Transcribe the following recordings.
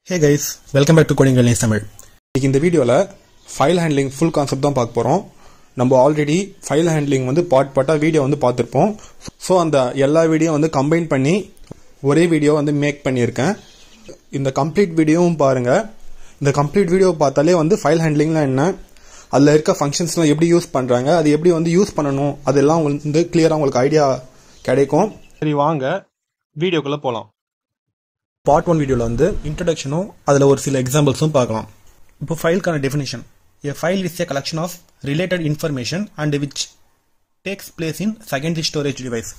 Hey guys, welcome back to Coding Learning Tamil. In the video la file handling full concept தான் பார்க்க போறோம். நம்ம already file handling வந்து part video வந்து பார்த்திருப்போம். சோ அந்த எல்லா வீடியோ வந்து கம்பைன் பண்ணி ஒரே வீடியோ வந்து மேக் பண்ணியிருக்கேன். இந்த கம்ப்ளீட் வீடியோவும் பாருங்க. இந்த கம்ப்ளீட் வீடியோ பார்த்தாலே வந்து ஃபைல் ஹேண்ட்லிங்னா என்ன, அதுல இருக்க ஃபங்க்ஷன்ஸ்லாம் எப்படி யூஸ் பண்றாங்க, அது எப்படி வந்து யூஸ் பண்ணணும், அதெல்லாம் வந்து கிளியரா உங்களுக்கு ஐடியா கிடைக்கும். சரி வாங்க வீடியோக்குள்ள போலாம். பார்ட் 1 வீடியோல வந்து இன்ட்ரோடக்ஷனும் அதுல ஒரு சில எக்ஸாம்பிள்ஸும் பார்க்கலாம். இப்போ ஃபைலுக்கான definition. A file is a collection of related information and which takes place in secondary storage device.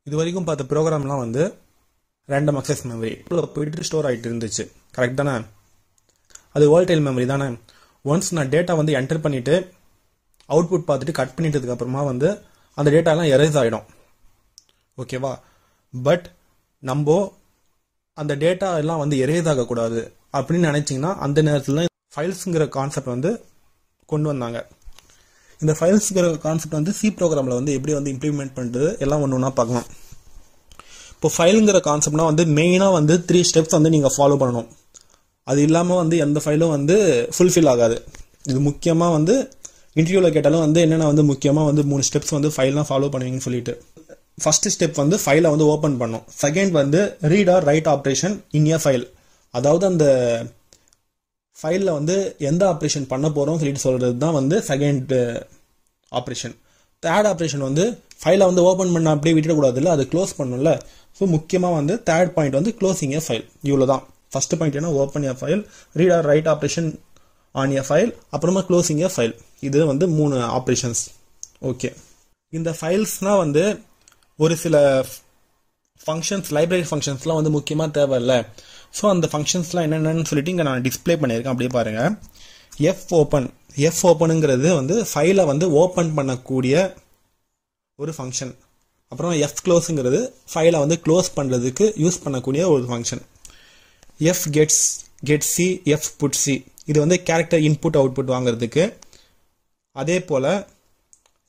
இது வரைக்கும் பார்த்த ப்ரோக்ராம்லாம் வந்து ரேண்டம் அக்சஸ் மெமரி போயிட்டு ஸ்டோர் ஆகிட்டு இருந்துச்சு, கரெக்ட் தானே? அது வாலடைல் மெமரி தானே. ஒன்ஸ் நான் டேட்டா வந்து என்டர் பண்ணிட்டு அவுட்புட் பார்த்துட்டு கட் பண்ணிட்டதுக்கு அப்புறமா வந்து அந்த டேட்டாலாம் எரேஸ் ஆகிடும், ஓகேவா? பட் நம்ம அந்த டேட்டா எல்லாம் வந்து எரேஸ் ஆகக்கூடாது அப்படின்னு நினைச்சிங்கன்னா அந்த நேரத்தில் ஃபைல்ஸுங்கிற கான்செப்ட் வந்து கொண்டு வந்தாங்க. இந்த ஃபைல்ஸுங்கிற கான்செப்ட் வந்து சி ப்ரோக்ராமில் வந்து எப்படி வந்து இம்ப்ளிமெண்ட் பண்ணுறது எல்லாம் ஒன்று ஒன்றா பார்க்கலாம். இப்போ ஃபைலுங்கிற கான்செப்ட்னா வந்து மெயினாக வந்து 3 ஸ்டெப்ஸ் வந்து நீங்கள் ஃபாலோ பண்ணணும். அது இல்லாமல் வந்து எந்த ஃபைலும் வந்து ஃபுல்ஃபில் ஆகாது. இது முக்கியமாக வந்து இன்டர்வியூவில் கேட்டாலும் வந்து என்னென்ன வந்து முக்கியமாக வந்து 3 ஸ்டெப்ஸ் வந்து ஃபைல்லாம் ஃபாலோ பண்ணுவீங்கன்னு சொல்லிட்டு. ஃபர்ஸ்ட் ஸ்டெப் வந்து ஃபைலை வந்து ஓப்பன் பண்ணும். செகண்ட் வந்து read or write operation in a file, அதாவது அந்த ஃபைலில் வந்து எந்த ஆப்ரேஷன் பண்ண போகிறோம் சொல்லிட்டு சொல்கிறது தான் வந்து செகண்ட் ஆப்ரேஷன். தேர்ட் ஆப்ரேஷன் வந்து ஃபைலை வந்து ஓப்பன் பண்ண அப்படியே விட்டுடக்கூடாது இல்லை, அது க்ளோஸ் பண்ணணும்ல. ஸோ முக்கியமாக வந்து தேர்ட் பாயிண்ட் வந்து க்ளோசிங் ஏ ஃபைல். இவ்வளோ தான். ஃபர்ஸ்ட் பாயிண்ட் என்ன, open a file, read or write operation on a file, அப்புறமா க்ளோசிங் ஏ ஃபைல். இது வந்து 3 ஆப்ரேஷன்ஸ். ஓகே, இந்த ஃபைல்ஸ்னால் வந்து ஒரு சில ஃபங்க்ஷன்ஸ், லைப்ரரி ஃபங்க்ஷன்ஸ்லாம் வந்து முக்கியமாக தேவையில்லை. ஸோ அந்த ஃபங்க்ஷன்ஸ்லாம் என்னென்னு சொல்லிட்டு இங்கே நான் டிஸ்பிளே பண்ணியிருக்கேன், அப்படியே பாருங்க. எஃப் ஓப்பனுங்கிறது வந்து ஃபைலை வந்து ஓப்பன் பண்ணக்கூடிய ஒரு ஃபங்க்ஷன். அப்புறம் எஃப் க்ளோஸுங்கிறது ஃபைலை வந்து க்ளோஸ் பண்ணுறதுக்கு யூஸ் பண்ணக்கூடிய ஒரு function. F get C, F put C, இது வந்து கேரக்டர் இன்புட் அவுட்புட் வாங்குறதுக்கு. அதே போல்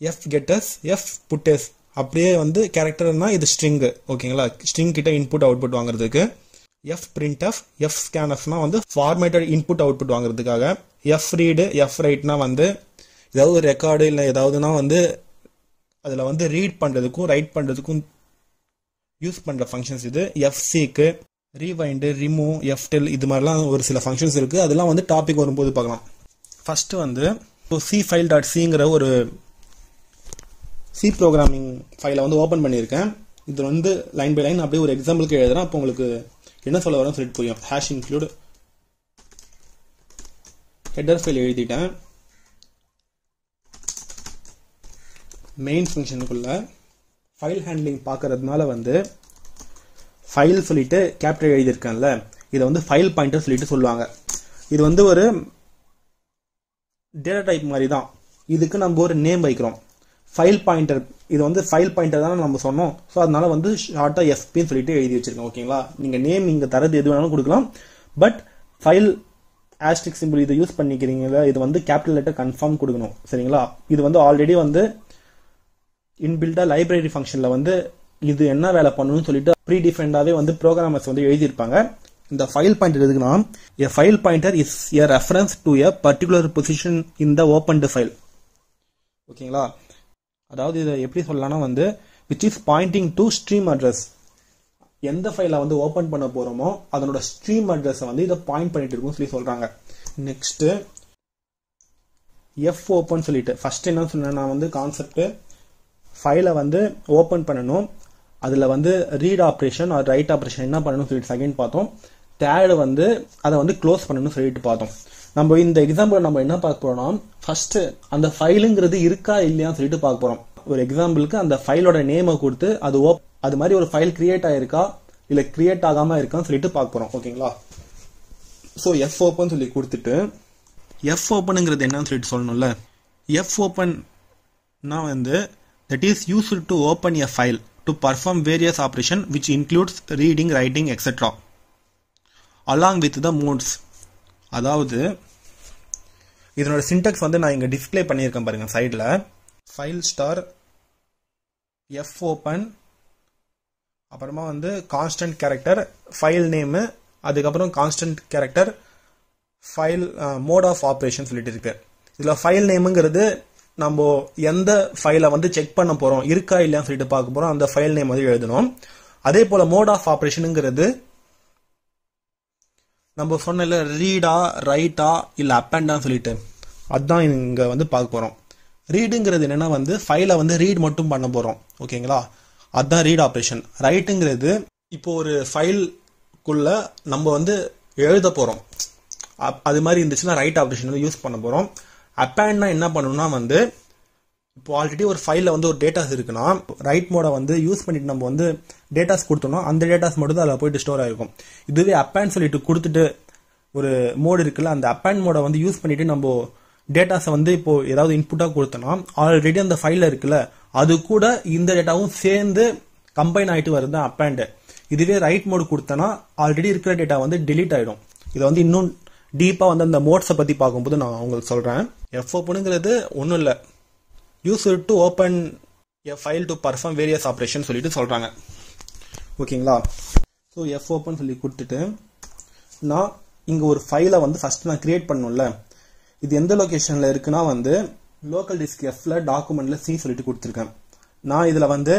எஃப் கெட்டஸ், எஃப் புட்டஸ், அப்படியே வந்து கேரக்டர்னா இது ஸ்ட்ரிங், ஓகேங்களா? ஸ்ட்ரிங் கிட்ட இன்புட் அவுட்புட் வாங்குறதுக்கு. எஃப் பிரிண்ட்எஃப், எஃப் ஸ்கேன்எஃப்னா வந்து ஃபார்மேட்டட் இன்புட் அவுட்புட் வாங்குறதுக்காக. எஃப் ரீடு, எஃப் ரைட்னா வந்து ஏதாவது ஒரு ரெக்கார்டு இல்லை ஏதாவதுனா வந்து அதில் வந்து ரீட் பண்ணுறதுக்கும் ரைட் பண்ணுறதுக்கும் யூஸ் பண்ணுற ஃபங்க்ஷன்ஸ் இது. எஃப் சிக்கு ரீவைண்டு, ரிமூவ், எஃப் டெல், இது மாதிரிலாம் ஒரு சில ஃபங்க்ஷன்ஸ் இருக்குது. அதெல்லாம் வந்து டாபிக் வரும்போது பார்க்கலாம். ஃபஸ்ட்டு வந்து சி ஃபைல் டாட் சிங்கிற ஒரு சி ப்ரோக்ராமிங் ஃபைலை வந்து ஓப்பன் பண்ணியிருக்கேன். இது வந்து லைன் பை லைன் அப்படியே ஒரு எக்ஸாம்பிளுக்கு எழுதுறேன், அப்போ உங்களுக்கு என்ன சொல்ல வரேன்னு சொல்லிட்டு புரியும். ஹேஷ் இன்க்ளூட் ஹெட்டர் ஃபைல் எழுதிட்டேன். மெயின் ஃபங்க்ஷனுக்குள்ள ஃபைல் ஹேண்ட்லிங் பார்க்கறதுனால வந்து ஃபைல் சொல்லிட்டு கேப்டர் எழுதியிருக்கேன்ல, இதை வந்து ஃபைல் பாயிண்டர் சொல்லிட்டு சொல்லுவாங்க. இது வந்து ஒரு டேட்டா டைப் மாதிரி தான். இதுக்கு நம்ம ஒரு நேம் வைக்கிறோம், ஃபைல் பாயிண்டர். இது வந்து ஃபைல் பாயிண்டர் தானே நம்ம சொன்னோம். ஸோ அதனால வந்து ஷார்ட்டா எஃபின்னு சொல்லிட்டு எழுதி வச்சிருக்கேன், ஓகேங்களா? நீங்க நேம் இங்க தரது எது வேணாலும் கொடுக்கலாம், பட் ஃபைல் ஆஸ்ட்ரிக் சிம்பிள் இதை யூஸ் பண்ணிக்கிறீங்களா, இது வந்து கேபிட்டல் லெட்டர் கன்ஃபார்ம் கொடுக்கணும், சரிங்களா? இது வந்து ஆல்ரெடி வந்து இன்பில்டா லைப்ரரி ஃபங்க்ஷன்ல வந்து இது என்ன வேலை பண்ணணும்னு சொல்லிட்டு ப்ரீ டிஃபைன்டாவே வந்து ப்ரோக்ராமர்ஸ் வந்து எழுதியிருப்பாங்க. இந்த ஃபைல் பாயிண்டர் எதுக்குன்னா, a file pointer is a reference to a particular position in the opened file, ஓகேங்களா? அதாவது இதை எப்படி சொல்லலாம்னா வந்து which is pointing to stream address. எந்த ஃபைலை வந்து ஓப்பன் பண்ண போறோமோ அதனோட ஸ்ட்ரீம் அட்ரஸை வந்து இதை பாயிண்ட் பண்ணிட்டு இருக்கும் சொல்லி சொல்றாங்க. நெக்ஸ்ட் எஃப் ஓப்பன் சொல்லிட்டு ஃபர்ஸ்ட் என்ன சொன்னேன் நான் வந்து கான்செப்ட், ஃபைலை வந்து ஓப்பன் பண்ணணும், அதுல வந்து read operation or write operation என்ன பண்ணணும் சொல்லிட்டு செகண்ட் பார்த்தோம். தேர்டு வந்து அதை வந்து க்ளோஸ் பண்ணணும்னு சொல்லிட்டு பார்த்தோம். நம்ம இந்த எக்ஸாம்பிள் நம்ம என்ன பார்க்க போறோம்னா, ஃபர்ஸ்ட் அந்த ஃபைலுங்கிறது இருக்கா இல்லையான்னு சொல்லிட்டு பார்க்க போறோம். ஒரு எக்ஸாம்பிளுக்கு அந்த ஃபைலோட நேமை கொடுத்து அது மாதிரி ஒரு ஃபைல் கிரியேட் ஆயிருக்கா இல்ல கிரியேட் ஆகாம இருக்கான்னு சொல்லிட்டு பார்க்க போறோம், ஓகேங்களா? ஸோ எஃப் ஓப்பன் சொல்லி கொடுத்துட்டு எஃப் ஓப்பனுங்கிறது என்னன்னு சொல்லிட்டு சொல்லணும்ல. எஃப் ஓப்பன்னா வந்து that is used to open a file to perform various operation which includes reading, writing, etcetera along with the modes. அதாவது இதனோட சின்டாக்ஸ் வந்து நான் இங்க டிஸ்பிளே பண்ணியிருக்கேன் பாருங்க சைட்ல. ஃபைல் ஸ்டார் எஃப் ஓப்பன், அப்புறமா வந்து கான்ஸ்டன்ட் கேரக்டர், ஃபைல் நேம், அதுக்கப்புறம் constant character, file mode of operation சொல்லிட்டு இருக்கு. இதுல ஃபைல் நேமுங்கிறது நம்ம எந்த ஃபைலை வந்து செக் பண்ண போறோம், இருக்கா இல்லையான்னு சொல்லிட்டு பார்க்க போறோம், அந்த ஃபைல் நேம் வந்து எழுதணும். அதே போல மோட் ஆஃப் ஆப்ரேஷனுங்கிறது நம்ம சொன்ன ரீடா ரைட்டா இல்ல அப்பேண்டான்னு சொல்லிட்டு அதுதான் இங்க வந்து பார்க்க போறோம். ரீடுங்கிறது என்னன்னா வந்து ஃபைலை வந்து ரீட் மட்டும் பண்ண போறோம். ஓகேங்களா, அதுதான் ரீட் ஆப்ரேஷன். ரைட்டுங்கிறது இப்போ ஒரு ஃபைல்குள்ள நம்ம வந்து எழுத போறோம், அது மாதிரி இருந்துச்சுன்னா ரைட் ஆப்ரேஷன் வந்து யூஸ் பண்ண போறோம். அப்பேண்ட்னா என்ன பண்ணணும்னா வந்து இப்போ ஆல்ரெடி ஒரு ஃபைல்ல வந்து ஒரு டேட்டாஸ் இருக்குன்னா ரைட் மோட வந்து யூஸ் பண்ணிட்டு நம்ம வந்து டேட்டாஸ் கொடுத்தோம்னா அந்த டேட்டாஸ் மட்டும் தான் அதில் போயிட்டு ஸ்டோர் ஆகிருக்கும். இதுவே அப்பேண்ட் சொல்லிட்டு கொடுத்துட்டு ஒரு மோடு இருக்குல்ல, அந்த அப்பேண்ட் மோட வந்து யூஸ் பண்ணிட்டு நம்ம டேட்டாஸை வந்து இப்போ ஏதாவது இன்புட்டா கொடுத்தோம்னா ஆல்ரெடி அந்த ஃபைல்ல இருக்குல்ல அது கூட இந்த டேட்டாவும் சேர்ந்து கம்பைன் ஆயிட்டு வருது அப்பேண்ட். இதுவே ரைட் மோடு கொடுத்தனா ஆல்ரெடி இருக்கிற டேட்டா வந்து டிலீட் ஆயிடும். இதை வந்து இன்னும் டீப்பா வந்து அந்த மோட்ஸை பத்தி பார்க்கும்போது நான் உங்களுக்கு சொல்றேன். fopenங்கிறது ஒன்றும் இல்லை, use it to open a file to perform various operation சொல்லிட்டு சொல்றாங்க. ஓகேங்களா, ஸோ fopen சொல்லி கொடுத்துட்டு நான் இங்க ஒரு ஃபைலை வந்து ஃபர்ஸ்ட் நான் கிரியேட் பண்ணணும்ல. இது எந்த லொகேஷன்ல இருக்குன்னா வந்து லோக்கல் டிஸ்க் எஃப்ல டாக்குமெண்ட்ல சி சொல்லிட்டு கொடுத்துருக்கேன். நான் இதுல வந்து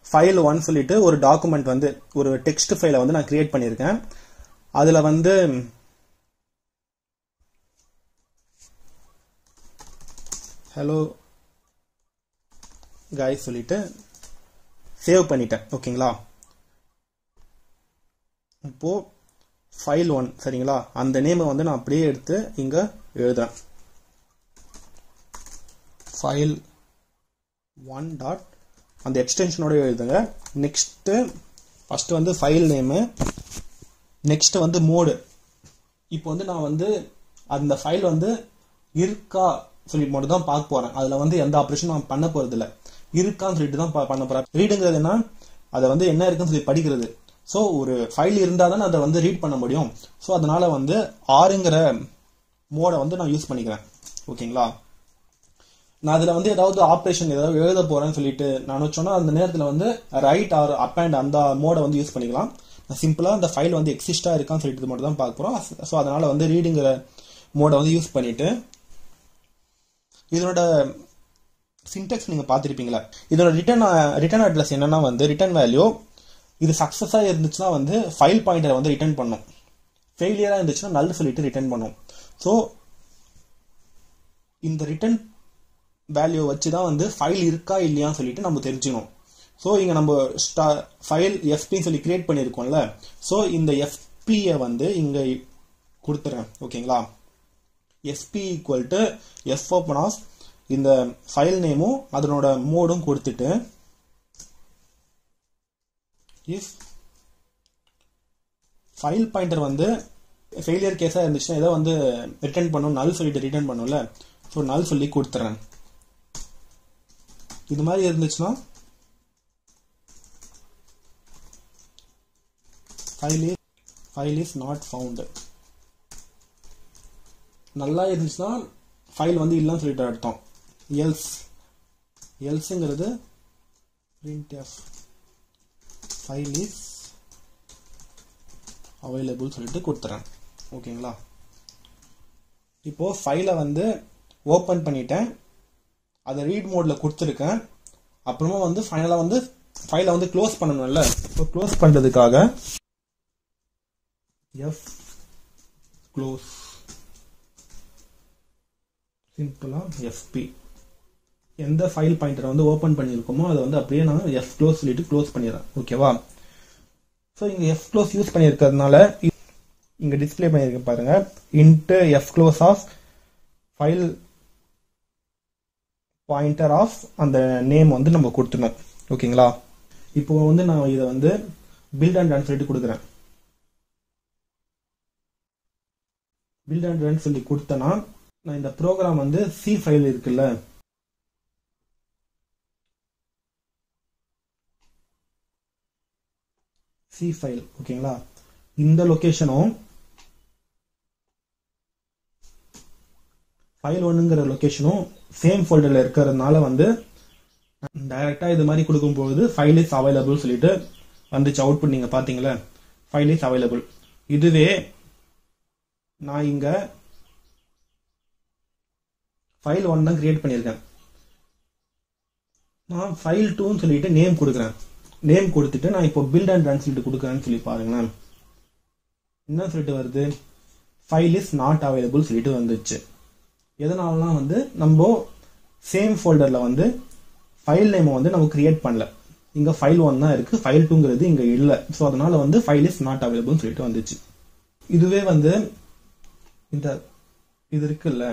ஃபைல் 1 சொல்லிட்டு ஒரு டாக்குமெண்ட் வந்து ஒரு டெக்ஸ்ட் ஃபைலை வந்து நான் கிரியேட் பண்ணியிருக்கேன். அதுல வந்து ஹலோ காய்ஸ் சொல்லிட்டு சேவ் பண்ணிட்டேன். ஓகேங்களா, இப்போ ஃபைல் 1 சரிங்களா, அந்த நேமை வந்து நான் அப்படியே எடுத்து இங்க எழுதுறேன். ஃபைல் 1 டாட் அந்த எக்ஸ்டென்ஷனோட எழுதுங்க. நெக்ஸ்ட் ஃபர்ஸ்ட் வந்து ஃபைல் நேமு, நெக்ஸ்ட் வந்து மோடு. இப்போ வந்து நான் வந்து அந்த ஃபைல் வந்து இருக்கா சொல்லிட்டு மட்டும் தான் பார்க்க போறேன். அதுல வந்து எந்த ஆப்ரேஷனும் நான் பண்ண போறது இல்லை, இருக்கான்னு சொல்லிட்டு தான் பண்ண போறேன். ரீடுங்கிறது என்ன, அதை வந்து என்ன இருக்குன்னு சொல்லி படிக்கிறது. ஸோ ஒரு ஃபைல் இருந்தால் தான் அதை வந்து ரீட் பண்ண முடியும். ஸோ அதனால வந்து ஆறுங்கிற மோடை வந்து நான் யூஸ் பண்ணிக்கிறேன். ஓகேங்களா, நான் அதில் வந்து ஏதாவது ஆப்ரேஷன் ஏதாவது எழுத போறேன்னு சொல்லிட்டு நான் வச்சோன்னா அந்த நேரத்தில் வந்து ரைட் ஆர் அப்பேண்ட் அந்த மோடை வந்து யூஸ் பண்ணிக்கலாம். நான் சிம்பிளாக அந்த ஃபைல் வந்து எக்ஸிஸ்டா இருக்கான்னு சொல்லிட்டு மட்டும் தான் பார்க்க போறோம். ஸோ அதனால வந்து ரீடுங்கிற மோடை வந்து யூஸ் பண்ணிட்டு இதனோட சின்டெக்ஸ் நீங்க பார்த்திருப்பீங்களா. இதோட ரிட்டர்ன் அட்ரஸ் என்னன்னா வந்து ரிட்டர்ன் வேல்யூ இது சக்சஸா இருந்துச்சுன்னா வந்து ஃபைல் பாயிண்டரை வந்து ரிட்டர்ன் பண்ணும், ஃபெயிலியரா இருந்துச்சுன்னா நல் சொல்லிட்டு ரிட்டர்ன் பண்ணும். ஸோ இந்த ரிட்டர்ன் வேல்யூ வச்சுதான் வந்து ஃபைல் இருக்கா இல்லையான்னு சொல்லிட்டு நம்ம தெரிஞ்சுக்கணும். ஸோ இங்க நம்ம ஃபைல் எஃபின்னு சொல்லி கிரியேட் பண்ணியிருக்கோம்ல, ஸோ இந்த எஃபியை வந்து இங்க கொடுத்துறேன். ஓகேங்களா, fp equal to fopen of இந்த ஃபைல் நேமும் அதனோட மோடும் கொடுத்துட்டு if ஃபைல் பாயிண்டர் வந்து ஃபெயிலியர் கேஸா இருந்துச்சுன்னா ஏதோ வந்து ரிட்டர்ன் பண்ணும், நல் சொல்லிட்டு ரிட்டர்ன் பண்ணும்ல, ஸோ நல் சொல்லி கொடுத்துறேன். இது மாதிரி இருந்துச்சுன்னா ஃபைல் இஸ் நாட் ஃபவுண்ட். நல்லா இருந்துச்சுன்னா ஃபைல் வந்து இல்லைன்னு சொல்லிட்டு அர்த்தம். எல்ஸ்ங்கிறது printf ஃபைல் இஸ் அவைலபிள் சொல்லிட்டு கொடுத்துறேன். ஓகேங்களா, இப்போ ஃபைலை வந்து ஓபன் பண்ணிட்டேன், அதை ரீட் மோட்ல கொடுத்துருக்கேன். அப்புறமா வந்து ஃபைனலா வந்து ஃபைலை வந்து க்ளோஸ் பண்ணணும்ல, இப்போ க்ளோஸ் பண்றதுக்காக க்ளோஸ் சிம்பிளா fp எந்த ஃபைல் பாயிண்டரை வந்து ஓபன் பண்ணியிருக்கோமோ அதை வந்து அப்படியே நான் க்ளோஸ் சொல்லிட்டு க்ளோஸ் பண்ணிடுறேன். ஓகேவா, ஸோ இங்க க்ளோஸ் யூஸ் பண்ணியிருக்கிறதுனால இங்க டிஸ்பிளே பண்ணியிருக்க பாருங்க, int close of file pointer of அந்த நேம் வந்து நம்ம கொடுத்துடணும். ஓகேங்களா, இப்போ வந்து நான் இதை வந்து பில்ட் அண்ட் ரன் சொல்லிட்டு கொடுக்குறேன். பில்ட் அண்ட் ரன் சொல்லி கொடுத்தேன்னா நான் இந்த ப்ரோக்ராம் வந்து சி ஃபைல் இருக்குல்ல, சி ஃபைல் ஓகேங்களா, இந்த லொகேஷனும் ஃபைல் 1ங்கிற லொகேஷனும் சேம் ஃபோல்டர்ல இருக்கிறதுனால வந்து டைரக்டா இது மாதிரி கொடுக்கும்போது ஃபைல் இஸ் அவைலபிள் சொல்லிட்டு வந்துச்சு அவுட்புட். நீங்க பாத்தீங்களா, ஃபைல் இஸ் அவைலபிள். இதுவே நான் இங்க ஃபைல் 1 தான் கிரியேட் பண்ணியிருக்கேன். நான் ஃபைல் 2ன்னு சொல்லிட்டு நேம் கொடுக்குறேன். நேம் கொடுத்துட்டு நான் இப்போ பில்ட் அண்ட் ரன் சொல்லிட்டு கொடுக்குறேன்னு சொல்லி பாருங்களேன். என்ன சொல்லிட்டு வருது? ஃபைல் இஸ் நாட் அவைலபிள் சொல்லிட்டு வந்துச்சு. எதனாலனா வந்து நம்ம சேம் ஃபோல்டர்ல வந்து ஃபைல் நேம் வந்து நம்ம கிரியேட் பண்ணல. இங்க ஃபைல் 1 தான் இருக்கு, ஃபைல் 2ங்கிறது இங்க இல்ல. ஸோ அதனால வந்து ஃபைல் இஸ் நாட் அவைலபிள் சொல்லிட்டு வந்துச்சு. இதுவே வந்து இந்த இது இருக்குல்ல,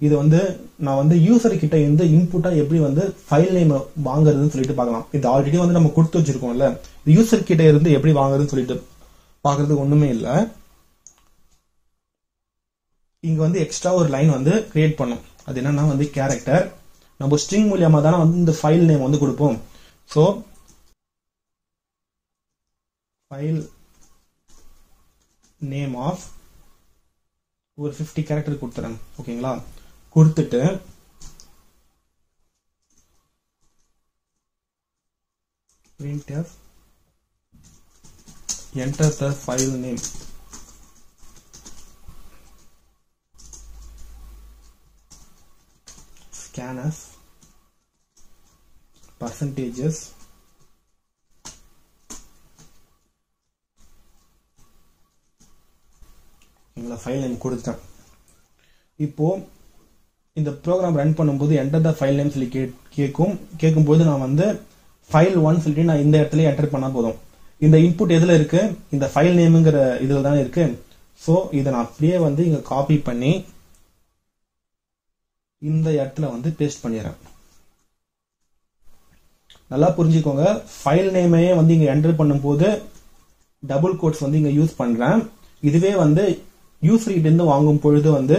இது வந்து நான் வந்து யூசர் கிட்ட இருந்து இன்புட்டா எப்படி வந்து ஃபைல் நேம் வாங்குறதுன்னு சொல்லிட்டு பார்க்கலாம். இது ஆல்ரெடி வந்து நம்ம கொடுத்து வச்சிருக்கோம்ல, யூசர் கிட்ட இருந்து எப்படி வாங்குறதுன்னு சொல்லிட்டு பாக்குறதுக்கு ஒண்ணுமே இல்லை. இங்க வந்து எக்ஸ்ட்ரா ஒரு லைன் வந்து கிரியேட் பண்ணும். அது என்னன்னா வந்து கேரக்டர். நம்ம ஸ்ட்ரிங் மூலியமா தானே வந்து இந்த ஃபைல் நேம் வந்து கொடுப்போம். ஸோ ஃபைல் நேம் ஆஃப் ஒரு 50 கேரக்டர் கொடுத்துறேன். ஓகேங்களா? கொடுத்துட்டு printf enter the file name. Scanf percentages file name கொடுத்தேன். இப்போ இந்த ப்ரோக்ராம் ரன் பண்ணும்போது என்டர் த ஃபைல் நேம் சொல்லி கேட்கும்போது நான் வந்து ஃபைல் 1 சொல்லிட்டு நான் இந்த இடத்துல என்டர் பண்ணா போதும். இந்த இன்புட் எதுல இருக்கு? இந்த ஃபைல் நேம்ங்கிற இதுல தான் இருக்கு. ஸோ இதை நான் அப்படியே வந்து இங்க காப்பி பண்ணி இந்த இடத்துல வந்து பேஸ்ட் பண்ணிடுறேன். நல்லா புரிஞ்சுக்கோங்க, ஃபைல் நேமே வந்து இங்க என்டர் பண்ணும்போது டபுள் கோட்ஸ் வந்து இங்க யூஸ் பண்றேன். இதுவே வந்து யூசர் கிட்ட இருந்து வாங்கும் பொழுது வந்து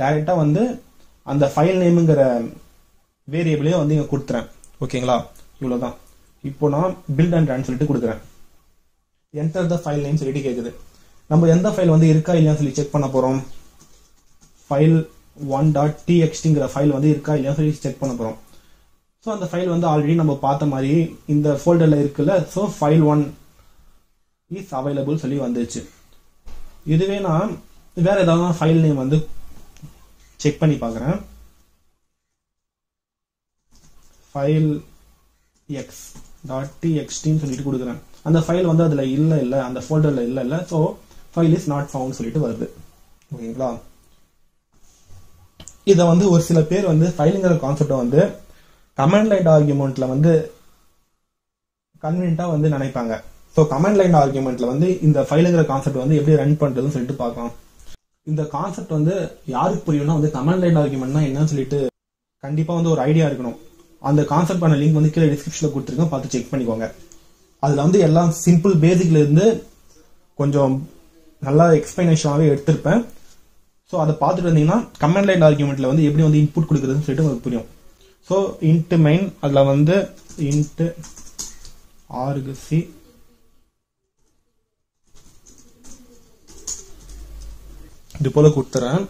டைரக்டா வந்து அந்த ஃபைல் நேம்ங்கிற வேரியபிளே வந்து இங்க கொடுத்துறேன். ஓகேங்களா? இவ்வளவுதான். இப்போ நான் பில்ட் அண்ட் ரன் சொல்லிட்டு கொடுக்குறேன். என்டர் த ஃபைல் நேம் சொல்லிட்டு கேக்குது. நம்ம எந்த ஃபைல் வந்து இருக்கா இல்லையா சொல்லி செக் பண்ண போறோம். ஃபைல் 1.txt ஃபைல் வந்து இருக்கா இல்லையா சொல்லி செக் பண்ண போறோம். ஸோ அந்த ஃபைல் வந்து ஆல்ரெடி நம்ம பார்த்த மாதிரி இந்த ஃபோல்டர்ல இருக்குல்ல. ஸோ ஃபைல் 1 இஸ் அவைலபிள் சொல்லி வந்துச்சு. இதுவே நான் வேற ஏதாவது ஃபைல் நேம் வந்து செக் பண்ணி பார்க்குறேன். ஃபைல் x.txt சொல்லிட்டு கொடுக்குறேன். அந்த ஃபைல் வந்து அதுல இல்ல அந்த ஃபோல்டர்ல இல்ல. So file is not found சொல்லிட்டு வருது. ஓகேங்களா? இதை வந்து ஒரு சில பேர் வந்து ஃபைலுங்கிற கான்செப்டை வந்து கமாண்ட் லைன் ஆர்குமெண்ட்ல வந்து கன்வீனியன்ட்டா வந்து நினைப்பாங்க. ஸோ கமாண்ட் லைன் ஆர்குமெண்ட்ல வந்து இந்த ஃபைலுங்கிற கான்செப்ட் வந்து எப்படி ரன் பண்றதுன்னு சொல்லிட்டு பார்க்கலாம். இந்த கான்செப்ட் வந்து யாருக்கு புரியும்னா வந்து கமாண்ட் லைன் ஆர்குமெண்ட்னா என்னன்னு சொல்லிட்டு கண்டிப்பா வந்து ஒரு ஐடியா இருக்கணும். அந்த கான்செப்ட் பண்ண லிங்க் வந்து கீழே டிஸ்கிரிப்ஷன்ல கொடுத்துருக்கேன், பார்த்து செக் பண்ணிக்கோங்க. அதுல வந்து எல்லாம் சிம்பிள் பேசிக்ல இருந்து கொஞ்சம் நல்லா எக்ஸ்பிளனேஷனாவே எடுத்திருப்பேன். ஸோ அதை பார்த்துட்டு வந்தீங்கன்னா கமாண்ட் லைன் ஆர்குமெண்ட்ல வந்து எப்படி வந்து இன்புட் கொடுக்குறதுன்னு சொல்லிட்டு உங்களுக்கு புரியும். ஸோ இன்ட் மெயின் அதுல வந்து இன்ட் argc இது போல கொடுத்துறேன்.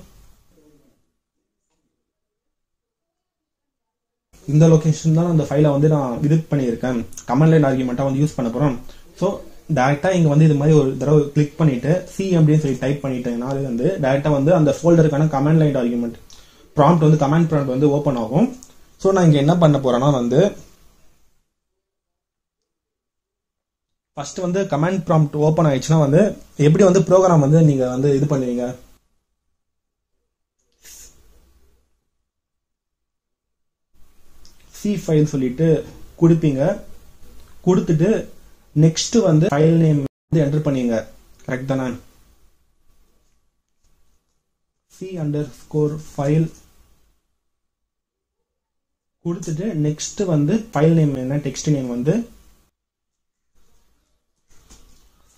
இந்த லொகேஷன் தான் அந்த ஃபைலை வந்து நான் விசிட் பண்ணியிருக்கேன். கமாண்ட் லைன் ஆர்குமெண்ட்டா வந்து யூஸ் பண்ண போறோம். ஸோ டைரக்டா இங்க வந்து இது மாதிரி ஒரு தடவை கிளிக் பண்ணிட்டு சி அப்படின்னு சொல்லி டைப் பண்ணிட்டேன்னா வந்து டைரக்டா வந்து அந்த ஃபோல்டருக்கான கமாண்ட் லைன் ஆர்குமெண்ட் ப்ராம்ப்ட் வந்து கமாண்ட் ப்ராம்ப்ட் வந்து ஓபன் ஆகும். ஸோ நான் இங்க என்ன பண்ண போறேன்னா வந்து ஃபர்ஸ்ட் வந்து கமாண்ட் ப்ராம்ப்ட் ஓபன் ஆயிடுச்சுன்னா வந்து எப்படி வந்து ப்ரோக்ராம் வந்து நீங்க வந்து இது பண்ணுவீங்க. சி ஃபைல் சொல்லிட்டு கொடுப்பீங்க. கொடுத்துட்டு நெக்ஸ்ட் வந்து ஃபைல் நேம் வந்து என்டர் பண்ணீங்க. கரெக்ட் தானே? c_file கொடுத்துட்டு நெக்ஸ்ட் வந்து ஃபைல் நேம் என்ன டெக்ஸ்ட் நேம் வந்து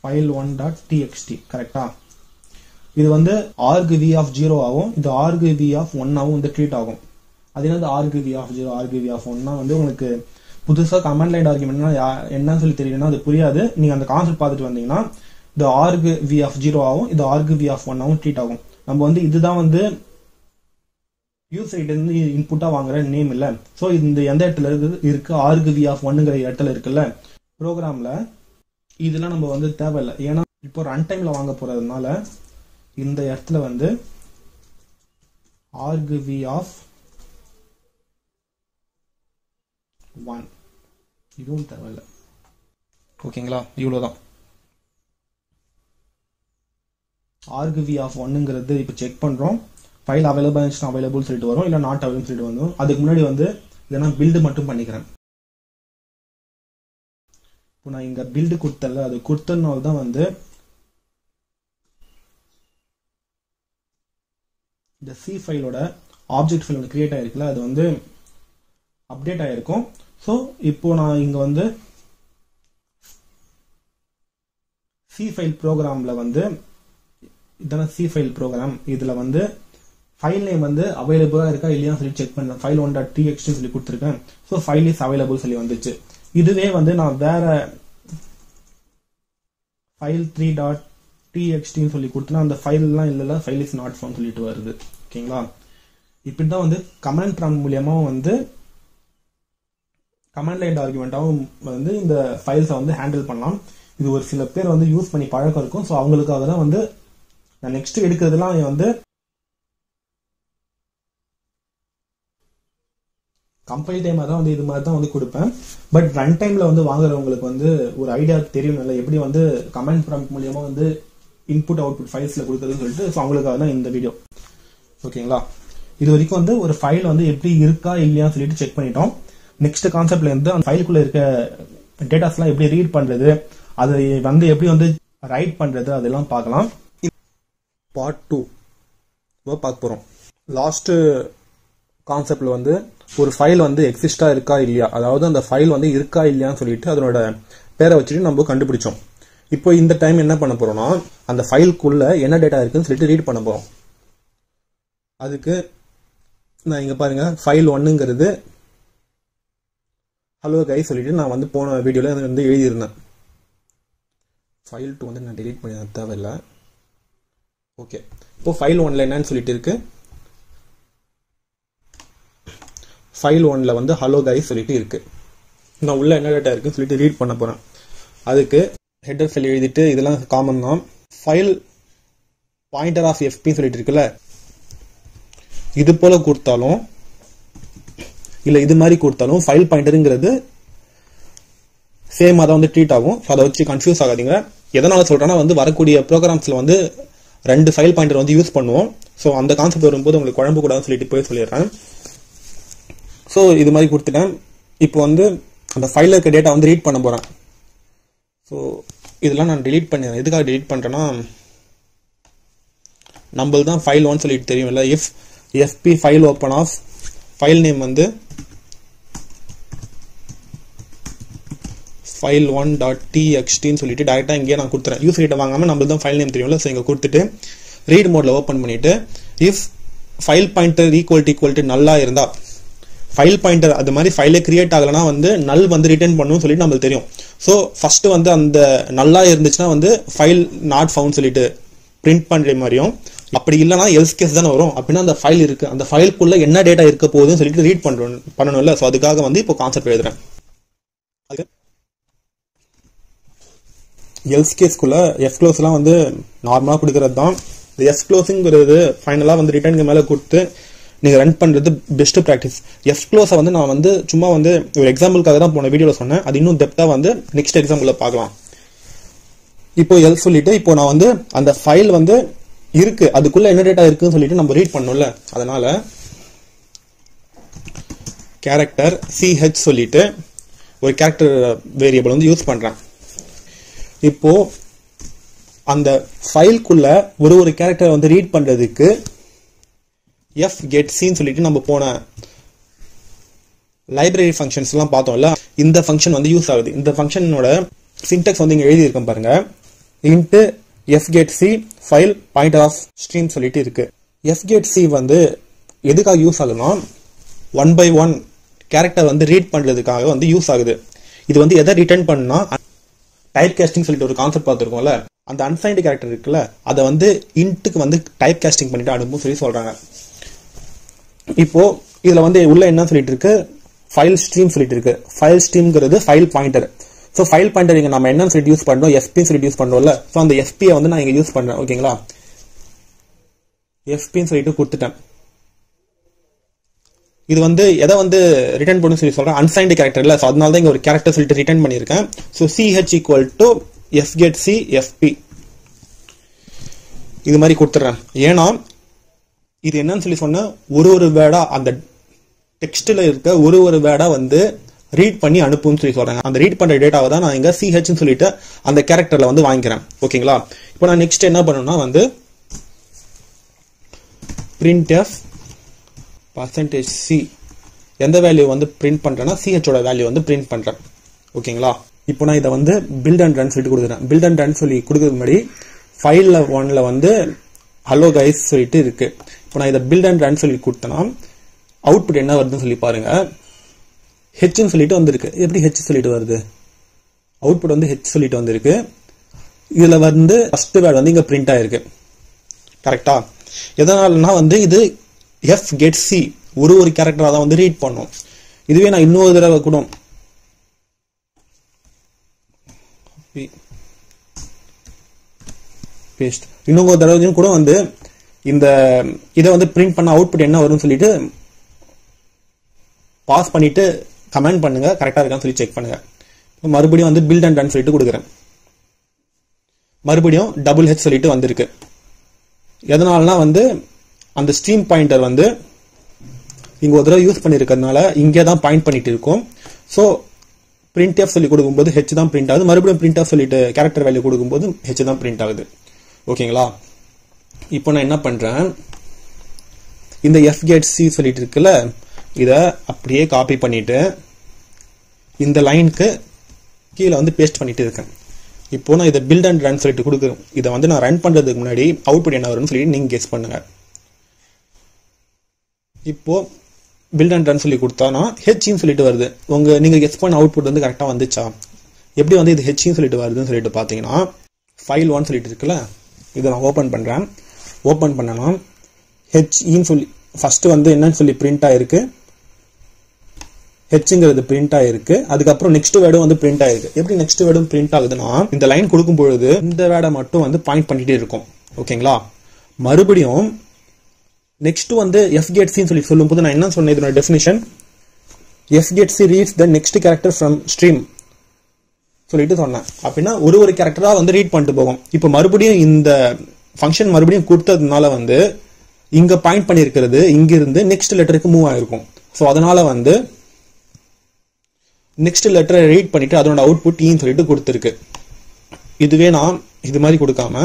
file1.txt. கரெக்டா? இது வந்து argv of 0 ஆகும், இது argv of 1 ஆகும் வந்து ட்ரீட் ஆகும். அது என்னது argv of 0 argv of 1 வந்து உங்களுக்கு புதுசா கமாண்ட் லைன் ஆர்குமெண்ட்னா என்னன்னு சொல்லி தெரியலன்னா அது புரியாது. நீங்க அந்த கான்செப்ட் பார்த்துட்டு வந்தீங்கன்னா இது argv of 0 ஆகும், இது argv of 1 ஆகும் ட்ரீட் ஆகும். நம்ம வந்து இதுதான் வந்து யூசர் கிட்ட இருந்து இன்புட்டா வாங்குற நேம் இல்ல. சோ இந்த எந்த இடத்துல இருக்கு argv of 1ங்கிற இடத்துல இருக்குல்ல ப்ரோக்ராம்ல இதெல்லாம் நம்ம வந்து தேவையில்லை. ஏன்னா இப்போ ரன் டைம்ல வாங்க போறதுனால இந்த இடத்துல வந்து argv of 1 இதுவும் தேவையில்லை. ஓகேங்களா, இவ்வளவுதான். argv of 1ங்கிறது இப்போ செக் பண்றோம். ஃபைல் அவைலபிள் இருந்துச்சுன்னா அவைலபிள் சொல்லிட்டு வரும், இல்லை நாட் அவைலபிள் சொல்லிட்டு வரும். அதுக்கு முன்னாடி வந்து இதை பில்டு மட்டும் பண்ணிக்கிறேன். இப்போ நான் இங்க பில்டு கொடுத்தல, அது கொடுத்ததுனால தான் வந்து இந்த சி ஃபைலோட ஆப்ஜெக்ட் ஃபைல் ஒன்று கிரியேட் ஆயிருக்குல்ல, அது வந்து அப்டேட் ஆயிருக்கும். ஸோ இப்போ நான் இங்க வந்து சி ஃபைல் ப்ரோக்ராம்ல வந்து இதெல்லாம் சி ஃபைல் ப்ரோக்ராம், இதுல வந்து ஃபைல் நேம் வந்து அவைலபிளா இருக்கா இல்லையா சொல்லி செக் பண்ணேன். ஃபைல் 1.txt சொல்லி கொடுத்துருக்கேன். ஸோ ஃபைல் இஸ் அவைலபிள் சொல்லி வந்துச்சு. இதுவே வந்து நான் வேற ஃபைல் 3.txt சொல்லி கொடுத்தனா அந்த ஃபைல் எல்லாம் இல்ல, ஃபைல் இஸ் நாட் ஃபவுண்ட் சொல்லிட்டு வருது. ஓகேங்களா, இப்படிதான் வந்து கமாண்ட் ப்ராம்ப்ட் மூலமா வந்து கமாண்ட் லைன் ஆர்குமெண்டாவும் வந்து இந்த ஃபைல்ஸை வந்து ஹேண்டில் பண்ணலாம். இது ஒரு சில பேர் வந்து யூஸ் பண்ணி பழக்கம் இருக்கும். ஸோ அவங்களுக்காக தான் வந்து நான் நெக்ஸ்ட் எடுக்கிறதுலாம் வந்து கம்பைல் டைம் தான் வந்து இது மாதிரி தான் வந்து கொடுப்பேன். பட் ரன் டைம்ல வந்து வாங்குறவங்களுக்கு வந்து ஒரு ஐடியா தெரியும் இல்லை, எப்படி வந்து கமாண்ட் ப்ராம்ப்ட் மூலியமா வந்து இன்புட் அவுட்புட் ஃபைல்ஸ்ல கொடுக்குறதுன்னு சொல்லிட்டு. ஸோ அவங்களுக்காக தான் இந்த வீடியோ. ஓகேங்களா, இது வரைக்கும் வந்து ஒரு ஃபைல் வந்து எப்படி இருக்கா இல்லையான்னு சொல்லிட்டு செக் பண்ணிட்டோம். நெக்ஸ்ட் கான்செப்ட்ல இருந்து அந்த ஃபைலுக்குள்ள இருக்க டேட்டாஸ்லாம் எப்படி ரீட் பண்றது, அதை வந்து எப்படி வந்து ரைட் பண்றது, அதெல்லாம் பார்க்கலாம். பார்ட் 2 பார்க்க போறோம். லாஸ்ட் கான்செப்ட்ல வந்து ஒரு ஃபைல் வந்து எக்ஸிஸ்டா இருக்கா இல்லையா, அதாவது அந்த ஃபைல் வந்து இருக்கா இல்லையான்னு சொல்லிட்டு அதனோட பேரை வச்சுட்டு நம்ம கண்டுபிடிச்சோம். இப்போ இந்த டைம் என்ன பண்ண போறோம்னா அந்த ஃபைலுக்குள்ள என்ன டேட்டா இருக்குன்னு சொல்லிட்டு ரீட் பண்ண போறோம். அதுக்கு நான் இங்க பாருங்க, ஃபைல் 1ங்கிறது ஹலோ கை சொல்லிட்டு நான் வந்து போன வீடியோல வந்து எழுதியிருந்தேன். ஃபைல் 2 வந்து நான் டெலீட் பண்ண தேவையில்லை. ஓகே, இப்போ ஃபைல் 1ல என்னன்னு சொல்லிட்டு இருக்கு, ஃபைல் 1ல வந்து ஹலோ கைஸ் சொல்லிட்டு இருக்கு. நான் உள்ள என்ன டேட்டா இருக்குன்னு சொல்லிட்டு ரீட் பண்ண போறேன். அதுக்கு ஹெட்டர் ஃபைல் எழுதிட்டு, இதெல்லாம் காமன் தான். ஃபைல் பாயிண்டர் ஆஃப் எஃபி சொல்லிட்டு இருக்குல்ல, இது போல கொடுத்தாலும் இல்ல இது மாதிரி கொடுத்தாலும் ஃபைல் பாயிண்டருங்கிறது சேமா தான் வந்து ட்ரீட் ஆகும். அதை வச்சு கன்ஃபியூஸ் ஆகாதீங்க. எதனால சொல்றேன்னா வந்து வரக்கூடிய ப்ரோக்ராம்ஸ்ல வந்து 2 ஃபைல் பாயிண்டர் வந்து யூஸ் பண்ணுவோம். ஸோ அந்த கான்செப்ட் வரும்போது உங்களுக்கு குழம்பு கூடாதுன்னு சொல்லிட்டு போய் சொல்லிடுறேன். ஸோ இது மாதிரி கொடுத்துட்டேன். இப்போ வந்து அந்த ஃபைலில் இருக்க டேட்டா வந்து ரீட் பண்ண போறேன். ஸோ இதெல்லாம் நான் delete பண்ணிடுறேன். எதுக்காக delete பண்றேன்னா, நம்மளுக்கு தான் ஃபைல் 1 சொல்லிட்டு தெரியும்ல. If fp file open of file name வந்து ஃபைல் 1.txt சொல்லிட்டு டைரக்டா இங்கே நான் கொடுத்துறேன். யூஸ் ரேட்டை வாங்காம நம்மளுக்கு தான் ஃபைல் நேம் தெரியும்ல. ஸோ இங்க கொடுத்துட்டு ரீட் மோட்ல ஓப்பன் பண்ணிட்டு if file pointer equal to நல்லா இருந்தா, ஃபைல் பாயிண்டர் அது மாதிரி ஃபைலே கிரியேட் ஆகலனா வந்து நல் வந்து ரிட்டர்ன் பண்ணும் சொல்லிட்டு நம்மளுக்கு தெரியும். ஸோ ஃபர்ஸ்ட் வந்து அந்த நல்லா இருந்துச்சுன்னா வந்து ஃபைல் நாட் ஃபவுண்ட் சொல்லிட்டு பிரிண்ட் பண்ற மாதிரியும், அப்படி இல்லைனா எல்ஸ் கேஸ் தானே வரும். அப்படின்னா அந்த ஃபைல் இருக்கு, அந்த ஃபைலுக்குள்ள என்ன டேட்டா இருக்க போகுதுன்னு சொல்லிட்டு ரீட் பண்ணணும்ல. ஸோ அதுக்காக வந்து இப்போ கான்செப்ட் எழுதுறேன். எல்ஸ் கேஸ்க்குள்ள எஃப் க்ளோஸ்லாம் வந்து நார்மலாக கொடுக்கறது தான். இந்த எஃப் க்ளோஸுங்கிறது ஃபைனலாக வந்து ரிட்டர்னுக்கு மேலே கொடுத்து நீங்கள் ரன் பண்ணுறது பெஸ்ட் ப்ராக்டிஸ். எஃப் க்ளோஸை வந்து நான் வந்து சும்மா வந்து ஒரு எக்ஸாம்பிளுக்காக தான் போன வீடியோவில் சொன்னேன். அது இன்னும் டெப்த்தாக வந்து நெக்ஸ்ட் எக்ஸாம்பிளில் பார்க்கலாம். இப்போ எல்ஸ் சொல்லிட்டு இப்போ நான் வந்து அந்த ஃபைல் வந்து இருக்கு, அதுக்குள்ள என்ன டேட்டா இருக்குன்னு சொல்லிட்டு நம்ம ரீட் பண்ணோம்ல. அதனால கேரக்டர் ch சொல்லிட்டு ஒரு கேரக்டர் வேரியபிள் வந்து யூஸ் பண்றேன். இப்போ அந்த ஃபைலுக்குள்ள ஒரு கேரக்டர் வந்து ரீட் பண்றதுக்கு fgetc சொல்லிட்டு நம்ம போன லைப்ரரி ஃபங்க்ஷன்ஸ் எல்லாம் பார்த்தோம்ல, இந்த ஃபங்க்ஷன் வந்து யூஸ் ஆகுது. இந்த ஃபங்க்ஷனோட சின்டாக்ஸ் வந்து இங்க எழுதி இருக்கேன் பாருங்க. Int fgetc file pointer of stream சொல்லிட்டு இருக்கு. fgetc வந்து எதுக்காக யூஸ் ஆகுதுன்னா 1 by 1 கேரக்டர் வந்து ரீட் பண்றதுக்காக வந்து யூஸ் ஆகுது. இது வந்து எதை ரிட்டர்ன் பண்ணா டைப் காஸ்டிங் சொல்லிட்டு ஒரு கான்செப்ட் பார்த்துருக்கோம்ல, அந்த அன்சைன்டு கேரக்டர் இருக்குல்ல, அதை வந்து இன்ட்டுக்கு வந்து டைப் காஸ்டிங் பண்ணிட்டு அனுப்பும் சொல்லி சொல்றாங்க. இப்போ இதுல வந்து உள்ள என்ன சொல்லிட்டு இருக்கு, ஃபைல் ஸ்ட்ரீம் சொல்லிட்டு இருக்கு. ஃபைல் ஸ்ட்ரீம்ங்கிறது file pointer. So file pointer இங்கே நம்ம என்னன்னு சொல்லிட்டு யூஸ் பண்ணுறோம், எஃபின்னு சொல்லிட்டு யூஸ் பண்ணுறோம்ல. ஸோ அந்த எஃபியை வந்து நான் இங்கே யூஸ் பண்ணுறேன். ஓகேங்களா, எஃபின்னு சொல்லிட்டு கொடுத்துட்டேன். இது வந்து எதை வந்து ரிட்டர்ன் பண்ணு சொல்லி சொல்றேன், அன்சைன்டு கேரக்டர் இல்லை. ஸோ அதனால தான் இங்கே ஒரு கேரக்டர் சொல்லிட்டு ரிட்டர்ன் பண்ணியிருக்கேன். So CH equal to fgetc fp இது மாதிரி கொடுத்துட்றேன். ஏன்னா இது என்னன்னு சொல்லி சொன்ன ஒரு வேர்டா அந்த டெக்ஸ்ட்ல இருக்க ஒரு வேர்டா வந்து ரீட் பண்ணி அனுப்புன்னு சொல்லி சொல்றாங்க. அந்த ரீட் பண்ற டேட்டாவை தான் நான் இங்க சிஹெச்னு சொல்லிட்டு அந்த கேரக்டர்ல வந்து வாங்கிக்கிறேன். ஓகேங்களா, இப்போ நான் நெக்ஸ்ட் என்ன பண்ணணும்னா வந்து printf %c எந்த வேல்யூ வந்து பிரிண்ட் பண்றேன்னா சிஹெச்சோட வேல்யூ வந்து பிரிண்ட் பண்றேன். ஓகேங்களா, இப்போ நான் இதை வந்து பில்ட் அண்ட் ரன் சொல்லிட்டு கொடுக்குறேன். பில்ட் அண்ட் ரன் சொல்லி கொடுக்கறதுக்கு முன்னாடி ஃபைல்ல 1ல வந்து ஹலோ கைஸ் சொல்லிட்டு இருக்கு. இப்போ நான் இதை பில்ட் அண்ட் ரன் சொல்லி கொடுத்தேன்னா அவுட்புட் என்ன வருதுன்னு சொல்லி பாருங்க. ஹெச்னு சொல்லிட்டு வந்திருக்கு. எப்படி ஹெச் சொல்லிட்டு வருது, அவுட்புட் வந்து ஹெச் சொல்லிட்டு வந்திருக்கு. இதுல வந்து ஃபர்ஸ்ட் வேர்ட் வந்து இங்க பிரிண்ட் ஆயிருக்கு. கரெக்டா, எதனாலனா வந்து இது எஃப் கெட் சி ஒரு கேரக்டரா தான் வந்து ரீட் பண்ணும். இதுவே நான் இன்னொரு தடவை கூட பேஸ்ட் இன்னொரு தடவை கூட வந்து இந்த இதை வந்து பிரிண்ட் பண்ண அவுட்புட் என்ன வரும்னு சொல்லிட்டு பாஸ் பண்ணிட்டு கமெண்ட் பண்ணுங்க, கரெக்டா இருக்கான்னு சொல்லி செக் பண்ணுங்க. மறுபடியும் வந்து பில்ட் அண்ட் ரன் சொல்லிட்டு கொடுக்குறேன். மறுபடியும் டபுள் ஹெச் சொல்லிட்டு வந்திருக்கு. எதனாலனா வந்து அந்த ஸ்ட்ரீம் பாயிண்டர் வந்து இங்க ஒரு தடவை யூஸ் பண்ணிருக்கிறதுனால இங்கே தான் பாயிண்ட் பண்ணிட்டு இருக்கும். ஸோ printf சொல்லி கொடுக்கும்போது ஹெச் தான் பிரிண்ட் ஆகுது. மறுபடியும் printf சொல்லிட்டு கேரக்டர் வேல்யூ கொடுக்கும்போது ஹெச் தான் பிரிண்ட் ஆகுது. ஓகேங்களா, இப்போ நான் என்ன பண்றேன், இந்த fget c சொல்லிட்டு இருக்குல்ல, இதை அப்படியே காப்பி பண்ணிட்டு இந்த லைனுக்கு கீழே வந்து பேஸ்ட் பண்ணிட்டு இருக்கேன். இப்போ நான் இதை பில்ட் அண்ட் ரன் சொல்லிட்டு கொடுக்குறேன். இதை வந்து நான் ரன் பண்றதுக்கு முன்னாடி அவுட்புட் என்ன வரும்னு சொல்லிட்டு நீங்க கெஸ் பண்ணுங்க. இப்போ பில்ட் அண்ட் ரன் சொல்லி கொடுத்தானா ஹெச்னு சொல்லிட்டு வருது. நீங்க கெஸ் பண்ண அவுட்புட் வந்து கரெக்டா வந்துச்சா, எப்படி வந்து இது ஹெச்னு சொல்லிட்டு வருதுன்னு சொல்லிட்டு பாத்தீங்கன்னா ஃபைல் 1 சொல்லிட்டு இருக்குல்ல, இதை நான் ஓபன் பண்றேன். ஓபன் பண்ணனா ஹெச்இன்னு சொல்லி ஃபர்ஸ்ட் வந்து என்னன்னு சொல்லி பிரிண்ட் ஆயிருக்கு, ஹெச்ங்கிறது பிரிண்ட் ஆயிருக்கு. அதுக்கப்புறம் நெக்ஸ்ட் வேர்டும் வந்து பிரிண்ட் ஆயிருக்கு. எப்படி நெக்ஸ்ட் வேர்டும் பிரிண்ட் ஆகுதுன்னா இந்த லைன் கொடுக்கும் பொழுது இந்த வேர்டை மட்டும் வந்து பாயிண்ட் பண்ணிட்டே இருக்கும். ஓகேங்களா, மறுபடியும் நெக்ஸ்ட் வந்து fget c சொல்லி சொல்லும்போது நான் என்ன சொன்னேன், இதோட definition fget c reads the next character from stream சொல்லிட்டு சொன்னேன். அப்படின்னா ஒரு கேரக்டரா வந்து ரீட் பண்ணிட்டு போகும். இப்போ மறுபடியும் இந்த ஃபங்க்ஷன் மறுபடியும் கொடுத்ததுனால வந்து இங்க பாயிண்ட் பண்ணிருக்கிறது இங்க இருந்து நெக்ஸ்ட் லெட்டருக்கு மூவ் ஆயிருக்கும். ஸோ அதனால வந்து நெக்ஸ்ட் லெட்டரை ரீட் பண்ணிட்டு அதோட அவுட்புட் ன்னு சொல்லிட்டு கொடுத்துருக்கு. இதுவே நான் இது மாதிரி கொடுக்காம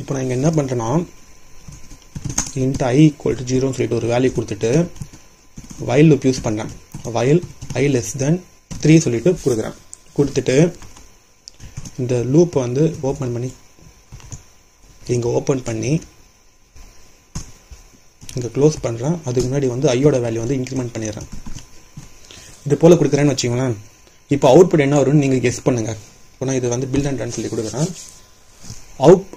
இப்போ நான் இங்க என்ன பண்றேன்னா int i equal to 0 சொல்லிட்டு ஒரு வேல்யூ கொடுத்துட்டு while loop யூஸ் பண்றேன். while i less than 3 சொல்லிட்டு கொடுக்குறேன். கொடுத்துட்டு இந்த லூப் வந்து ஓபன் பண்ணி இங்க ஓபன் பண்ணி இங்க க்ளோஸ் பண்றேன். அதுக்கு முன்னாடி வந்து ஐயோட வேல்யூ வந்து இன்கிரிமெண்ட் பண்ணிடுறேன். இது போல கொடுக்குறேன்னு வச்சுக்கோங்களேன். இப்போ அவுட்புட் என்ன வரும்னு நீங்க கெஸ் பண்ணுங்க. இப்போ நான் இது வந்து பில்ட் அண்ட் ரன் சொல்லி கொடுக்குறேன்.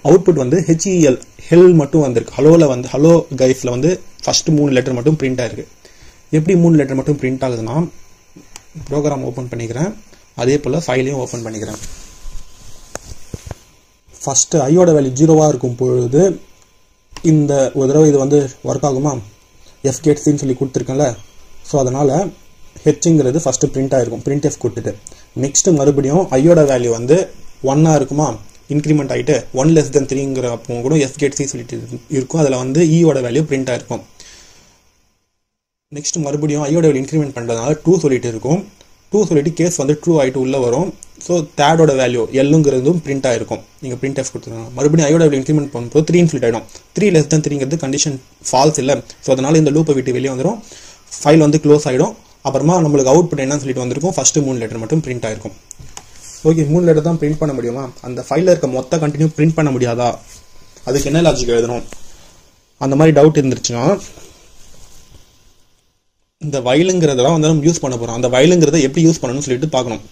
அவுட்புட் வந்து ஹெச்இஎல் ஹெல் மட்டும் வந்திருக்கு. ஹலோல வந்து ஹலோ கைஸ்ல வந்து ஃபர்ஸ்ட் 3 லெட்டர் மட்டும் பிரிண்ட் ஆயிருக்கு. எப்படி 3 லெட்டர் மட்டும் பிரிண்ட் ஆகுதுன்னா ப்ரோக்ராம் ஓபன் பண்ணிக்கிறேன். அதே போல ஃபைலையும் ஓபன் பண்ணிக்கிறேன். ஃபர்ஸ்ட் ஐயோட வேல்யூ 0வா இருக்கும் பொழுது இந்த ஒரு தடவை இது வந்து ஒர்க் ஆகுமா, fget c சொல்லி கொடுத்துருக்கேன்ல. ஸோ அதனால ஹெச்ங்கிறது ஃபர்ஸ்ட் பிரிண்ட் ஆயிருக்கும் printf கொடுத்துட்டு. நெக்ஸ்ட் மறுபடியும் ஐயோட வேல்யூ வந்து 1ஆ இருக்குமா, இன்க்ரிமெண்ட் ஆகிட்டு 1 less than 3ங்கிற அப்போ கூட fget c சொல்லிட்டு இருக்கும். அதில் வந்து ஈயோட வேல்யூ பிரிண்ட் ஆயிருக்கும். நெக்ஸ்ட் மறுபடியும் ஐயோட வேல்யூ இன்க்ரிமெண்ட் பண்ணுறதுனால 2 சொல்லிட்டு இருக்கும். 2 சொல்லிட்டு கேஸ் வந்து ட்ரூ ஆகிட்டு உள்ள வரும். ஸோ தேர்டோட வேல்யூ எல்லுங்கிறதும் பிரிண்ட் ஆயிருக்கும். நீங்கள் printf கொடுத்துருங்க. மறுபடியும் ஐயோட வேல்யூ இன்க்ரிமெண்ட் பண்ணும்போது 3 சொல்லிட்டு ஆகிடும். 3 less than 3ங்கிறது கண்டிஷன் ஃபால்ஸ் இல்லை. ஸோ அதனால இந்த லூப்பை விட்டு வெளியே வந்துடும். ஃபைல் வந்து க்ளோஸ் ஆகிடும். அப்புறமா நம்மளுக்கு அவுட்புட் என்னன்னு சொல்லிட்டு வந்திருக்கும். ஃபர்ஸ்ட் 3 லெட்டர் மட்டும் பிரிண்ட் ஆயிருக்கும். ஓகே, 3 லெட்டர் தான் பிரிண்ட் பண்ண முடியுமா, அந்த ஃபைலில் இருக்க மொத்த கண்டினியூ பிரிண்ட் பண்ண முடியாதா, அதுக்கு என்ன லாஜிக் எழுதணும், அந்த மாதிரி டவுட் இருந்துருச்சுன்னா இந்த வைலுங்கிறதெல்லாம் வந்து நம்ம யூஸ் பண்ண போறோம். அந்த வைலுங்கிறத எப்படி யூஸ் பண்ணணும்னு சொல்லிட்டு பார்க்கணும்.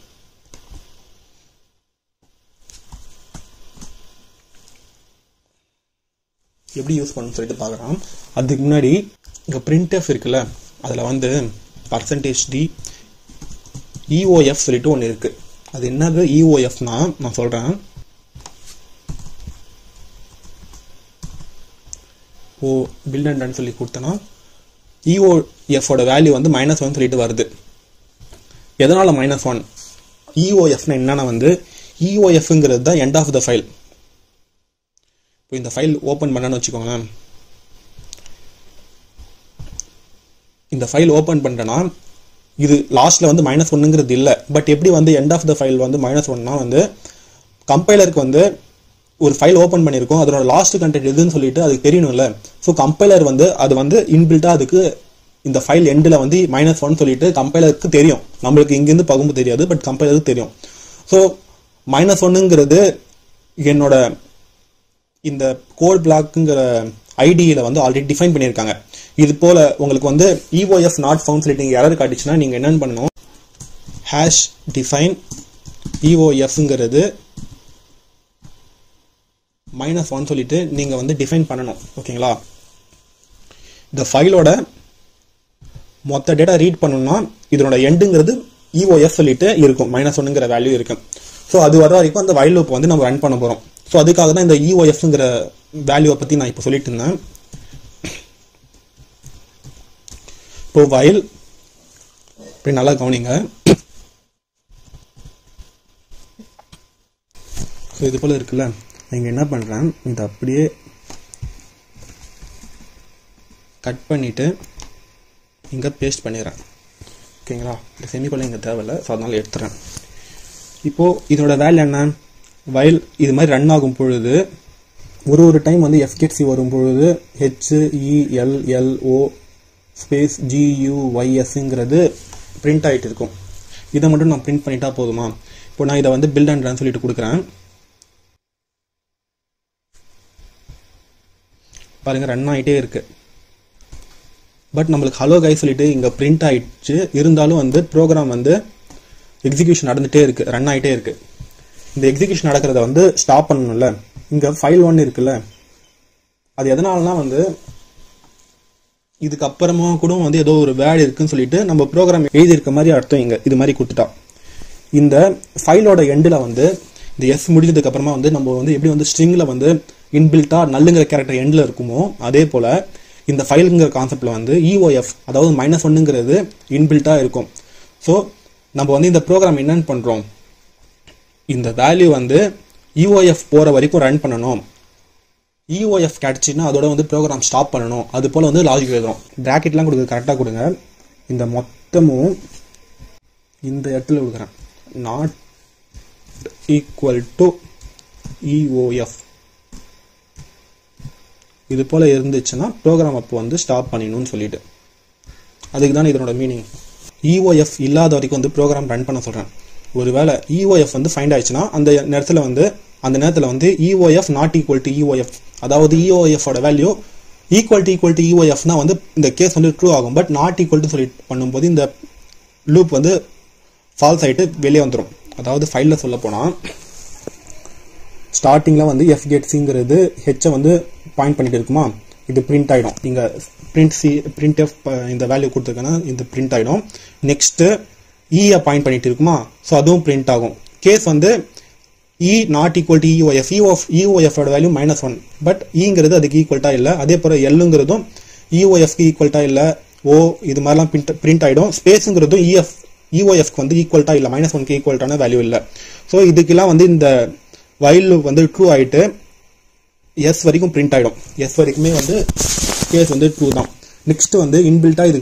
எப்படி யூஸ் பண்ணணும்னு சொல்லிட்டு பார்க்கலாம். அதுக்கு முன்னாடி இங்க printf இருக்குல்ல, அதில் வந்து %d இஓஎஃப் சொல்லிட்டு ஒன்று இருக்கு. அது என்னது இஓஎஃப்னா நான் சொல்றேன். பில்ட் அண்ட் ரன் சொல்லி கொடுத்தனா இஓஎஃப் ஓட வேல்யூ வந்து -1 சொல்லிட்டு வருது. எதனால -1? இஓஎஃப்னா என்னன்னா வந்து இஓஎஃப்ங்கிறது தான் எண்ட் ஆஃப் த ஃபைல். இப்போ இந்த ஃபைல் ஓப்பன் பண்ணான்னு வச்சுக்கோங்களேன். இந்த ஃபைல் ஓப்பன் பண்ணுறேன்னா இது லாஸ்ட்ல வந்து -1ங்கிறது இல்லை. பட் எப்படி வந்து எண்ட் ஆஃப் த ஃபைல் வந்து -1னா வந்து கம்பைலருக்கு வந்து ஒரு ஃபைல் ஓப்பன் பண்ணியிருக்கோம், அதோட லாஸ்ட் கண்டென்ட் எதுன்னு சொல்லிட்டு அதுக்கு தெரியணும்ல. ஸோ கம்பைலர் வந்து அது வந்து இன்பில்ட்டா அதுக்கு இந்த ஃபைல் எண்டில் வந்து -1 சொல்லிட்டு கம்பைலருக்கு தெரியும். நம்மளுக்கு இங்கேருந்து பகும்பு தெரியாது, பட் கம்பைலருக்கு தெரியும். ஸோ -1ங்கிறது என்னோட இந்த கோட் பிளாக்குங்கிற ஐடியில் வந்து ஆல்ரெடி டிஃபைன் பண்ணியிருக்காங்க. இது போல உங்களுக்கு வந்து EOF நாட் ஃபவுண்ட் சொல்லிட்டு நீங்கள் எரர் காட்டிச்சுன்னா நீங்கள் என்னென்னு பண்ணணும், #define EOFங்கிறது -1 சொல்லிட்டு நீங்கள் வந்து டிஃபைன் பண்ணணும். ஓகேங்களா? இந்த ஃபைலோட மொத்த டேட்டா ரீட் பண்ணணும்னா இதனோட எண்டுங்கிறது EOF சொல்லிட்டு இருக்கும், -1ங்கிற வேல்யூ இருக்கு. ஸோ அது வர வரைக்கும் அந்த வைல் லூப் வந்து நம்ம ரன் பண்ண போகிறோம். ஸோ அதுக்காக தான் இந்த EOFங்கிற வேல்யூவை பற்றி நான் இப்போ சொல்லிட்டு இருந்தேன். இப்போ வைல் இப்படி நல்லா கவனிங்க. ஸோ இது போல இருக்குல்ல, நீங்கள் என்ன பண்ணுறேன், இதை அப்படியே கட் பண்ணிவிட்டு இங்கே பேஸ்ட் பண்ணிடுறேன். ஓகேங்களா? இந்த செமிகோலன் இங்கே தேவையில்லை, ஸோ அதனால் எடுத்துறேன். இப்போது இதோட வேல்யூ என்ன, வைல் இது மாதிரி ரன் ஆகும் பொழுது ஒரு டைம் வந்து FGETC வரும் பொழுது HELLO ஸ்பேஸ் GUYSங்கிறது பிரிண்ட் ஆகிட்டு இருக்கும். இதை மட்டும் நான் பிரிண்ட் பண்ணிட்டா போதுமா? இப்போ நான் இதை வந்து பில்ட் அண்ட் ரன் சொல்லிட்டு கொடுக்குறேன். பாருங்க, ரன் ஆகிட்டே இருக்கு. பட் நம்மளுக்கு ஹலோ கை சொல்லிட்டு இங்கே பிரிண்ட் ஆயிடுச்சு. இருந்தாலும் வந்து ப்ரோக்ராம் வந்து எக்ஸிக்யூஷன் நடந்துகிட்டே இருக்கு, ரன் ஆகிட்டே இருக்கு. இந்த எக்ஸிக்யூஷன் நடக்கிறத வந்து ஸ்டாப் பண்ணணும்ல. இங்கே ஃபைல் 1 இருக்குல்ல, அது எதனாலனா வந்து இதுக்கப்புறமா கூட வந்து ஏதோ ஒரு வேர்டு இருக்குன்னு சொல்லிட்டு நம்ம ப்ரோக்ராம் எழுதியிருக்க மாதிரி அர்த்தம். இங்கே இது மாதிரி கொடுத்துட்டா இந்த ஃபைலோட எண்டில் வந்து இந்த எஸ் முடிஞ்சதுக்கு அப்புறமா வந்து நம்ம வந்து எப்படி வந்து ஸ்ட்ரிங்கில் வந்து இன்பில்ட்டா நல்லுங்கிற கேரக்டர் எண்டில் இருக்குமோ அதே போல் இந்த ஃபைலுங்கிற கான்செப்டில் வந்து EOF அதாவது -1ங்கிறது இன்பில்ட்டா இருக்கும். ஸோ நம்ம வந்து இந்த ப்ரோக்ராம் என்னன்னு பண்ணுறோம், இந்த வேல்யூ வந்து EOF போகிற வரைக்கும் ரன் பண்ணணும். EOF கிடைச்சின்னா அதோட வந்து ப்ரோக்ராம் ஸ்டாப் பண்ணணும். அது போல் வந்து லாஜிக் எழுதுறோம். ப்ராக்கெட்லாம் கொடுங்க, கரெக்டாக கொடுங்க. இந்த மொத்தமும் இந்த இடத்துல கொடுக்குறேன், நாட் ஈக்குவல் டு EOF. இது போல் இருந்துச்சுன்னா ப்ரோக்ராம் அப்போ வந்து ஸ்டாப் பண்ணிடணும்னு சொல்லிட்டு, அதுக்கு தான் இதனோட மீனிங். EOF இல்லாத வரைக்கும் வந்து ப்ரோக்ராம் ரன் பண்ண சொல்கிறேன். ஒருவேளை EOF வந்து ஃபைண்ட் ஆயிடுச்சுன்னா அந்த நேரத்தில் வந்து EOF not equal to EOF, அதாவது EOF ஓட வேல்யூ ஈக்குவல் டு EOFனா வந்து இந்த கேஸ் வந்து ட்ரூ ஆகும். பட் நாட் ஈக்குவல் டு சொல்லி பண்ணும்போது இந்த லூப் வந்து ஃபால்ஸ் ஆகிட்டு வெளியே வந்துடும். அதாவது ஃபைலில் சொல்ல போனால் ஸ்டார்டிங்கில் வந்து FGETCங்கிறது ஹெச்சை வந்து பாயிண்ட் பண்ணிட்டு இருக்குமா, இது பிரிண்ட் ஆகிடும். இங்கே printf இந்த வேல்யூ கொடுத்துருக்கேன்னா இது பிரிண்ட் ஆகிடும். நெக்ஸ்ட்டு E-யை பாயிண்ட் பண்ணிட்டு இருக்குமா, ஸோ அதுவும் பிரிண்ட் ஆகும். கேஸ் வந்து E not equal to EOF ஓட வேல்யூ -1, பட் ஈங்கிறது அதுக்கு ஈக்குவல்ட்டாக இல்லை. அதே போல் எல்லுங்கிறதும் EOFக்கு ஈக்குவல்ட்டாக இல்லை. இது மாதிரிலாம் பிரிண்ட் ஆகிடும். ஸ்பேஸுங்கிறதும் EOFக்கு வந்து ஈக்குவல்ட்டாக இல்லை, -1க்கு ஈக்குவல்ட்டான வேல்யூ இல்லை. ஸோ இதுக்கெல்லாம் வந்து இந்த வைல் வந்து ட்ரூ ஆகிட்டு எஸ் வரைக்கும் பிரிண்ட் ஆகிடும். எஸ் வரைக்குமே வந்து கேஸ் வந்து ட்ரூ தான். நெக்ஸ்ட் வந்து இன்பில்ட்டா இது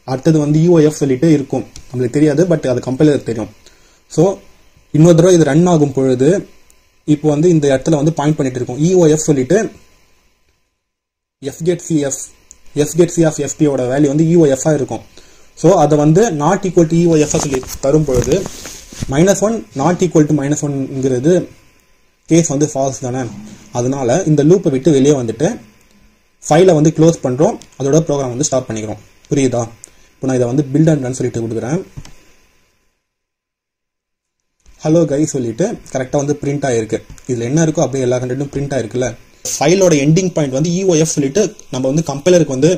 அடுத்தது வந்து EOF சொல்லிட்டு இருக்கும், நம்மளுக்கு தெரியாது, பட் அது கம்பைலருக்கு தெரியும். ஸோ இன்னொரு தடவை இது ரன் ஆகும் பொழுது இப்போ வந்து இந்த இடத்துல வந்து பாயிண்ட் பண்ணிட்டு இருக்கும் EOF சொல்லிட்டு FGETC ஆஃப் FP-யோட வேல்யூ வந்து EOF-ஆ இருக்கும். ஸோ அதை வந்து நாட் ஈக்குவல் டு EOF சொல்லி தரும் பொழுது -1 நாட் ஈக்குவல் டு -1ங்கிறது கேஸ் வந்து ஃபால்ஸ் தானே. அதனால இந்த லூப்பை விட்டு வெளியே வந்துட்டு ஃபைலை வந்து க்ளோஸ் பண்ணுறோம், அதோட ப்ரோக்ராம் வந்து ஸ்டாப் பண்ணிக்கிறோம். புரியுதா? இப்போ நான் இதை வந்து பில்ட் அண்ட் ரன் சொல்லிட்டு கொடுக்குறேன். ஹலோ கை சொல்லிட்டு கரெக்டாக வந்து பிரிண்ட் ஆகிருக்கு. இதில் என்ன இருக்கோ அப்படியே எல்லா கண்டென்ட்டும் பிரிண்ட் ஆகிருக்குல்ல. ஃபைலோட எண்டிங் பாயிண்ட் வந்து EOF சொல்லிட்டு நம்ம வந்து கம்பைலருக்கு வந்து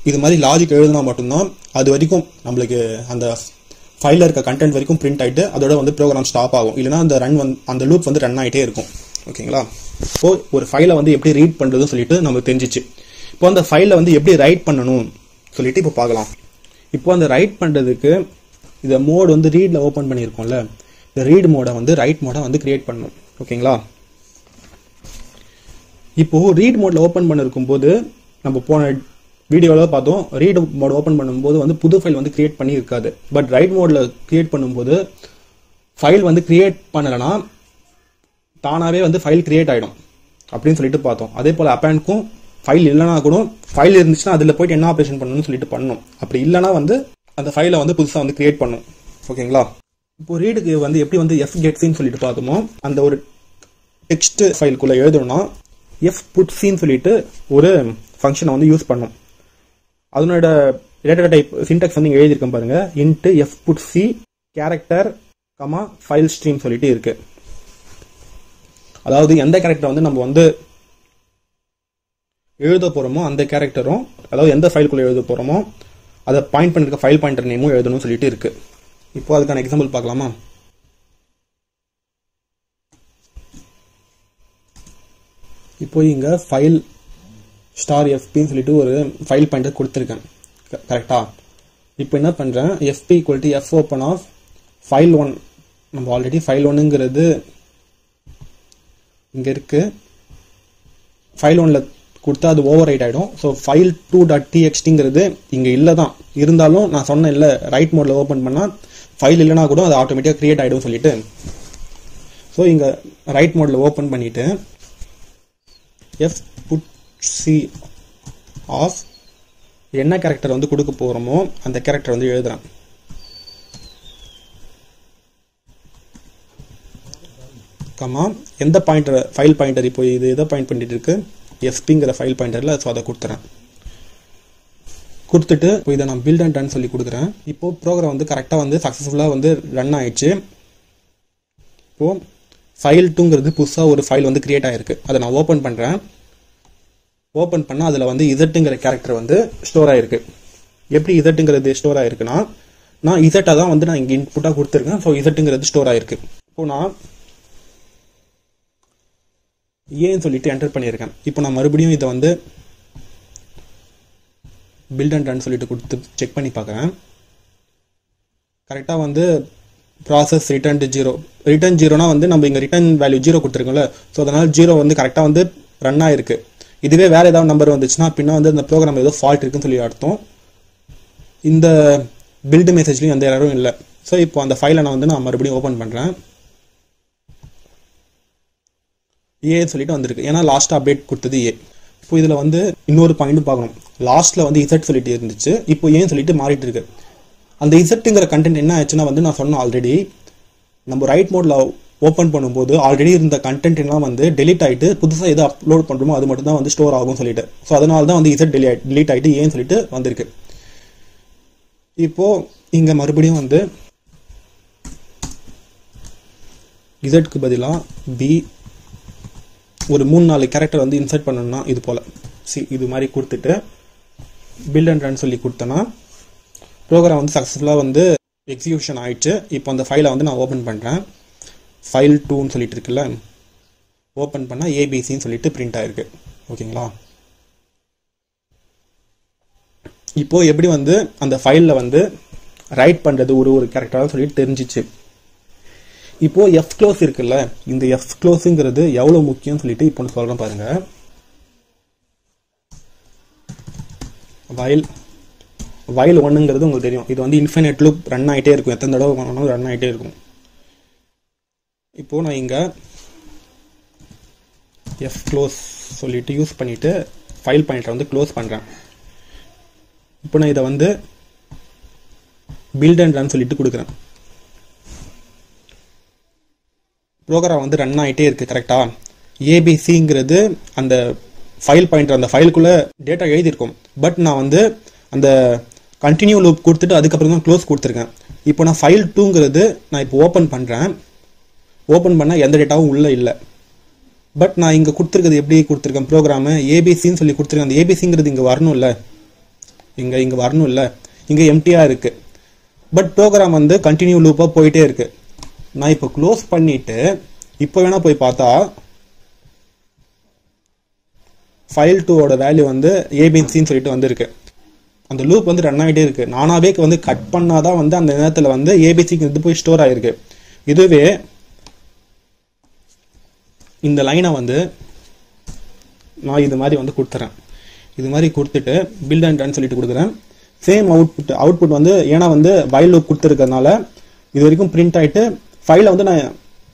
இது மாதிரி லாஜிக் எழுதினா மட்டும்தான் அது வரைக்கும் நம்மளுக்கு அந்த ஃபைலில் இருக்க கண்டென்ட் வரைக்கும் பிரிண்ட் ஆகிட்டு அதோட வந்து ப்ரோக்ராம் ஸ்டாப் ஆகும். இல்லைனா அந்த லூப் வந்து ரன் ஆகிட்டே இருக்கும். ஓகேங்களா? இப்போ ஒரு ஃபைலை வந்து எப்படி ரீட் பண்ணுறதுன்னு சொல்லிட்டு நமக்கு தெரிஞ்சிச்சு. இப்போ அந்த ஃபைலை வந்து எப்படி ரைட் பண்ணணும் சொல்லிட்டு இப்போ பார்க்கலாம். இப்போ அந்த ரைட் பண்ணுறதுக்கு இந்த மோட் வந்து ரீடில் ஓப்பன் பண்ணியிருக்கோம்ல, இந்த ரீட் மோடை வந்து ரைட் மோடை வந்து கிரியேட் பண்ணணும். ஓகேங்களா? இப்போ ரீட் மோடில் ஓப்பன் பண்ணிருக்கும் போது நம்ம போன வீடியோவில் பார்த்தோம், ரீட் மோட் ஓப்பன் பண்ணும்போது வந்து புது ஃபைல் வந்து கிரியேட் பண்ணி இருக்காது. பட் ரைட் மோடில் கிரியேட் பண்ணும்போது ஃபைல் வந்து கிரியேட் பண்ணலைன்னா தானாகவே வந்து ஃபைல் கிரியேட் ஆகிடும் அப்படின்னு சொல்லிட்டு பார்த்தோம். அதே போல் அப்பேண்ட்க்கும் ஃபைல் இல்லைனா கூட ஃபைல் இருந்துச்சுன்னா அதில் போயிட்டு என்ன ஆப்ரேஷன் பண்ணணும்னு சொல்லிட்டு பண்ணணும். அப்படி இல்லைனா வந்து அந்த ஃபைலை வந்து புதுசாக வந்து கிரியேட் பண்ணும். ஓகேங்களா? இப்போ ரீடுக்கு வந்து எப்படி வந்து fgetcன்னு சொல்லிட்டு பார்த்தோமோ, அந்த ஒரு டெக்ஸ்ட் ஃபைலுக்குள்ளே எழுதணும்னா fputsன்னு சொல்லிட்டு ஒரு ஃபங்க்ஷனை வந்து யூஸ் பண்ணும். அதனோட டேட்டா டைப் சின்டாக்ஸ் வந்து இங்கே எழுதியிருக்கேன் பாருங்க. Into fputc character file stream சொல்லிட்டு இருக்கு. அதாவது எந்த கேரக்டர் வந்து நம்ம வந்து எழுத போறோமோ அந்த கேரக்டரும், அதாவது எந்த ஃபைலுக்குள்ள எழுத போறோமோ அதை பாயிண்ட் பண்ணிருக்க ஃபைல் பாயிண்டர் நேமும் எழுதணும்னு சொல்லிட்டு இருக்கு. இப்போ அதுக்கான எக்ஸாம்பிள் பார்க்கலாமா? இப்போ இங்க ஃபைல் *fpன்னு சொல்லிட்டு ஒரு ஃபைல் பாயிண்டர் கொடுத்துருக்கேன். கரெக்டா? இப்போ என்ன பண்றேன், fp = f open of file1. நம்ம ஆல்ரெடி file1ங்கிறது இங்க இருக்கு. file1ல கொடுத்தா அது ஓவர் ரைட் ஆயிடும். ஸோ file2.txt இங்க இல்லதான், இருந்தாலும் நான் சொன்ன இல்ல ரைட் மோட்ல ஓபன் பண்ணா ஃபைல் இல்லைனா கூட அது ஆட்டோமேட்டிக்கா கிரியேட் ஆயிடும் சொல்லிட்டு. ஸோ இங்க ரைட் மோட்ல ஓபன் பண்ணிட்டு fputc ஆஃப் என்ன கேரக்டர் வந்து கொடுக்க போறோமோ அந்த கேரக்டர் வந்து எழுதுறேன். எந்த பாயிண்டர் ஃபைல் பாயிண்டர் இப்போ இது எதை பாயிண்ட் பண்ணிட்டு இருக்கு, fpங்கிற ஃபைல் பாயிண்டர்ல. ஸோ அதை கொடுத்துறேன். கொடுத்துட்டு இப்போ இதை நான் பில்ட் அண்ட் ரன் சொல்லி கொடுக்குறேன். இப்போ ப்ரோக்ராம் வந்து கரெக்டாக வந்து சக்ஸஸ்ஃபுல்லாக வந்து ரன் ஆயிடுச்சு. இப்போ file2ங்கிறது புதுசாக ஒரு ஃபைல் வந்து கிரியேட் ஆயிருக்கு. அதை நான் ஓப்பன் பண்ணுறேன். ஓப்பன் பண்ணால் அதில் வந்து இசட்டுங்கிற கேரக்டர் வந்து ஸ்டோர் ஆயிருக்கு. எப்படி இசட்டுங்கிறது ஸ்டோர் ஆயிருக்குன்னா, நான் இசட்டை தான் வந்து நான் இங்கே இன்புட்டாக கொடுத்துருக்கேன். ஸோ இசட்டுங்கிறது ஸ்டோர் ஆயிருக்கு. இப்போ நான் ஏன்னு சொல்லிட்டு என்டர் பண்ணியிருக்கேன். இப்போ நான் மறுபடியும் இதை வந்து பில்ட் அண்ட் ரன் சொல்லிட்டு கொடுத்து செக் பண்ணி பார்க்குறேன். கரெக்டாக வந்து ப்ராசஸ் ரிட்டர்ன் 0. ரிட்டர்ன் 0னா வந்து நம்ம இங்கே ரிட்டர்ன் வேல்யூ 0 கொடுத்துருக்கோம்ல. ஸோ அதனால் 0 வந்து கரெக்டாக வந்து ரன் ஆயிருக்கு. இதுவே வேற ஏதாவது நம்பர் வந்துச்சுன்னா பின்னா வந்து அந்த ப்ரோக்ராம் ஏதோ ஃபால்ட் இருக்குன்னு சொல்லி அர்த்தம். இந்த பில்டு மெசேஜ்லையும் எந்த எரரும் இல்லை. ஸோ இப்போ அந்த ஃபைலை நான் மறுபடியும் ஓப்பன் பண்ணுறேன். ஏன்னு சொல்லிட்டு வந்திருக்கு. ஏன்னா லாஸ்ட் அப்டேட் கொடுத்தது ஏ. இப்போ இதில் வந்து இன்னொரு பாயிண்ட்டும் பார்க்கணும். லாஸ்ட்ல வந்து இசட் சொல்லிட்டு இருந்துச்சு, இப்போ ஏன்னு சொல்லிட்டு மாறிட்டு இருக்கு. அந்த இசட்டுங்கிற கண்டென்ட் என்ன ஆச்சுன்னா வந்து நான் சொன்னேன் ஆல்ரெடி, நம்ம ரைட் மோட்ல ஓப்பன் பண்ணும்போது ஆல்ரெடி இருந்த கண்டென்ட் எல்லாம் வந்து டெலிட் ஆகிட்டு புதுசாக எது அப்லோட் பண்ணுறோமோ அது மட்டும் தான் வந்து ஸ்டோர் ஆகும் சொல்லிட்டு. ஸோ அதனால தான் வந்து இசட் டெலிட் ஆகிட்டு ஏன்னு சொல்லிட்டு வந்திருக்கு. இப்போ இங்கே மறுபடியும் வந்து இசட்க்கு பதிலாக பி ஒரு 3-4 கேரக்டர் வந்து இன்சர்ட் பண்ணணும்னா இது போல் இது மாதிரி கொடுத்துட்டு பில்ட் அண்ட் ரன் சொல்லி கொடுத்தோன்னா ப்ரோக்ராம் வந்து சக்ஸஸ்ஃபுல்லாக வந்து எக்ஸிக்யூஷன் ஆயிடுச்சு. இப்போ அந்த ஃபைலை வந்து நான் ஓப்பன் பண்ணுறேன். file2ன்னு சொல்லிட்டு இருக்குல்ல, ஓப்பன் பண்ணால் ஏபிசின்னு சொல்லிட்டு பிரிண்ட் ஆயிருக்கு. ஓகேங்களா? இப்போ எப்படி வந்து அந்த ஃபைலில் வந்து ரைட் பண்ணுறது ஒரு கேரக்டராக சொல்லிட்டு தெரிஞ்சிச்சு. இப்போ fclose இருக்குல்ல, இந்த fcloseங்கிறது எவ்வளோ முக்கியம் சொல்லிட்டு இப்போ சொல்கிறேன் பாருங்க. while 1ங்கிறது உங்களுக்கு தெரியும், இது வந்து இன்ஃபினைட் லூப் ரன் ஆகிட்டே இருக்கும். எத்தனை தடவை பண்ணணும் ரன் ஆகிட்டே இருக்கும். இப்போ நான் இங்கே fclose சொல்லிட்டு யூஸ் பண்ணிட்டு ஃபைல் பாயிண்டரை வந்து க்ளோஸ் பண்ணுறேன். இப்போ நான் இதை வந்து பில்ட் அண்ட் ரன் சொல்லிட்டு கொடுக்குறேன். ப்ரோக்ராம் வந்து ரன் ஆகிட்டே இருக்கு. கரெக்டா? ஏபிசிங்கிறது அந்த ஃபைல் பாயிண்டர் அந்த ஃபைலுக்குள்ள டேட்டா எழுதியிருக்கும். பட் நான் வந்து அந்த கண்டினியூ லூப் கொடுத்துட்டு அதுக்கப்புறம் தான் க்ளோஸ் கொடுத்துருக்கேன். இப்போ நான் file2ங்கிறது நான் இப்போ ஓப்பன் பண்ணுறேன். ஓப்பன் பண்ணால் எந்த டேட்டாவும் உள்ளே இல்லை. பட் நான் இங்கே கொடுத்துருக்கிறது எப்படி கொடுத்துருக்கேன், ப்ரோக்ராமு ஏபிசின்னு சொல்லி கொடுத்துருக்கேன். அந்த ஏபிசிங்கிறது இங்கே வரணும் இல்லை, இங்கே வரணும் இல்லை, இங்கே எம்டியாக இருக்குது. பட் ப்ரோக்ராம் வந்து கண்டினியூ லூப்பாக போயிட்டே இருக்கு. நான் இப்போ க்ளோஸ் பண்ணிட்டு இப்போ வேணா போய் பார்த்தா ஃபைல் 2ஓட வேல்யூ வந்து ஏபிசின்னு சொல்லிட்டு வந்துருக்கு. அந்த லூப் வந்து ரன் ஆகிட்டே இருக்கு. நானாவே வந்து கட் பண்ணாதான் வந்து அந்த நேரத்தில் வந்து ஏபிசிக்கு இது போய் ஸ்டோர் ஆகிருக்கு. இதுவே இந்த லைனை வந்து நான் இது மாதிரி வந்து கொடுத்துறேன். இது மாதிரி கொடுத்துட்டு பில்ட் அண்ட் ரன் சொல்லிட்டு கொடுக்குறேன். சேம் அவுட்புட் வந்து ஏன்னா வந்து வைல் லூப் கொடுத்துருக்கிறதுனால இது வரைக்கும் பிரிண்ட் ஆகிட்டு ஃபைலை வந்து நான்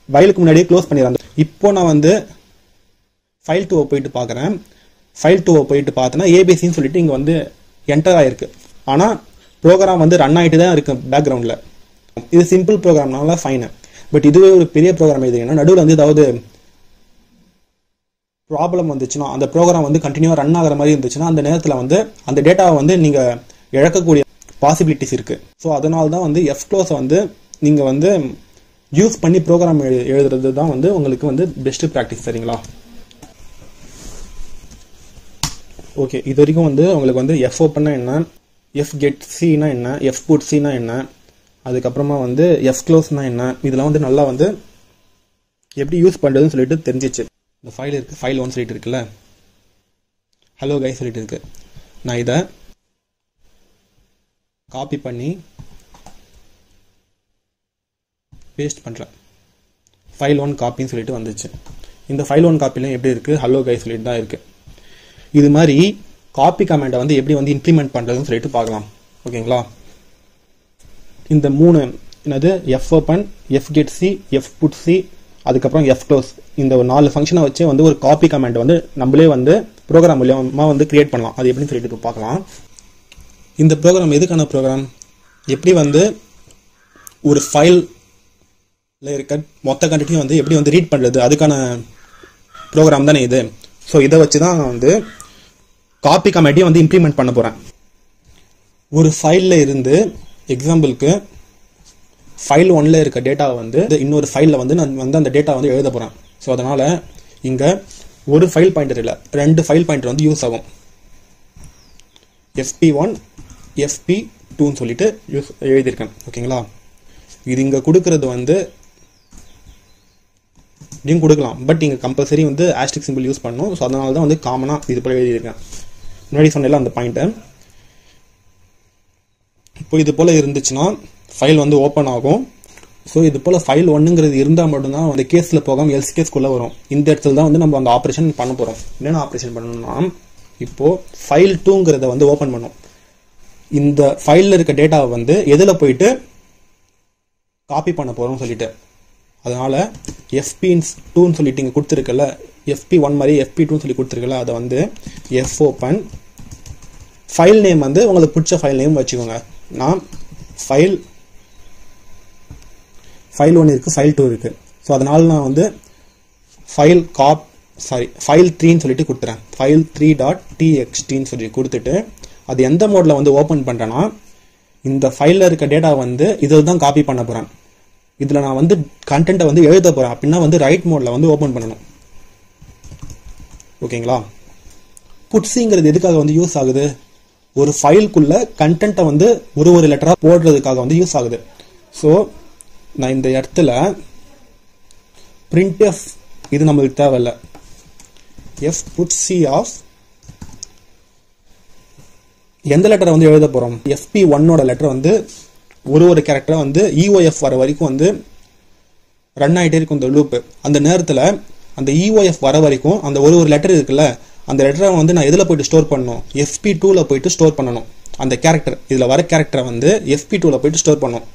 வைலுக்கு முன்னாடியே க்ளோஸ் பண்ணிடுறேன். இப்போ நான் வந்து ஃபைல் 2 போயிட்டு பார்க்குறேன். ஃபைல் 2 போயிட்டு பார்த்தேன்னா ஏபிசின்னு சொல்லிட்டு இங்கே வந்து என்டர் ஆகிருக்கு. ஆனால் ப்ரோக்ராம் வந்து ரன் ஆகிட்டு தான் இருக்கு பேக்ரவுண்டில். இது சிம்பிள் ப்ரோக்ராம்னால ஃபைனு. பட் இதுவே ஒரு பெரிய ப்ரோக்ராம் எழுதுங்கன்னா நடுவில் வந்து ஏதாவது ப்ராப்ளம் வந்துச்சுன்னா அந்த ப்ரோக்ராம் வந்து கண்டினியூவாக ரன் ஆகிற மாதிரி இருந்துச்சுன்னா அந்த நேரத்தில் வந்து அந்த டேட்டாவை வந்து நீங்கள் இழக்கக்கூடிய பாசிபிலிட்டிஸ் இருக்குது. ஸோ அதனால தான் வந்து எஃப்க்ளோஸை வந்து நீங்கள் வந்து யூஸ் பண்ணி ப்ரோக்ராம் எழுதுறது தான் வந்து உங்களுக்கு வந்து பெஸ்ட் ப்ராக்டிஸ். சரிங்களா? ஓகே, இது வரைக்கும் வந்து உங்களுக்கு வந்து எஃப் ஓப்பன்னா என்ன, எஃப் கெட் சினா என்ன, எஃப் புட் சினா என்ன, அதுக்கப்புறமா வந்து எஃப் க்ளோஸ்னா என்ன, இதெல்லாம் வந்து நல்லா வந்து எப்படி யூஸ் பண்ணுறதுன்னு சொல்லிட்டு தெரிஞ்சிச்சு. இந்த ஃபைல் இருக்குது, ஃபைல் 1 சொல்லிட்டு இருக்குல்ல, ஹலோ கை சொல்லிட்டு இருக்கு. நான் இதை காப்பி பண்ணி பேஸ்ட் பண்ணுறேன். ஃபைல் 1 காப்பின்னு சொல்லிட்டு வந்துச்சு. இந்த ஃபைல் 1 காப்பிலையும் எப்படி இருக்குது, ஹலோ கை சொல்லிட்டு தான் இருக்குது. இது மாதிரி காப்பி கமாண்டை வந்து எப்படி வந்து இம்ப்ளிமெண்ட் பண்ணுறதுன்னு சொல்லிட்டு பார்க்கலாம். ஓகேங்களா? இந்த 3 என்னது F open, F get C, F put C, அதுக்கப்புறம் எஃப் க்ளோஸ், இந்த 4 ஃபங்க்ஷனை வச்சு வந்து ஒரு காப்பி கமாண்டை வந்து நம்மளே வந்து ப்ரோக்ராம் மூலியமாக வந்து கிரியேட் பண்ணலாம். அது எப்படின்னு சொல்லிட்டு இப்போ பார்க்கலாம். இந்த ப்ரோக்ராம் எதுக்கான ப்ரோக்ராம், எப்படி வந்து ஒரு ஃபைலில் இருக்க மொத்த கண்டென்ட்டையும் வந்து எப்படி வந்து ரீட் பண்ணுறது, அதுக்கான ப்ரோக்ராம் தானே இது. ஸோ இதை வச்சு தான் நான் வந்து காப்பி கமாண்டையும் வந்து இம்ப்ளிமெண்ட் பண்ண போகிறேன். ஒரு ஃபைலில் இருந்து எக்ஸாம்பிளுக்கு ஃபைல் 1ல் இருக்க டேட்டாவை வந்து இன்னொரு ஃபைலில் வந்து நான் வந்து அந்த டேட்டா வந்து எழுத போகிறேன். ஸோ அதனால் இங்கே ஒரு ஃபைல் பாயிண்டர் இல்லை, 2 ஃபைல் பாயிண்டர் வந்து யூஸ் ஆகும். fp1 fp2ன்னு சொல்லிட்டு எழுதியிருக்கேன். ஓகேங்களா? இது இங்கே கொடுக்கறது வந்து இதையும் கொடுக்கலாம், பட் இங்கே கம்பல்சரி வந்து ஆஸ்ட்ரிக் சிம்பிள் யூஸ் பண்ணணும். ஸோ அதனால தான் வந்து காமனாக இது போல் எழுதியிருக்கேன். முன்னாடி சொன்னல அந்த பாயிண்ட்டை. இப்போ இது போல் இருந்துச்சுன்னா ஃபைல் வந்து ஓப்பன் ஆகும். ஸோ இது போல் ஃபைல் 1ங்கிறது இருந்தால் மட்டும்தான் அந்த கேஸில் போகாமல் எல்ஸ் கேஸ்க்குள்ளே வரும். இந்த இடத்துல தான் வந்து நம்ம அந்த ஆப்ரேஷன் பண்ண போகிறோம். என்னென்ன ஆப்ரேஷன் பண்ணணும்னா, இப்போது ஃபைல் 2ங்கிறத வந்து ஓப்பன் பண்ணும். இந்த ஃபைலில் இருக்க டேட்டாவை வந்து எதில் போயிட்டு காப்பி பண்ண போகிறோம்னு சொல்லிட்டு, அதனால் fp2ன்னு சொல்லிட்டு இங்கே கொடுத்துருக்கல, fp1 மாதிரி fp2ன்னு சொல்லி கொடுத்துருக்கல, அதை வந்து எஃப் ஓப்பன், ஃபைல் நேம் வந்து உங்களுக்கு பிடிச்ச ஃபைல் நேம் வச்சுக்கோங்க. நான் ஃபைல் 1 இருக்குது, ஃபைல் 2 இருக்குது. ஸோ அதனால் நான் வந்து ஃபைல் 3ன்னு சொல்லிட்டு கொடுத்துறேன். ஃபைல் 3.txt சொல்லி கொடுத்துட்டு அது எந்த மோடில் வந்து ஓப்பன் பண்ணுறேன்னா, இந்த ஃபைலில் இருக்க டேட்டா வந்து இதில் தான் காப்பி பண்ண போகிறேன். இதில் நான் வந்து கண்டென்ட்டை வந்து எழுத போகிறேன். அப்படின்னா வந்து ரைட் மோடில் வந்து ஓப்பன் பண்ணணும். ஓகேங்களா? புட்ஸிங்கிறது எதுக்காக வந்து யூஸ் ஆகுது, ஒரு ஃபைலுக்குள்ள கண்டென்ட்டை வந்து ஒரு லெட்டராக போடுறதுக்காக வந்து யூஸ் ஆகுது. ஸோ நான் இந்த இடத்துல printf இது நம்மளுக்கு தேவையில்ல, f put c of எந்த லெட்டரை வந்து எழுத போகிறோம், fp1ஓட லெட்டர் வந்து ஒரு கேரக்டரை வந்து EOF வர வரைக்கும் வந்து ரன் ஆகிட்டே இருக்கும் இந்த லூப்பு. அந்த நேரத்தில் அந்த EOF வர வரைக்கும் அந்த ஒரு லெட்டர் இருக்குல்ல, அந்த லெட்டரை வந்து நான் எதில் போயிட்டு ஸ்டோர் பண்ணணும், fp2ல போயிட்டு ஸ்டோர் பண்ணணும். அந்த கேரக்டர் இதில் வர கேரக்டரை வந்து fp2ல போயிட்டு ஸ்டோர் பண்ணணும்.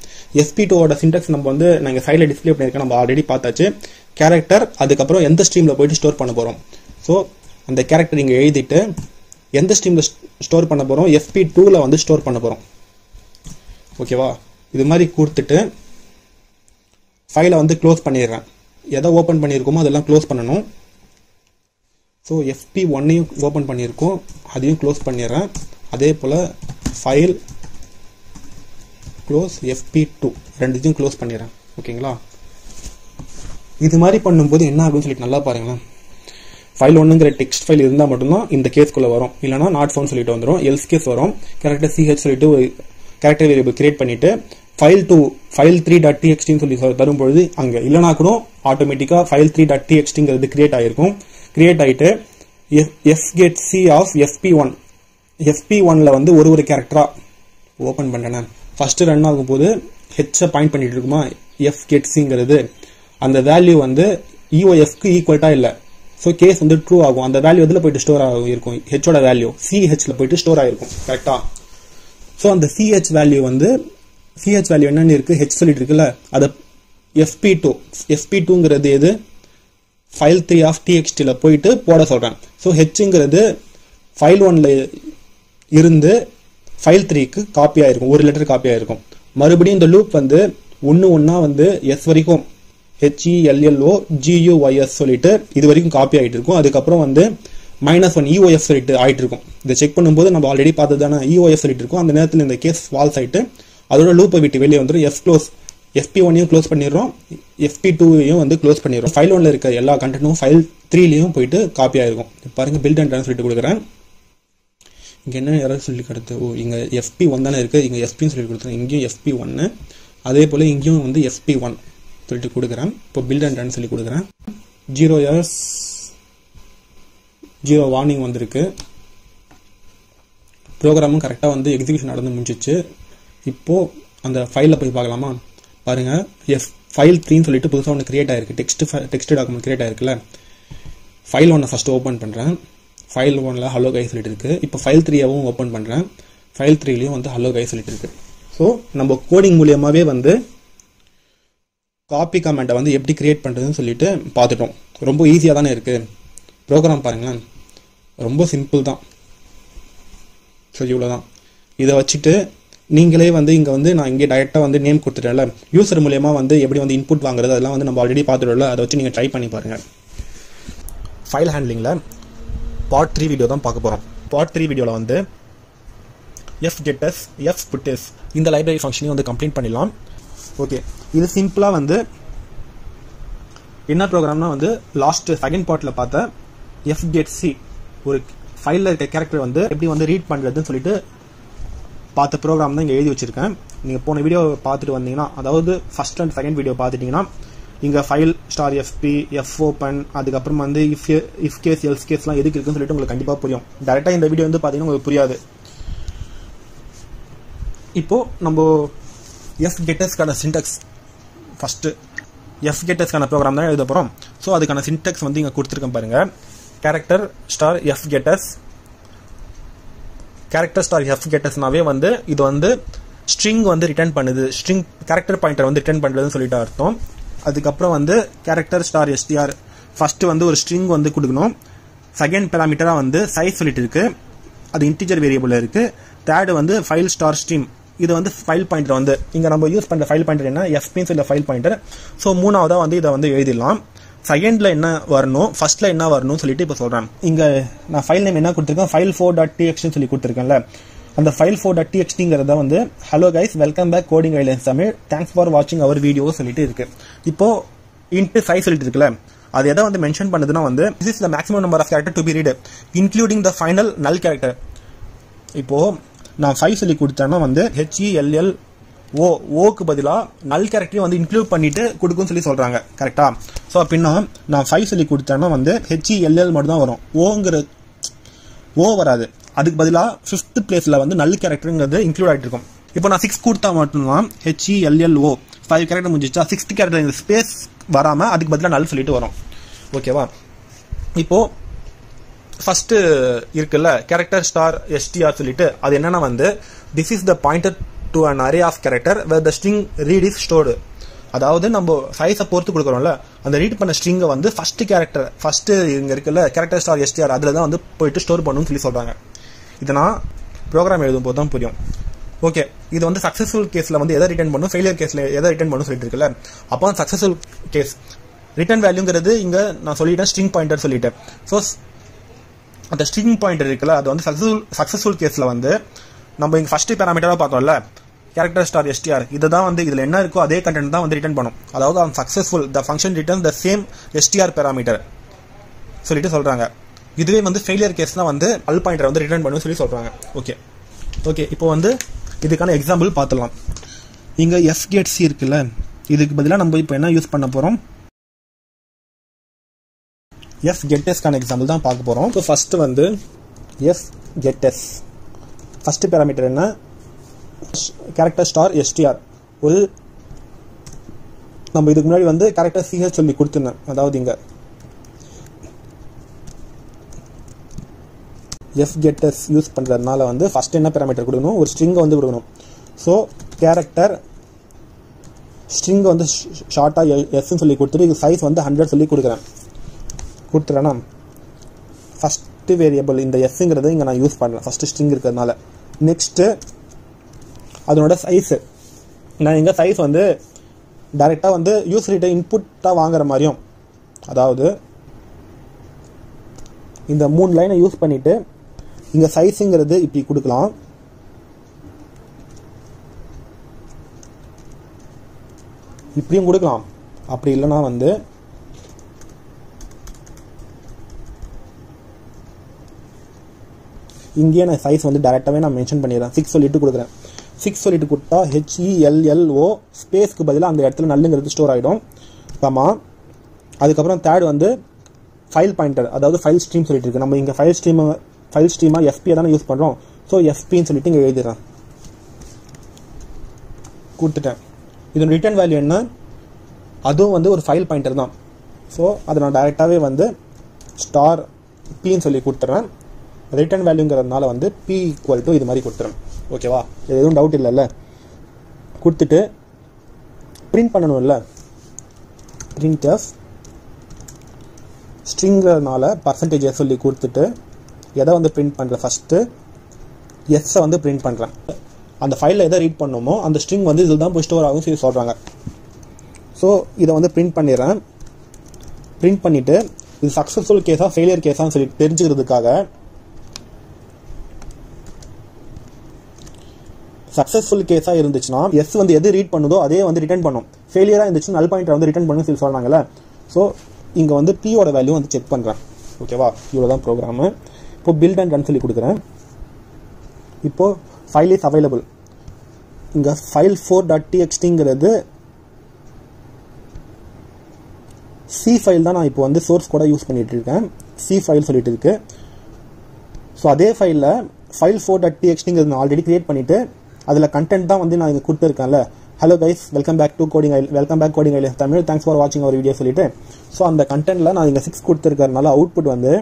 fp2ஓட சின்டாக்ஸ் நம்ம வந்து நாங்கள் சைடில் டிஸ்பிளே பண்ணியிருக்கேன், நம்ம ஆல்ரெடி பார்த்தாச்சு. கேரக்டர், அதுக்கப்புறம் எந்த ஸ்ட்ரீமில் போயிட்டு ஸ்டோர் பண்ண போகிறோம். ஸோ அந்த கேரக்டர் இங்கே எழுதிட்டு எந்த ஸ்ட்ரீமில் ஸ்டோர் பண்ண போகிறோம், fp2ல வந்து ஸ்டோர் பண்ண போகிறோம். ஓகேவா? இது மாதிரி கொடுத்துட்டு ஃபைலை வந்து க்ளோஸ் பண்ணிடுறேன். எதை ஓப்பன் பண்ணியிருக்கோமோ அதெல்லாம் க்ளோஸ் பண்ணணும். ஸோ fp1ஐயும் ஓப்பன் பண்ணியிருக்கோம், அதையும் க்ளோஸ் பண்ணிடுறேன். அதே போல் ஃபைல் க்ளோஸ் fp2 ரெண்டுத்தையும் க்ளோஸ் பண்ணிடுறேன். ஓகேங்களா? இது மாதிரி பண்ணும்போது என்ன ஆகும்னு சொல்லிட்டு நல்லா பாருங்களேன். ஃபைல் 1ங்கிற டெக்ஸ்ட் ஃபைல் இருந்தால் மட்டும்தான் இந்த கேஸ்க்குள்ளே வரும், இல்லைனா நாட் ஃபவுண்ட் சொல்லிட்டு வந்துடும். எல்ஸ் கேஸ் வரும். கேரக்டர் CH சொல்லிட்டு ஒரு கேரக்டர் வேரியபிள் கிரியேட் பண்ணிட்டு file3.txt சொல்லி தரும்பொழுது அங்க இல்லனா கூட ஆட்டோமேட்டிக்கா file3.txtங்கிறது கிரியேட் ஆயிருக்கும். கிரியேட் ஆயிட்டு fgetc of fp1ல வந்து ஒரு கேரக்டரா ஓபன் பண்ணேன். ஃபர்ஸ்ட் ரன் ஆகும்போது h பாயிண்ட் பண்ணிட்டு இருக்குமா fgetcங்கிறது அந்த வேல்யூ வந்து eof க்கு ஈக்குவலா இல்ல. சோ கேஸ் வந்து ட்ரூ ஆகும். அந்த வேல்யூ எதுல போயிட்டு ஸ்டோர் ஆகும் h ஓட வேல்யூ ch ல போயிட்டு ஸ்டோர் ஆயிருக்கும். கரெக்ட்டா? சோ அந்த ch வேல்யூ என்னன்னு இருக்கு h சொல்லிட்டு இருக்குல அத fp2ங்கிறது எது file3 of txt ல போயிட்டு போட சொல்றேன். சோ hங்கிறது file1ல இருந்து file3 க்கு காப்பி ஆயிருக்கும். ஒரு லெட்டர் காப்பி ஆயிருக்கும். மறுபடியும் இந்த லூப் வந்து ஒண்ணா வந்து s வரைக்கும் HELLOGUYS சொல்லிட்டு இது வரைக்கும் காப்பி ஆயிட்டு இருக்கும். அதுக்கப்புறம் வந்து -1 EOF சொல்லிட்டு ஆயிட்டு இருக்கும். இதை செக் பண்ணும்போது நம்ம ஆல்ரெடி பார்த்ததானே EOF சொல்லிட்டு இருக்கும். அந்த நேரத்தில் இந்த கேஸ் ஃபால்ஸ் ஆயிட்டு அதோட லூப்பை விட்டு வெளியே வந்துடும். FP1ஐயும் க்ளோஸ் பண்ணிடுறோம், FP2ஐயும் வந்து க்ளோஸ் பண்ணிடுறோம். ஃபைல் 1ல இருக்க எல்லா கண்டென்ட்டும் ஃபைல் 3லயும் போயிட்டு காப்பி ஆயிருக்கும். பாருங்க பில்ட் அண்ட் ரன் சொல்லிட்டு கொடுக்குறேன். இங்க என்ன எரர் சொல்லி கிடத்து? இங்க FP1 தானே இருக்கு, இங்க FPன்னு சொல்லி கொடுத்துறேன். இங்கேயும் FP1, அதே போல இங்கேயும் வந்து FP1 சொல்லிட்டு கொடுக்குறேன். இப்போ பில்ட் அண்ட் ரன் சொல்லி கொடுக்குறேன். 0 errors 0 வார்னிங் வந்திருக்கு. ப்ரோக்ராமும் கரெக்டாக வந்து எக்ஸிகியூஷன் நடந்து முடிஞ்சிச்சு. இப்போ அந்த ஃபைலில் போய் பார்க்கலாமா? பாருங்க ஃபைல் 3ன்னு சொல்லிட்டு புதுசாக ஒன்று கிரியேட் ஆயிருக்கு. டெக்ஸ்ட் டாக்குமெண்ட் கிரியேட் ஆயிருக்குல்ல. ஃபைல் 1 ஃபர்ஸ்ட் ஓப்பன் பண்ணுறேன். ஃபைல் 1ல ஹலோ கை சொல்லிட்டு இருக்கு. இப்போ ஃபைல் 3வும் ஓப்பன் பண்ணுறேன். ஃபைல் 3லயும் வந்து ஹலோ கை சொல்லிட்டு இருக்கு. ஸோ நம்ம கோடிங் மூலியமாகவே வந்து காப்பி கமெண்ட்டை வந்து எப்படி கிரியேட் பண்ணுறதுன்னு சொல்லிட்டு பார்த்துட்டோம். ரொம்ப ஈஸியாக தானே இருக்கு. ப்ரோக்ராம் பாருங்களேன், ரொம்ப சிம்பிள் தான். சரி, இவ்வளோதான். இதை வச்சுட்டு நீங்களே வந்து இங்கே வந்து நான் இங்கே டைரெக்டாக வந்து நேம் கொடுத்துட்டேன்ல, யூசர் மூலியமாக வந்து எப்படி வந்து இன்புட் வாங்குறது அதெல்லாம் வந்து நம்ம ஆல்ரெடி பார்த்துட்டோம்ல. அதை வச்சு நீங்கள் ட்ரை பண்ணி பாருங்கள். ஃபைல் ஹேண்ட்லிங்கில் பார்ட் 3 வீடியோ தான் பார்க்க போகிறோம். பார்ட் 3 வீடியோவில் வந்து fgetS, fputs இந்த லைப்ரரி ஃபங்க்ஷனையும் வந்து கம்ப்ளீட் பண்ணிடலாம். ஓகே, இது சிம்பிளாக வந்து என்ன ப்ரோக்ராம்னா வந்து லாஸ்ட் செகண்ட் பார்ட்டில் பார்த்த fgetc ஒரு ஃபைலில் இருக்க கேரக்டர் வந்து எப்படி வந்து ரீட் பண்ணுறதுன்னு சொல்லிட்டு பார்த்த ப்ரோக்ராம் தான் இங்கே எழுதி வச்சிருக்கேன். நீங்கள் போன வீடியோ பார்த்துட்டு வந்தீங்கன்னா, அதாவது ஃபர்ஸ்ட் அண்ட் செகண்ட் வீடியோ பார்த்துட்டீங்கன்னா இங்கே ஃபைல் *fp fopen அதுக்கப்புறம் வந்து if case else caseலாம் எதுக்கு இருக்குன்னு சொல்லிட்டு உங்களுக்கு கண்டிப்பாக புரியும். டேரெக்டாக இந்த வீடியோ வந்து பார்த்தீங்கன்னா உங்களுக்கு புரியாது. இப்போ நம்ம fgetSக்கான சின்டாக்ஸ் ஃபர்ஸ்ட் fgetSக்கான ப்ரோக்ராம் தான் எழுத போகிறோம். ஸோ அதுக்கான சின்டாக்ஸ் வந்து இங்கே கொடுத்துருக்கேன் பாருங்க. character*fgetS character*fgetSனாவே வந்து இது வந்து ஸ்ட்ரிங் வந்து ரிட்டர்ன் பண்ணுது, ஸ்ட்ரிங் கேரக்டர் பாயிண்டர் வந்து ரிட்டர்ன் பண்ணுறதுன்னு சொல்லிட்டு அர்த்தம். அதுக்கப்புறம் வந்து character*str ஃபர்ஸ்ட் வந்து ஒரு ஸ்ட்ரிங் வந்து கொடுக்கணும். செகண்ட் பேராமீட்டரா வந்து சைஸ் சொல்லிட்டு இருக்கு, அது இன்டிஜர் வேரியபிள் இருக்கு. தேர்ட் வந்து ஃபைல் *stream இது வந்து ஃபைல் பாயிண்டர் வந்து இங்க நம்ம யூஸ் பண்ற ஃபைல் பாயிண்டர் என்ன fpன்னு சொல்ல ஃபைல் பாயிண்டர். ஸோ மூணாவதா வந்து இதை வந்து எழுதிடலாம். செகண்ட்ல என்ன வரணும், ஃபர்ஸ்ட்ல என்ன வரணும்னு சொல்லிட்டு இப்போ சொல்றேன். இங்க நான் ஃபைல் நேம் என்ன கொடுத்துருக்கேன், file4.txt சொல்லி கொடுத்துருக்கேன்ல. அந்த file4.txtங்கிறத வந்து hello guys, welcome back coding guidelines Tamil, thanks for வாட்சிங் அவர் வீடியோ சொல்லிட்டு இருக்கு. இப்போ இன்ட் சைஸ் சொல்லிட்டு இருக்குல்ல, அது எதை வந்து மென்ஷன் பண்ணுதுன்னா வந்து this is the maximum number of character to be read including the final null character. இப்போ நான் 5 சொல்லி கொடுத்தேன்னா வந்து HELLO க்கு பதிலா நல் கேரக்டரையும் வந்து இன்க்ளூட் பண்ணிட்டு கொடுக்குன்னு சொல்லி சொல்றாங்க. கரெக்டா? ஸோ அப்படின்னா நான் 5 சொல்லி கொடுத்தேன்னா வந்து HELL மட்டும் தான் வரும், ஓ வராது. அதுக்கு பதிலா 5th பிளேஸ்ல வந்து நல் கேரக்டருங்கிறது இன்க்ளூட் ஆகிட்டு இருக்கும். இப்போ நான் 6 கொடுத்தா மட்டும்தான் HELLO 5 கேரக்டர் முடிஞ்சிச்சா, 6th கேரக்டர் இந்த ஸ்பேஸ் வராம அதுக்கு பதிலாக நல் சொல்லிட்டு வரும். ஓகேவா? இப்போ ஃபர்ஸ்ட் இருக்குல்ல character*str சொல்லிட்டு அது என்னன்னா வந்து this is the pointer to an array of character where the string read is stored. அதாவது நம்ம சைஸை பொறுத்து கொடுக்குறோம்ல, அந்த ரீட் பண்ண ஸ்ட்ரிங்கை வந்து ஃபர்ஸ்ட் கேரக்டர் ஃபர்ஸ்ட் இங்க இருக்குல்ல character*str அதுல தான் வந்து போயிட்டு ஸ்டோர் பண்ணணும்னு சொல்லி சொல்றாங்க. இதை நான் ப்ரோக்ராம் எழுதும் போது தான் புரியும். ஓகே, இது வந்து சக்சஸ்ஃபுல் கேஸ்ல வந்து எதை ரிட்டர்ன் பண்ணும், ஃபெயிலியர் கேஸ்ல எதை ரிட்டர்ன் பண்ணும் சொல்லிட்டு இருக்குல்ல. அப்போ சக்சஸ்ஃபுல் கேஸ் ரிட்டர்ன் வேல்யூங்கிறது இங்க நான் சொல்லிட்டேன் ஸ்ட்ரிங் பாயிண்டர் சொல்லிட்டேன். ஸோ அந்த ஸ்ட்ரிங் பாயிண்டர் இருக்குல்ல, அது வந்து சக்சஸ்ஃபுல் கேஸ்ல வந்து நம்ம இங்க ஃபர்ஸ்ட் பேராமீட்டரா பார்த்தோம்ல character*str இதுதான் வந்து இதுல என்ன இருக்கோ அதே கண்டென்ட் தான் வந்து ரிட்டர்ன் பண்ணும். அதாவது successful the function returns the same str parameter சொல்லிட்டு சொல்றாங்க. இதுவே வந்து ஃபெயிலியர் கேஸ்னா வந்து null பாயிண்டர் வந்து ரிட்டர்ன் பண்ணும் சொல்லி சொல்றாங்க. ஓகே, இப்போ வந்து இதுக்கான எக்ஸாம்பிள் பார்த்துடலாம். இங்கே எஃப் கெட் சி இருக்குல்ல, இதுக்கு பதிலாக நம்ம இப்போ என்ன யூஸ் பண்ண போகிறோம், எஃப் கெட்டஸ்க்கான எக்ஸாம்பிள் தான் பார்க்க போகிறோம். இப்போ ஃபஸ்ட்டு வந்து எஃப் கெட்டஸ் ஃபஸ்ட்டு பேராமீட்டர் என்ன, கேரக்டர் ஸ்டார் எஸ்டிஆர். ஒரு நம்ம இதுக்கு முன்னாடி வந்து கேரக்டர் சிஹெச் சொல்லி கொடுத்துருந்தேன். அதாவது இங்கே எஃப் கெட்டஸ் யூஸ் பண்ணுறதுனால வந்து ஃபஸ்ட் என்ன பேராமீட்டர் கொடுக்கணும், ஒரு ஸ்ட்ரிங்கை வந்து கொடுக்கணும். ஸோ கேரக்டர் ஸ்ட்ரிங்கை வந்து ஷார்ட்டாக எஸ்ன்னு சொல்லி கொடுத்துட்டு இது சைஸ் வந்து 100 சொல்லி கொடுத்துறேன்னா ஃபஸ்ட்டு வேரியபிள் இந்த எஸ்ங்கிறத இங்கே நான் யூஸ் பண்ணுறேன் ஃபஸ்ட்டு ஸ்ட்ரிங் இருக்கிறதுனால. நெக்ஸ்ட்டு அதனோட சைஸு, நான் இங்கே சைஸ் வந்து டைரெக்டாக வந்து யூசர்கிட்ட இன்புட்டாக வாங்குற மாதிரியும், அதாவது இந்த 3 லைனை யூஸ் பண்ணிவிட்டு இங்கே சைஸுங்கிறது இப்படி கொடுக்கலாம். இப்படியும் கொடுக்கலாம். அப்படி இல்லைனா வந்து இங்கேயே நான் சைஸ் வந்து டைரெக்டாகவே நான் மென்ஷன் பண்ணிடுறேன். 6 சொல்லிட்டு கொடுக்குறேன். 6 சொல்லிட்டு கொடுத்தா HELLO ஸ்பேஸ்க்கு பதிலாக அந்த இடத்துல நல்லுங்கிறது ஸ்டோர் ஆகிடும். ஆமாம். அதுக்கப்புறம் தேர்ட் வந்து ஃபைல் பாயிண்டர், அதாவது ஃபைல் ஸ்ட்ரீம் சொல்லிட்டு இருக்கு. நம்ம இங்கே ஃபைல் ஸ்ட்ரீமாக எஃபியை தானே யூஸ் பண்ணுறோம். ஸோ எஃபின்னு சொல்லிட்டு இங்கே எழுதிடுறேன், கொடுத்துட்டேன். இதோட ரிட்டர்ன் வேல்யூ என்ன, அதுவும் வந்து ஒரு ஃபைல் பாயிண்டர் தான். ஸோ அதை நான் டைரெக்டாகவே வந்து ஸ்டார் பின்னு சொல்லி கொடுத்துட்றேன். ரிட்டர்ன் வேல்யூங்கிறதுனால வந்து P = இது மாதிரி கொடுத்துறேன். ஓகேவா, இது எதுவும் டவுட் இல்லைல்ல. கொடுத்துட்டு பிரிண்ட் பண்ணணும்ல, printf ஸ்ட்ரிங்கிறதுனால % சொல்லி கொடுத்துட்டு எதை வந்து பிரிண்ட் பண்ணுறேன், ஃபஸ்ட்டு எஸ்ஸை வந்து பிரிண்ட் பண்ணுறேன். அந்த ஃபைலில் எதை ரீட் பண்ணணுமோ அந்த ஸ்ட்ரிங் வந்து இதில் தான் போய் ஸ்டோர் ஆகும் சொல்லி சொல்கிறாங்க. ஸோ இதை வந்து பிரிண்ட் பண்ணிடுறேன். பிரிண்ட் பண்ணிவிட்டு இது சக்ஸஸ்ஃபுல் கேஸாக ஃபெயிலியர் கேஸான்னு சொல்லி தெரிஞ்சுக்கிறதுக்காக சக்ஸஸ்ஃபுல் கேஸாக இருந்துச்சுன்னா எஸ் வந்து எது ரீட் பண்ணுதோ அதே வந்து ரிட்டர்ன் பண்ணும். ஃபெயிலியராக இருந்துச்சுன்னா நல் பாயிண்டர் வந்து ரிட்டர்ன் பண்ணு சொல்லி சொல்கிறாங்கல்ல. ஸோ இங்கே வந்து பியோட வேல்யூ வந்து செக் பண்ணுறேன். ஓகேவா, இவ்வளோ தான் ப்ரோக்ராமு. இப்போது பில்ட் அண்ட் ரன் சொல்லி கொடுக்குறேன். இப்போது ஃபைல் இஸ் அவைலபிள். இங்கே file4.txtங்கிறது சி ஃபைல் தான். நான் இப்போ வந்து சோர்ஸ் கூட யூஸ் பண்ணிட்டு இருக்கேன். சி ஃபைல் சொல்லிட்டு இருக்கு. ஸோ அதே ஃபைலில் file4.txtங்கிறது நான் ஆல்ரெடி கிரியேட் பண்ணிவிட்டு அதில் கண்டென்ட் தான் வந்து நான் இங்கே கொடுத்துருக்கேன்ல. Hello guys, welcome back coding aliens Tamil, thanks for வாட்சிங் அவர் வீடியோ சொல்லிட்டு. ஸோ அந்த கண்டென்ட்டில் நான் இங்கே 6 கொடுத்துருக்கறனால அவுட்புட் வந்து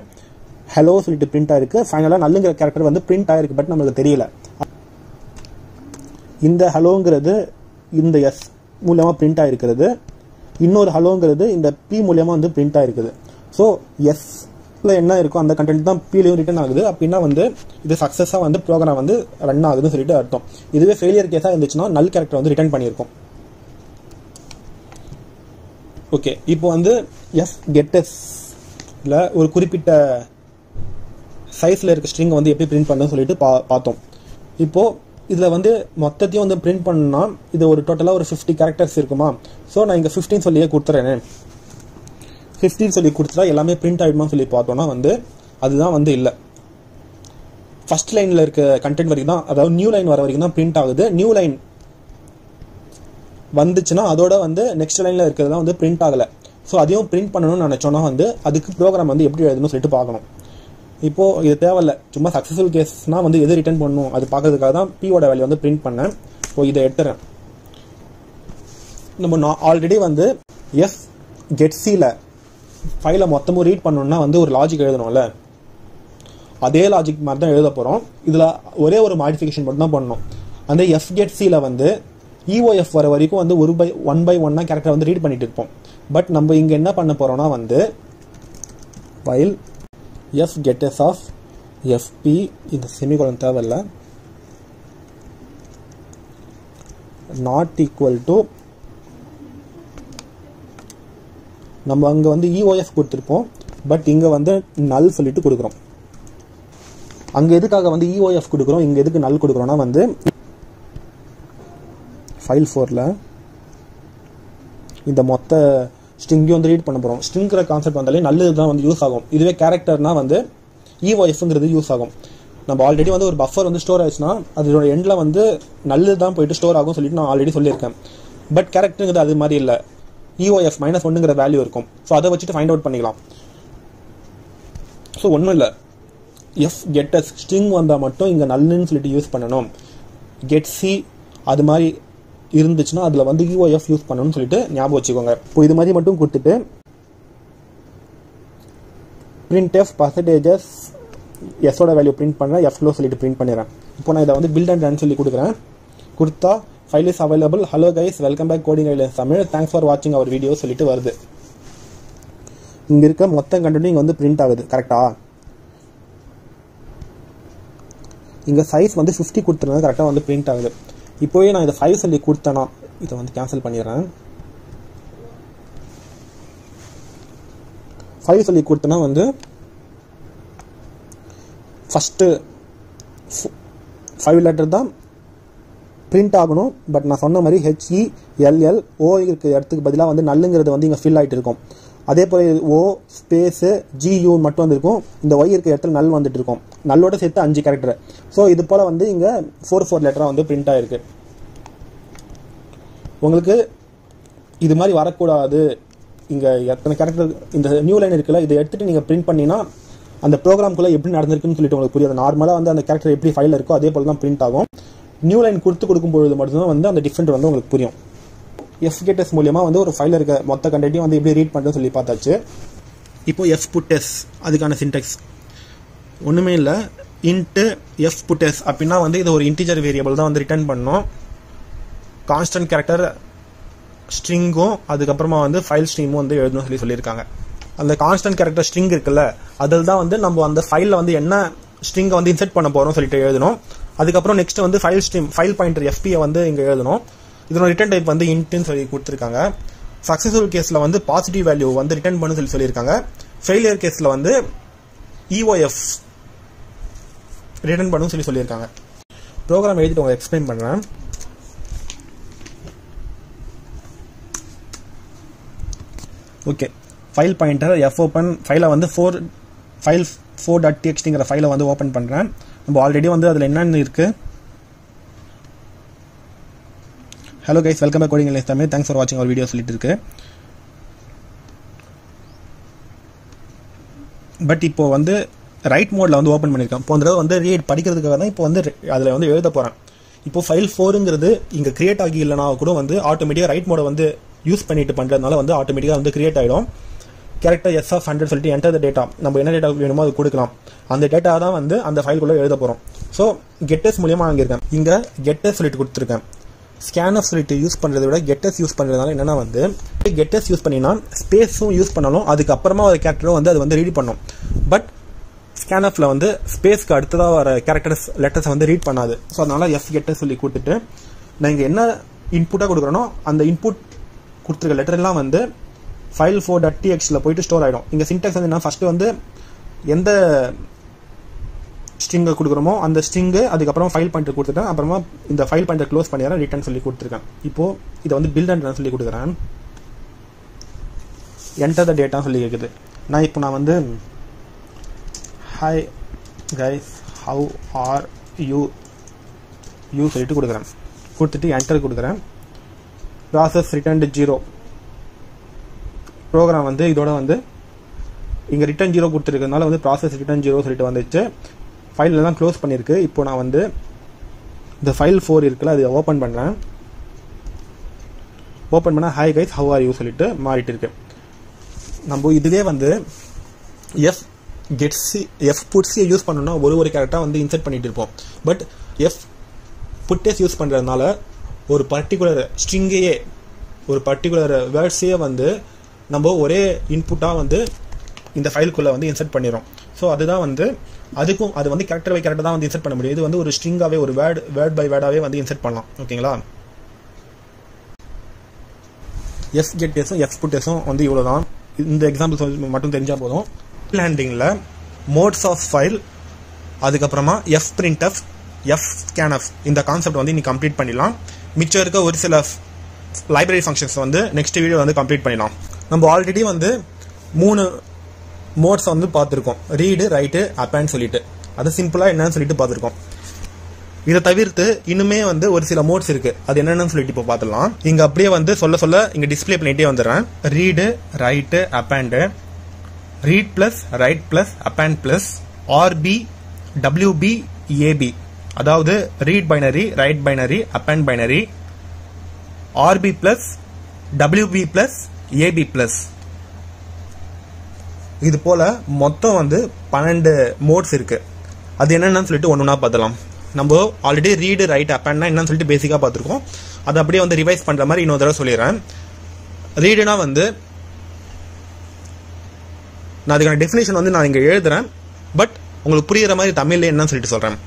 ஹலோ சொல்லிட்டு பிரிண்ட் ஆயிருக்கு. ஃபைனலாக நல்லுங்கிற கேரக்டர் வந்து பிரிண்ட் ஆயிருக்கு, பட் நம்மளுக்கு தெரியல. இந்த ஹலோங்கிறது இந்த எஸ் மூலமாக பிரிண்ட் ஆயிருக்கிறது, இன்னொரு ஹலோங்கிறது இந்த பி மூலமாக வந்து பிரிண்ட் ஆயிருக்குது. ஸோ எஸ்ல என்ன இருக்கோ அந்த கண்டென்ட் தான் பிலையும் ரிட்டர்ன் ஆகுது. அப்படின்னா வந்து இது சக்ஸஸாக வந்து ப்ரோக்ராம் வந்து ரன் ஆகுதுன்னு சொல்லிட்டு அர்த்தம். இதுவே ஃபெயிலியர் கேஸாக இருந்துச்சுன்னா நல் கேரக்டர் வந்து ரிட்டர்ன் பண்ணியிருக்கோம். ஓகே, இப்போ வந்து எஃப் கெட்டஸ்ல ஒரு குறிப்பிட்ட சைஸில் இருக்க ஸ்ட்ரிங்கை வந்து எப்படி பிரிண்ட் பண்ணணும்னு சொல்லிட்டு பார்த்தோம். இப்போது இதில் வந்து மொத்தத்தையும் வந்து பிரிண்ட் பண்ணணும்னா இது ஒரு டோட்டலாக ஒரு 50 கேரக்டர்ஸ் இருக்குமா. ஸோ நான் இங்கே 15 சொல்லியே கொடுத்துறேன். 15 சொல்லி கொடுத்துட்டா எல்லாமே பிரிண்ட் ஆகிடுமா சொல்லி பார்த்தோன்னா வந்து அதுதான் வந்து இல்லை. ஃபர்ஸ்ட் லைனில் இருக்க கண்டென்ட் வரைக்கும் தான், அதாவது நியூ லைன் வர வரைக்கும் தான் பிரிண்ட் ஆகுது. நியூ லைன் வந்துச்சுன்னா அதோட வந்து நெக்ஸ்ட் லைனில் இருக்கிறதுலாம் வந்து பிரிண்ட் ஆகலை. ஸோ அதையும் பிரிண்ட் பண்ணணும்னு நினச்சோன்னா வந்து அதுக்கு ப்ரோக்ராம் வந்து எப்படி எழுதணும்னு சொல்லிட்டு பார்க்கணும். இப்போது இது தேவையில்லை, சும்மா சக்ஸஸ்ஃபுல் கேஸ்னால் வந்து எது ரிட்டர்ன் பண்ணணும் அது பார்க்கறதுக்காக தான் பியோட வேல்யூ வந்து பிரிண்ட் பண்ணேன். இப்போ இதை எடுத்துறேன். நம்ம ஆல்ரெடி வந்து எஃப் கெட்சியில் ஃபைலை மொத்தமும் ரீட் பண்ணணும்னா வந்து ஒரு லாஜிக் எழுதணும்ல, அதே லாஜிக் மாதிரி தான் எழுத போகிறோம். இதில் ஒரே ஒரு மாடிஃபிகேஷன் மட்டும் தான் பண்ணணும். அந்த எஃப் கெட்சியில் வந்து EOF வர வரைக்கும் வந்து 1 by 1 கேரக்டர் வந்து ரீட் பண்ணிட்டு இருப்போம். பட் நம்ம இங்கே என்ன பண்ண போகிறோம்னா வந்து while f getters of fp இந்த செமிகோலன் தேவையில்லை, நாட் ஈக்குவல் டு நம்ம அங்கே வந்து EOF கொடுத்துருப்போம். பட் இங்கே வந்து நல் சொல்லிட்டு கொடுக்குறோம். அங்கே எதுக்காக வந்து EOF கொடுக்குறோம், இங்கே எதுக்கு நல் கொடுக்குறோம்னா வந்து ஃபைல் 4ல் இந்த மொத்த ஸ்ட்ரிங்கையும் வந்து ரீட் பண்ண போகிறோம். ஸ்ட்ரிங்கிற கான்செப்ட் வந்தாலே நல்லது தான் வந்து யூஸ் ஆகும். இதுவே கேரக்டர்னா வந்து EOFங்கிறது யூஸ் ஆகும். நம்ம ஆல்ரெடி வந்து ஒரு பஃபர் வந்து ஸ்டோர் ஆயிடுச்சுன்னா அதோட எண்டில் வந்து நல்லது தான் போயிட்டு ஸ்டோர் ஆகும் சொல்லிட்டு நான் ஆல்ரெடி சொல்லியிருக்கேன். பட் கேரக்டருங்கிறது அது மாதிரி இல்லை. EOF -1ங்கிற வேல்யூ இருக்கும். ஸோ அதை வச்சுட்டு ஃபைண்ட் அவுட் பண்ணிக்கலாம். ஸோ ஒன்றும் இல்லை, எஃப் கெட்டஸ் ஸ்ட்ரிங் வந்தால் மட்டும் இங்கே நல்லுன்னு சொல்லிட்டு யூஸ் பண்ணணும். கெட் சி அது மாதிரி இருந்துச்சுன்னா அதில் வந்து EOF யூஸ் பண்ணணும்னு சொல்லிட்டு ஞாபகம் வச்சுக்கோங்க. இப்போ இது மாதிரி மட்டும் கொடுத்துட்டு printf percentages எஸ்ஸோட வேல்யூ பிரிண்ட் பண்ணுறேன், எஃப்லோ சொல்லிட்டு பிரிண்ட் பண்ணிடுறேன். இப்போ நான் இதை வந்து பில்ட் அண்ட் ரன் சொல்லி கொடுக்குறேன். கொடுத்தா file is available, hello guys welcome back coding guidelines Tamil, thanks for வாட்சிங் அவர் வீடியோ சொல்லிட்டு வருது. இங்கே இருக்க மொத்த கண்டென்ட் இங்கே வந்து பிரிண்ட் ஆகுது. கரெக்டா? இங்கே சைஸ் வந்து 50 கொடுத்துருந்தது கரெக்டாக வந்து பிரிண்ட் ஆகுது. இப்போவே நான் இதை 5 சொல்லி கொடுத்தேன்னா இதை வந்து கேன்சல் பண்ணிடுறேன். 5 சொல்லி கொடுத்தேன்னா வந்து ஃபஸ்ட்டு 5 லெட்டர் தான் பிரிண்ட் ஆகணும். பட் நான் சொன்ன மாதிரி HELLO இருக்க இடத்துக்கு பதிலாக வந்து நல்லுங்கிறது வந்து இங்கே ஃபில் ஆகிட்டு இருக்கும். அதே போல் O ஸ்பேஸு GU மட்டும் வந்துருக்கும். இந்த Y இருக்க இடத்துல நல் வந்துட்டு இருக்கும். நல்லோட சேர்த்து 5 கேரக்டர். ஸோ இது போல் வந்து இங்கே 4 லெட்டராக வந்து பிரிண்ட் ஆகிருக்கு. உங்களுக்கு இது மாதிரி வரக்கூடாது, இங்கே எத்தனை கேரக்டர் இந்த நியூ லைன் இருக்குல்ல, இதை எடுத்துகிட்டு நீங்கள் பிரிண்ட் பண்ணிங்கன்னா அந்த ப்ரோக்ராம்குள்ளே எப்படி நடந்திருக்குன்னு சொல்லிட்டு உங்களுக்கு புரியாது. நார்மலாக வந்து அந்த கேரக்டர் எப்படி ஃபைலில் இருக்கோ அதே போல் தான் பிரிண்ட் ஆகும். நியூ லைன் கொடுக்கும்பொழுது மட்டும்தான் வந்து அந்த டிஃப்ரெண்ட் வந்து உங்களுக்கு புரியும். FGetS மூலியமாக வந்து ஒரு ஃபைலில் இருக்க மொத்த கண்டென்ட்டையும் வந்து எப்படி ரீட் பண்ணுறதுன்னு சொல்லி பார்த்தாச்சு. இப்போ fputs அதுக்கான சின்டெக்ஸ் ஒன்றுமே இல்லை. இன்ட்டு fputs அப்படின்னா வந்து இது ஒரு இன்டிஜர் வேரியபிள் தான் வந்து ரிட்டர்ன் பண்ணணும். கான்ஸ்டன்ட் கேரக்டர் ஸ்ட்ரிங்கும் அதுக்கப்புறமா வந்து ஃபைல் ஸ்ட்ரீமும் வந்து எழுதணும்னு சொல்லியிருக்காங்க. அந்த கான்ஸ்டன்ட் கேரக்டர் ஸ்ட்ரிங் இருக்குல்ல, அதில் தான் வந்து நம்ம அந்த ஃபைலில் வந்து என்ன ஸ்ட்ரிங்கை வந்து இன்செர்ட் பண்ண போகிறோம் சொல்லிட்டு எழுதணும். அதுக்கப்புறம் நெக்ஸ்ட் வந்து ஃபைல் ஸ்ட்ரீம் ஃபைல் பாயிண்டர் FPயை வந்து இங்கே எழுதணும். இதோட ரிட்டர்ன் டைப் வந்து இன்ட்னு சொல்லி கொடுத்துருக்காங்க. சக்ஸஸ்ஃபுல் கேஸில் வந்து பாசிட்டிவ் வேல்யூ வந்து ரிட்டர்ன் பண்ணு சொல்லியிருக்காங்க. ஃபெயிலியர் கேஸில் வந்து EOF ரிட்டர்ன் பண்ணு சொல்லியிருக்காங்க. ப்ரோக்ராம் எழுதிட்டு உங்களுக்கு எக்ஸ்பிளைன் பண்ணுறேன். ஓகே, ஃபைல் பாயிண்டர் fopen ஃபைலை வந்து ஃபைல் 4.txt ஃபைலை வந்து ஓப்பன் பண்ணுறேன். நம்ம ஆல்ரெடி வந்து அதில் என்னென்னு இருக்குது. Hello guys welcome back coding guidelines Tamil, thanks for வாட்சிங் அவர் வீடியோ சொல்லிட்டு இருக்கு. பட் இப்போ வந்து ரைட் மோடில் வந்து ஓப்பன் பண்ணியிருக்கேன். இப்போ அந்த வந்து ரீட் படிக்கிறதுக்காக தான் இப்போ வந்து அதில் வந்து எழுத போகிறேன். இப்போ ஃபைல் 4ங்கிறது இங்கே கிரியேட் ஆகி இல்லைனா கூட வந்து ஆட்டோமேட்டிக்காக ரைட் மோடை வந்து யூஸ் பண்ணிட்டு பண்ணுறதுனால வந்து ஆட்டோமேட்டிக்காக வந்து கிரியேட் ஆகிடும். கேரக்டர் S of 100 சொல்லிட்டு என்டர் த டேட்டா, நம்ம என்ன டேட்டா வேணுமோ அது கொடுக்கலாம். அந்த டேட்டா தான் வந்து அந்த ஃபைல்குள்ளே எழுத போகிறோம். ஸோ கெட்டஸ் மூலியமாக வாங்கியிருக்கேன். இங்கே கெட்டஸ் சொல்லிட்டு கொடுத்துருக்கேன். ஸ்கேனஃப் சொல்லிட்டு யூஸ் பண்ணுறத விட கெட்டஸ் யூஸ் பண்ணுறதுனால என்னென்னா வந்து கெட்டஸ் யூஸ் பண்ணினா ஸ்பேஸும் யூஸ் பண்ணணும், அதுக்கப்புறமா ஒரு கேரக்டரும் வந்து அது வந்து ரீட் பண்ணும். பட் ஸ்கேனஃபில் வந்து ஸ்பேஸ்க்கு அடுத்ததாக வர கேரக்டர்ஸ் லெட்டர்ஸை வந்து ரீட் பண்ணாது. ஸோ அதனால் FGetS சொல்லி கொடுத்துட்டு நான் இங்கே என்ன இன்புட்டாக கொடுக்குறேனோ அந்த இன்புட் கொடுத்துருக்க லெட்டர்லாம் வந்து ஃபைல் 4.txt போயிட்டு ஸ்டோர் ஆகிடும். இங்கே சின்டெக்ஸ் வந்து என்ன, ஃபஸ்ட்டு வந்து எந்த ஸ்ட்ரிங்கை கொடுக்குறோமோ அந்த ஸ்ட்ரிங்கு, அதுக்கப்புறம் ஃபைல் பாயிண்டர் கொடுத்துட்டேன். அப்புறமா இந்த ஃபைல் பாயிண்டர் க்ளோஸ் பண்ணிடுறேன், ரிட்டர்ன் சொல்லி கொடுத்துருக்கேன். இப்போது இதை வந்து பில்ட் அண்ட் ரன் சொல்லி கொடுக்குறேன். என்டர் த டேட்டா சொல்லி கேட்குது. நான் வந்து hi guys how are you சொல்லிட்டு கொடுக்குறேன். கொடுத்துட்டு என்டர் கொடுக்குறேன். Process return 0. ப்ரோக்ராம் வந்து இதோட வந்து இங்கே ரிட்டர்ன் 0 கொடுத்துருக்கிறதுனால வந்து ப்ராசஸ் ரிட்டர்ன் 0 சொல்லிட்டு வந்துச்சு. ஃபைல் எல்லாம் க்ளோஸ் பண்ணியிருக்கு. இப்போ நான் வந்து இந்த ஃபைல் 4 இருக்குல்ல அது ஓப்பன் பண்ணுறேன். ஓப்பன் பண்ணால் hi guys how are you சொல்லிட்டு மாறிட்டு இருக்கு. நம்ம இதுவே வந்து fputs யூஸ் பண்ணணும்னா ஒரு கேரக்டராக வந்து இன்செர்ட் பண்ணிட்டு இருப்போம். பட் fputs யூஸ் பண்ணுறதுனால ஒரு பர்டிகுலர் ஸ்ட்ரிங்கையே ஒரு பர்டிகுலர் வேர்ட்ஸையே வந்து நம்ம ஒரே இன்புட்டாக வந்து இந்த ஃபைலுக்குள்ளே வந்து இன்செர்ட் பண்ணிடுறோம். ஸோ அதுதான் வந்து அதுக்கும் அது வந்து கேரக்டர் பை கேரக்டர் தான் வந்து இன்செர்ட் பண்ண முடியும். இது வந்து ஒரு ஸ்ட்ரிங்காகவே ஒரு வேர்ட் பை வேர்டாகவே வந்து இன்செர்ட் பண்ணலாம். ஓகேங்களா? FGetSும் fputsம் வந்து இவ்வளோ தான். இந்த எக்ஸாம்பிள்ஸ் மட்டும் தெரிஞ்சால் போதும். ஃபைல் ஹேண்ட்லிங்கில் மோட்ஸ் ஆஃப் ஃபைல், அதுக்கப்புறமா fprintf, fscanf இந்த கான்செப்ட் வந்து இன்னைக்கு கம்ப்ளீட் பண்ணிடலாம். மிச்சம் இருக்க ஒரு சில லைப்ரரி ஃபங்க்ஷன்ஸ் வந்து நெக்ஸ்ட் வீடியோ வந்து கம்ப்ளீட் பண்ணிடலாம். நம்ம ஆல்ரெடி வந்து 3 மோட்ஸ் வந்து பார்த்துருக்கோம். ரீடு, ரைட்டு, அப்பேன்னு சொல்லிட்டு. அதை சிம்பிளா என்னன்னு சொல்லிட்டு பார்த்துருக்கோம். இதை தவிர்த்து இன்னுமே வந்து ஒரு சில மோட்ஸ் இருக்கு. அது என்னன்னு சொல்லிட்டு இப்போ பார்த்துடலாம். இங்க அப்படியே வந்து சொல்ல இங்க டிஸ்பிளே பண்ணிட்டே வந்துடுறேன். Read, write, append, read plus, write plus, append plus, RB, WB, AB. அதாவது read binary, write binary, append binary, RB plus, WB plus, AB plus. இது போல மொத்தம் வந்து 12 மோட்ஸ் இருக்கு. அது என்னன்னு சொல்லிட்டு ஒன்னொன்னா பார்த்தலாம். நம்ம ஆல்ரெடி ரீடு, ரைட், அப்பேண்ட்னா என்னன்னு சொல்லிட்டு பேசிக்கா பார்த்துருக்கோம். அதை அப்படியே வந்து ரிவைஸ் பண்ற மாதிரி இன்னொரு தடவை சொல்லிடுறேன். ரீடுனா வந்து நான் அதுக்கான டெஃபினேஷன் வந்து நான் இங்க எழுதுறேன். பட் உங்களுக்கு புரியுற மாதிரி தமிழ்ல என்னன்னு சொல்லிட்டு சொல்றேன்.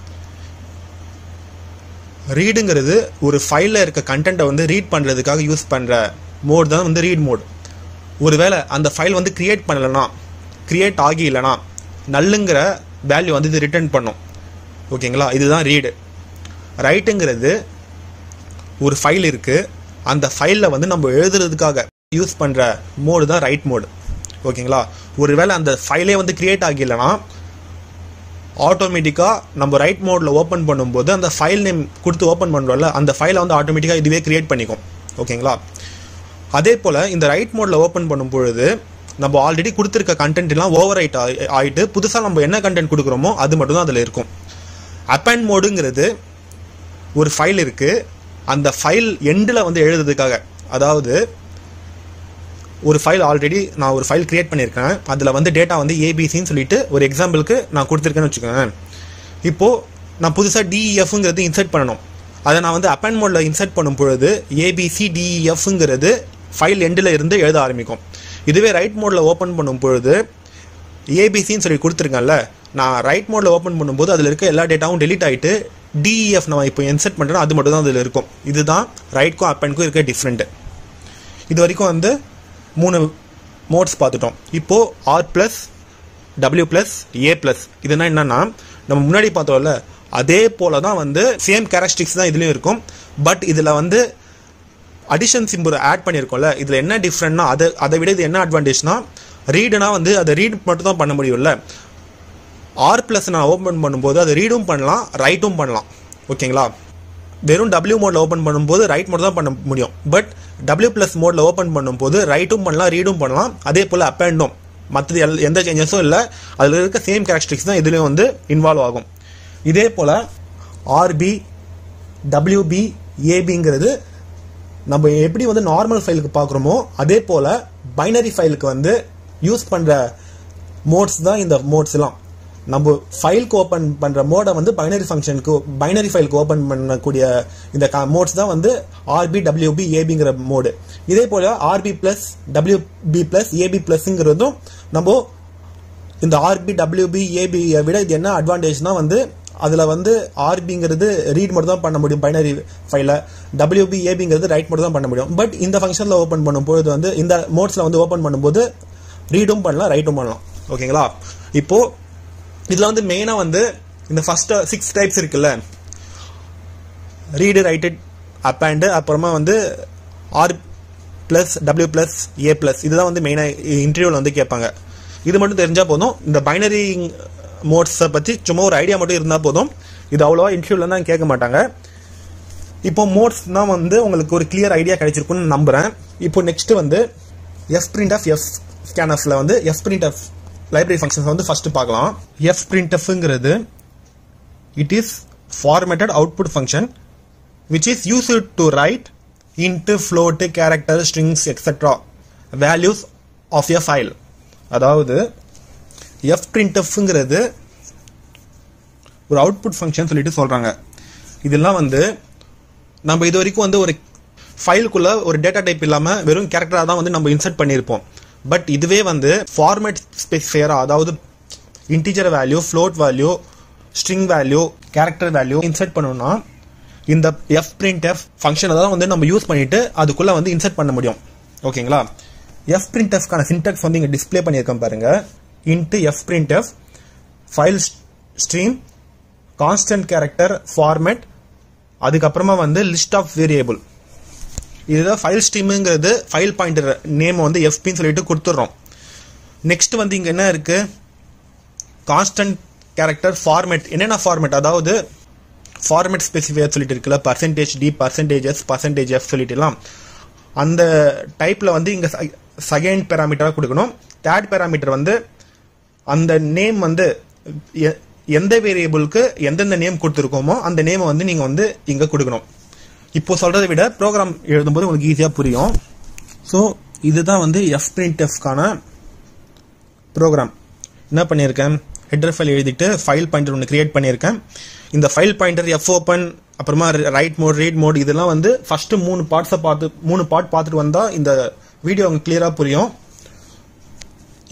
ரீடுங்கிறது ஒரு ஃபைல்ல இருக்க கண்டென்ட்டை வந்து ரீட் பண்றதுக்காக யூஸ் பண்ற மோட் தான் வந்து ரீட் மோட். ஒருவேளை அந்த ஃபைல் வந்து கிரியேட் ஆகி இல்லைனா நல்லுங்கிற வேல்யூ வந்து இது ரிட்டர்ன் பண்ணும். ஓகேங்களா, இதுதான் ரீடு. ரைட்டுங்கிறது ஒரு ஃபைல் இருக்கு, அந்த ஃபைலில் வந்து நம்ம எழுதுறதுக்காக யூஸ் பண்ற மோடு தான் ரைட் மோடு. ஓகேங்களா, ஒருவேளை அந்த ஃபைலே வந்து கிரியேட் ஆகிலனா ஆட்டோமேட்டிக்காக நம்ம ரைட் மோடில் ஓப்பன் பண்ணும்போது அந்த ஃபைல் நேம் கொடுத்து ஓப்பன் பண்ணுறோம்ல, அந்த ஃபைலை வந்து ஆட்டோமேட்டிக்காக இதுவே கிரியேட் பண்ணிக்கும். ஓகேங்களா, அதே போல் இந்த ரைட் மோடில் ஓப்பன் பண்ணும் பொழுது நம்ம ஆல்ரெடி கொடுத்துருக்க கண்டென்ட் எல்லாம் ஓவர் ரைட் ஆகிட்டு புதுசாக நம்ம என்ன கண்டென்ட் கொடுக்குறோமோ அது மட்டும் தான் அதில் இருக்கும். அப்பேண்ட் மோடுங்கிறது ஒரு ஃபைல் இருக்கு, அந்த ஃபைல் எண்டில் வந்து எழுதுறதுக்காக, அதாவது ஒரு ஃபைல் ஆல்ரெடி நான் ஒரு ஃபைல் கிரியேட் பண்ணியிருக்கேன், அதில் வந்து டேட்டா வந்து ஏபிசின்னு சொல்லிட்டு ஒரு எக்ஸாம்பிளுக்கு நான் கொடுத்துருக்கேன்னு வச்சுக்கோங்க. இப்போது நான் புதுசாக டிஇஎஃப்ங்கிறது இன்சர்ட் பண்ணணும். அதை நான் வந்து அப்பேண்ட் மோடில் இன்சர்ட் பண்ணும் பொழுது ஏபிசி டிஇஎஃப்ங்கிறது ஃபைல் எண்டில் இருந்து எழுத ஆரம்பிக்கும். இதுவே ரைட் மோடில் ஓப்பன் பண்ணும் பொழுது ஏபிசின்னு சொல்லி கொடுத்துருக்கேன்ல, நான் ரைட் மோடில் ஓப்பன் பண்ணும்போது அதில் இருக்க எல்லா டேட்டாவும் டெலிட் ஆகிட்டு டிஇஎஃப் நான் இப்போ இன்சர்ட் பண்ணுறேன் அது மட்டும் தான் அதில் இருக்கும். இதுதான் ரைட்க்கும் அப்பேண்ட்க்கும் இருக்க டிஃப்ரெண்ட்டு. இது வரைக்கும் வந்து 3 மோட்ஸ் பார்த்துட்டோம். இப்போது ஆர் பிளஸ், டபிள்யூ பிளஸ், ஏ பிளஸ். இதுனா என்னன்னா நம்ம முன்னாடி பார்த்தோம்ல அதே போல தான் வந்து சேம் கேரக்டரிஸ்டிக்ஸ் தான் இதுலேயும் இருக்கும். பட் இதில் வந்து அடிஷன் சிம்பிள் ஆட் பண்ணியிருக்கோம்ல, இதில் என்ன டிஃப்ரெண்ட்னா அதை விட இது என்ன அட்வான்டேஜ்னா, ரீடுனா வந்து அதை ரீட் மட்டும் தான் பண்ண முடியும்ல. ஆர் பிளஸ் நான் ஓப்பன் பண்ணும்போது அதை ரீடும் பண்ணலாம், ரைட்டும் பண்ணலாம். ஓகேங்களா, வெறும் டபிள்யூ மோடில் ஓப்பன் பண்ணும்போது ரைட் மட்டும் தான் பண்ண முடியும். பட் டபிள்யூ பிளஸ் மோடில் ஓப்பன் பண்ணும்போது ரைட்டும் பண்ணலாம், ரீடும் பண்ணலாம். அதே போல் அப்பேண்டும், மற்றது எந்த சேஞ்சஸும் இல்லை, அதில் இருக்க சேம் கேரக்டரிஸ்டிக்ஸ் தான் இதுலேயும் வந்து இன்வால்வ் ஆகும். இதே போல் ஆர்பி, டபிள்யூபி, ஏபிங்கிறது நம்ம எப்படி வந்து நார்மல் ஃபைலுக்கு பார்க்குறோமோ அதே போல் பைனரி ஃபைலுக்கு வந்து யூஸ் பண்ணுற மோட்ஸ் தான் இந்த மோட்ஸ் எல்லாம். நம்ம ஃபைலுக்கு ஓப்பன் பண்ணுற மோடை வந்து பைனரி ஃபைலுக்கு ஓப்பன் பண்ணக்கூடிய இந்த மோட்ஸ் தான் வந்து ஆர்பி, டபிள்யூபி, ஏபிங்கிற மோடு. இதே போல் RB plus, WB plus, AB பிளஸ்ங்கிறதும் நம்ம இந்த ஆர்பி, டபிள்யூபி, ஏபியை விட இது என்ன அட்வான்டேஜ்னா வந்து அதில் வந்து ஆர்பிங்கிறது ரீட் மட்டும் தான் பண்ண முடியும் பைனரி ஃபைலை, டபிள்யூபி, ஏபிங்கிறது ரைட் மட்டும் தான் பண்ண முடியும். பட் இந்த ஃபங்க்ஷனில் ஓப்பன் பண்ணும்போது வந்து இந்த மோட்ஸில் வந்து ஓப்பன் பண்ணும்போது ரீடும் பண்ணலாம், ரைட்டும் பண்ணலாம். ஓகேங்களா, இப்போது இதில் வந்து மெயினாக வந்து இந்த ஃபர்ஸ்ட் 6 டைப்ஸ் இருக்குல்ல, ரீடு, ரைட்டு, அப்பேண்டு, அப்புறமா வந்து ஆர் பிளஸ், டபிள்யூ பிளஸ், ஏ பிளஸ், இதுதான் வந்து மெயினாக இன்டர்வியூவில் வந்து கேட்பாங்க. இது மட்டும் தெரிஞ்சால் போதும். இந்த பைனரி மோட்ஸை பற்றி சும்மா ஒரு ஐடியா மட்டும் இருந்தால் போதும். இது அவ்வளோவா இன்டர்வியூவில் தான் கேட்க மாட்டாங்க. இப்போ மோட்ஸ் தான் வந்து உங்களுக்கு ஒரு கிளியர் ஐடியா கிடைச்சிருக்குன்னு நம்புகிறேன். இப்போ நெக்ஸ்ட் வந்து fprintf, fscanfல வந்து fprintf லைப்ரரி ஃபங்க்ஷன்ஸ் வந்து ஃபர்ஸ்ட் பார்க்கலாம். fprintfங்கிறது it is formatted output function which is used to write int, float, character, strings, etc. values of a file. அதாவது fprintfங்கிறது ஒரு அவுட்புட் ஃபங்க்ஷன் சொல்லிட்டு சொல்றாங்க. இதெல்லாம் வந்து நம்ம இது வரைக்கும் வந்து ஒரு ஃபைலுக்குள்ள ஒரு டேட்டா டைப் இல்லாம வெறும் கேரக்டரா தான் வந்து நம்ம இன்சர்ட் பண்ணியிருப்போம். பட் இதுவே வந்து ஃபார்மேட் ஸ்பெசிஃபையரா, அதாவது integer value, float value, string value, character value insert பண்ணணும்னா இந்த fprintf ஃபங்க்ஷனை தான் வந்து நம்ம யூஸ் பண்ணிட்டு அதுக்குள்ள வந்து இன்சர்ட் பண்ண முடியும். ஓகேங்களா, fprintfக்கான சின்டாக்ஸ் வந்து இங்க டிஸ்ப்ளே பண்ணியிருக்கேன் பாருங்க. int fprintf file stream, constant character, format, அதுக்கப்புறமா வந்து லிஸ்ட் ஆஃப் வேரியபிள். இதுதான் ஃபைல் ஸ்ட்ரீமுங்கிறது ஃபைல் பாயிண்டர் நேம் வந்து fpன்னு சொல்லிட்டு கொடுத்துட்றோம். நெக்ஸ்ட் வந்து இங்க என்ன இருக்கு, கான்ஸ்டன்ட் கேரக்டர் ஃபார்மேட் என்னென்ன ஃபார்மேட், அதாவது ஃபார்மேட் ஸ்பெசிஃபையர் சொல்லிட்டு இருக்குல்ல, %d, %s, %f சொல்லிட்டுலாம் அந்த டைப்பில் வந்து இங்கே செகண்ட் பேராமீட்டராக கொடுக்கணும். தேர்ட் பேராமீட்டர் வந்து அந்த நேம் வந்து எந்த வேரியபிளுக்கு எந்தெந்த நேம் கொடுத்துருக்கோமோ அந்த நேமை வந்து நீங்கள் வந்து இங்கே கொடுக்கணும். இப்போ சொல்கிறத விட ப்ரோக்ராம் எழுதும்போது உங்களுக்கு ஈஸியாக புரியும். ஸோ இதுதான் வந்து fprintfக்கான ப்ரோக்ராம். என்ன பண்ணியிருக்கேன், ஹெட்டர் ஃபைல் எழுதிட்டு ஃபைல் பாயிண்டர் ஒன்று கிரியேட் பண்ணியிருக்கேன். இந்த ஃபைல் பாயிண்டர் fopen அப்புறமா ரைட் மோட், ரீட் மோட் இதெல்லாம் வந்து ஃபர்ஸ்ட் 3 பார்ட் பார்த்துட்டு வந்தால் இந்த வீடியோ உங்களுக்கு கிளியராக புரியும்.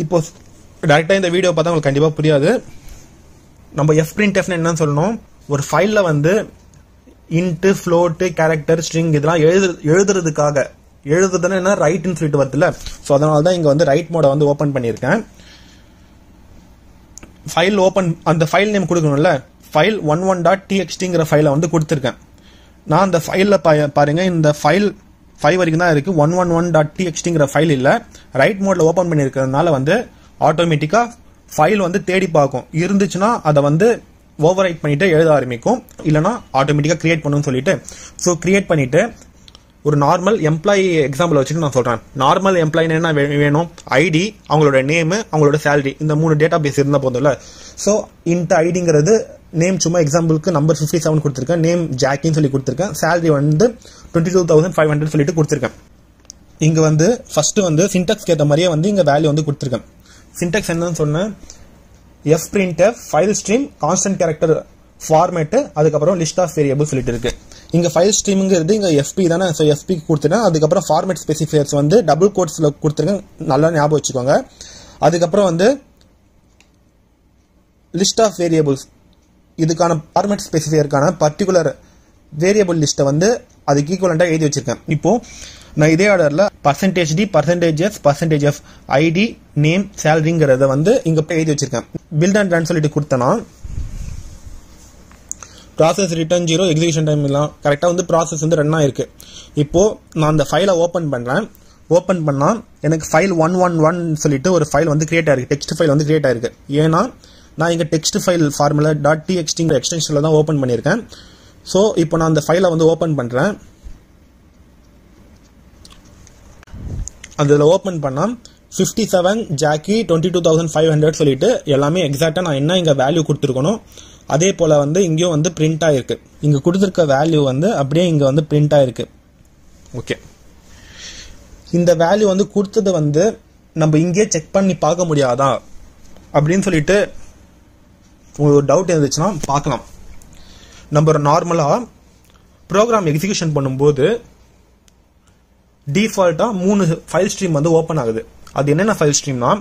இப்போ டேரெக்டாக இந்த வீடியோ பார்த்தா உங்களுக்கு கண்டிப்பாக புரியாது. நம்ம fprintf என்னன்னு சொல்லணும், ஒரு ஃபைலில் வந்து இன்ட்டு, ஃப்ளோட்டு, கேரக்டர், ஸ்ட்ரிங் இதெல்லாம் எழுதுறதுன்னா என்ன ரைட்னு சொல்லிட்டு வருதுல்ல. ஸோ அதனால தான் இங்கே வந்து ரைட் மோடை வந்து ஓப்பன் பண்ணியிருக்கேன். ஃபைல் ஓப்பன், அந்த ஃபைல் நேம் கொடுக்கணும்ல, ஃபைல் 11.txt ஃபைலை வந்து கொடுத்துருக்கேன். நான் அந்த ஃபைலில் பாருங்க, இந்த ஃபைல் 5 வரைக்கும் தான் இருக்கு, 111.txt ஃபைல் இல்லை. ரைட் மோட்ல ஓப்பன் பண்ணியிருக்கிறதுனால வந்து ஆட்டோமேட்டிக்காக ஃபைல் வந்து தேடி பார்க்கும், இருந்துச்சுன்னா அதை வந்து ஓவர் ரைட் பண்ணிட்டு எழுத ஆரம்பிக்கும், இல்லைனா ஆட்டோமேட்டிக்காக கிரியேட் பண்ணணும்னு சொல்லிட்டு. ஸோ கிரியேட் பண்ணிட்டு ஒரு நார்மல் எம்ப்ளாயி எக்ஸாம்பிள் வச்சுட்டு நான் சொல்கிறேன். நார்மல் எம்ப்ளாயின்னு என்ன வேணும், ஐடி, அவங்களோட நேமு, அவங்களோட சேலரி, இந்த 3 டேட்டா பேஸ் இருந்தால் போதும்ல. ஸோ இந்த ஐடிங்கிறது நேம் சும்மா எக்ஸாம்பிளுக்கு நம்பர் 57 கொடுத்துருக்கேன், நேம் ஜாக்கின்னு சொல்லி கொடுத்துருக்கேன், சேலரி வந்து 22,500 சொல்லிட்டு கொடுத்துருக்கேன். இங்கே வந்து ஃபர்ஸ்ட் வந்து சின்டாக்ஸ்க்கு ஏற்ற மாதிரியே வந்து இங்கே வேல்யூ வந்து கொடுத்துருக்கேன். சின்டாக்ஸ் என்னன்னு சொன்னேன், fprintf file stream constant character format, அதுக்கப்புறம் லிஸ்ட் ஆஃப் வேரியபிள் சொல்லிட்டு இருக்கு. இங்க ஃபைல் ஸ்ட்ரீம்ங்கிறது இங்க fp தானே, ஸோ fp கொடுத்துட்டேன். அதுக்கப்புறம் ஃபார்மேட் ஸ்பெசிஃபையர்ஸ் வந்து டபுள் கோட்ஸ்ல கொடுத்துருக்கேன், நல்லா ஞாபகம் வச்சுக்கோங்க. அதுக்கப்புறம் வந்து லிஸ்ட் ஆஃப் வேரியபிள்ஸ், இதுக்கான ஃபார்மேட் ஸ்பெசிஃபையருக்கான பர்டிகுலர் வேரியபிள் லிஸ்ட்டை வந்து அதுக்கு ஈக்குவலண்டாக எழுதி வச்சிருக்கேன். இப்போ நான் இதே ஆர்டர்ல %d, %s, %f, ID, name, சேலரிங்கிறத வந்து இங்க எழுதி வச்சிருக்கேன். பில்ட் அண்ட் ரன் சொல்லிட்டு கொடுத்தனா ப்ராசஸ் ரிட்டர்ன் 0, எக்ஸிகியூஷன் டைம் எல்லாம் கரெக்டாக வந்து ப்ராசஸ் வந்து ரன் ஆயிருக்கு. இப்போ நான் அந்த ஃபைலை ஓப்பன் பண்ணுறேன். ஓப்பன் பண்ணால் எனக்கு ஃபைல் 111 சொல்லிட்டு ஒரு ஃபைல் வந்து கிரியேட் ஆயிருக்கு, டெக்ஸ்ட் ஃபைல் வந்து கிரியேட் ஆயிருக்கு. ஏன்னா நான் இங்கே டெக்ஸ்ட் ஃபைல் ஃபார்முலா .txt எக்ஸ்டென்ஷனில் தான் ஓப்பன் பண்ணியிருக்கேன். ஸோ இப்போ நான் அந்த ஃபைலை வந்து ஓப்பன் பண்ணுறேன். அதில் ஓப்பன் பண்ணால் 57 ஜாக்கி 22,500 சொல்லிட்டு எல்லாமே எக்ஸாக்டாக நான் என்ன இங்கே வேல்யூ கொடுத்துருக்கணும் அதே போல் வந்து இங்கேயும் வந்து பிரிண்ட் ஆயிருக்கு. இங்கே கொடுத்துருக்க வேல்யூ வந்து அப்படியே இங்கே வந்து பிரிண்ட் ஆயிருக்கு. ஓகே, இந்த வேல்யூ வந்து கொடுத்தது வந்து நம்ம இங்கே செக் பண்ணி பார்க்க முடியாதா அப்படின்னு சொல்லிட்டு உங்களுக்கு ஒரு டவுட் இருந்துச்சுன்னா பார்க்கலாம். நம்ம நார்மலாக ப்ரோக்ராம் எக்ஸிகியூஷன் பண்ணும்போது டிஃபால்ட்டாக 3 ஃபைல் ஸ்ட்ரீம் வந்து ஓப்பன் ஆகுது. அது என்னென்ன ஃபைல் ஸ்ட்ரீம்னா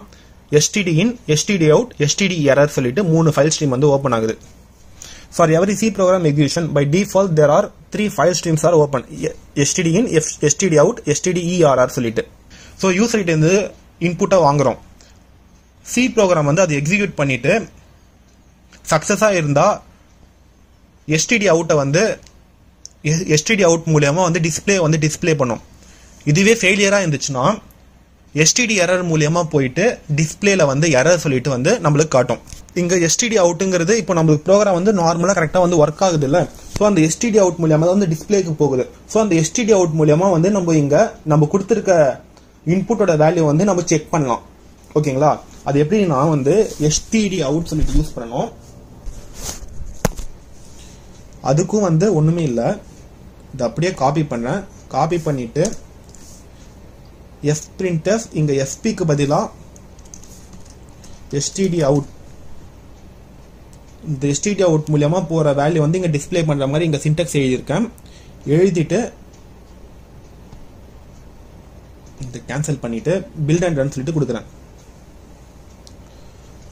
stdin, stdout, stderror சொல்லிட்டு 3 ஃபைல் ஸ்ட்ரீம் வந்து ஓப்பன் ஆகுது. For every C program execution, by default there are 3 file streams are open, stdin, stdout, stderr சொல்லிட்டு. ஸோ யூசர்கிட்ட இருந்து இன்புட்டாக வாங்குறோம். சி ப்ரோக்ராம் வந்து அது எக்ஸிக்யூட் பண்ணிட்டு சக்ஸஸாக இருந்தால் std அவுட்டை வந்து std அவுட் மூலியமாக வந்து டிஸ்பிளே பண்ணும். இதுவே ஃபெயிலியராக இருந்துச்சுன்னா std எரர் மூலியமா போயிட்டு டிஸ்பிளேல வந்து எரர் சொல்லிட்டு வந்து நம்மளுக்கு காட்டும். இங்க std அவுட்ங்கிறது இப்போ நம்மளுக்கு ப்ரோக்ராம் வந்து நார்மலா கரெக்டா வந்து ஒர்க் ஆகுது இல்ல, ஸோ அந்த std அவுட் மூலியமா தான் வந்து டிஸ்பிளேக்கு போகுது. ஸோ அந்த std அவுட் மூலியமா வந்து நம்ம கொடுத்துருக்க இன்புட்டோட வேல்யூ வந்து நம்ம செக் பண்ணலாம். ஓகேங்களா, அது எப்படின்னா வந்து std அவுட் சொல்லிட்டு யூஸ் பண்ணணும். அதுக்கும் வந்து ஒண்ணுமே இல்லை, இது அப்படியே காப்பி பண்றேன். காப்பி பண்ணிட்டு fprintf இங்க fpக்கு பதிலா std அவுட், இந்த std அவுட் மூலமா போற வேல்யூ வந்து இங்க டிஸ்ப்ளே பண்ற மாதிரி இங்க சின்டாக்ஸ் எழுதியிருக்கேன். எழுதிட்டு இந்த கேன்சல் பண்ணிட்டு பில்ட் அண்ட் ரன் சொல்லிட்டு கொடுக்குறேன்.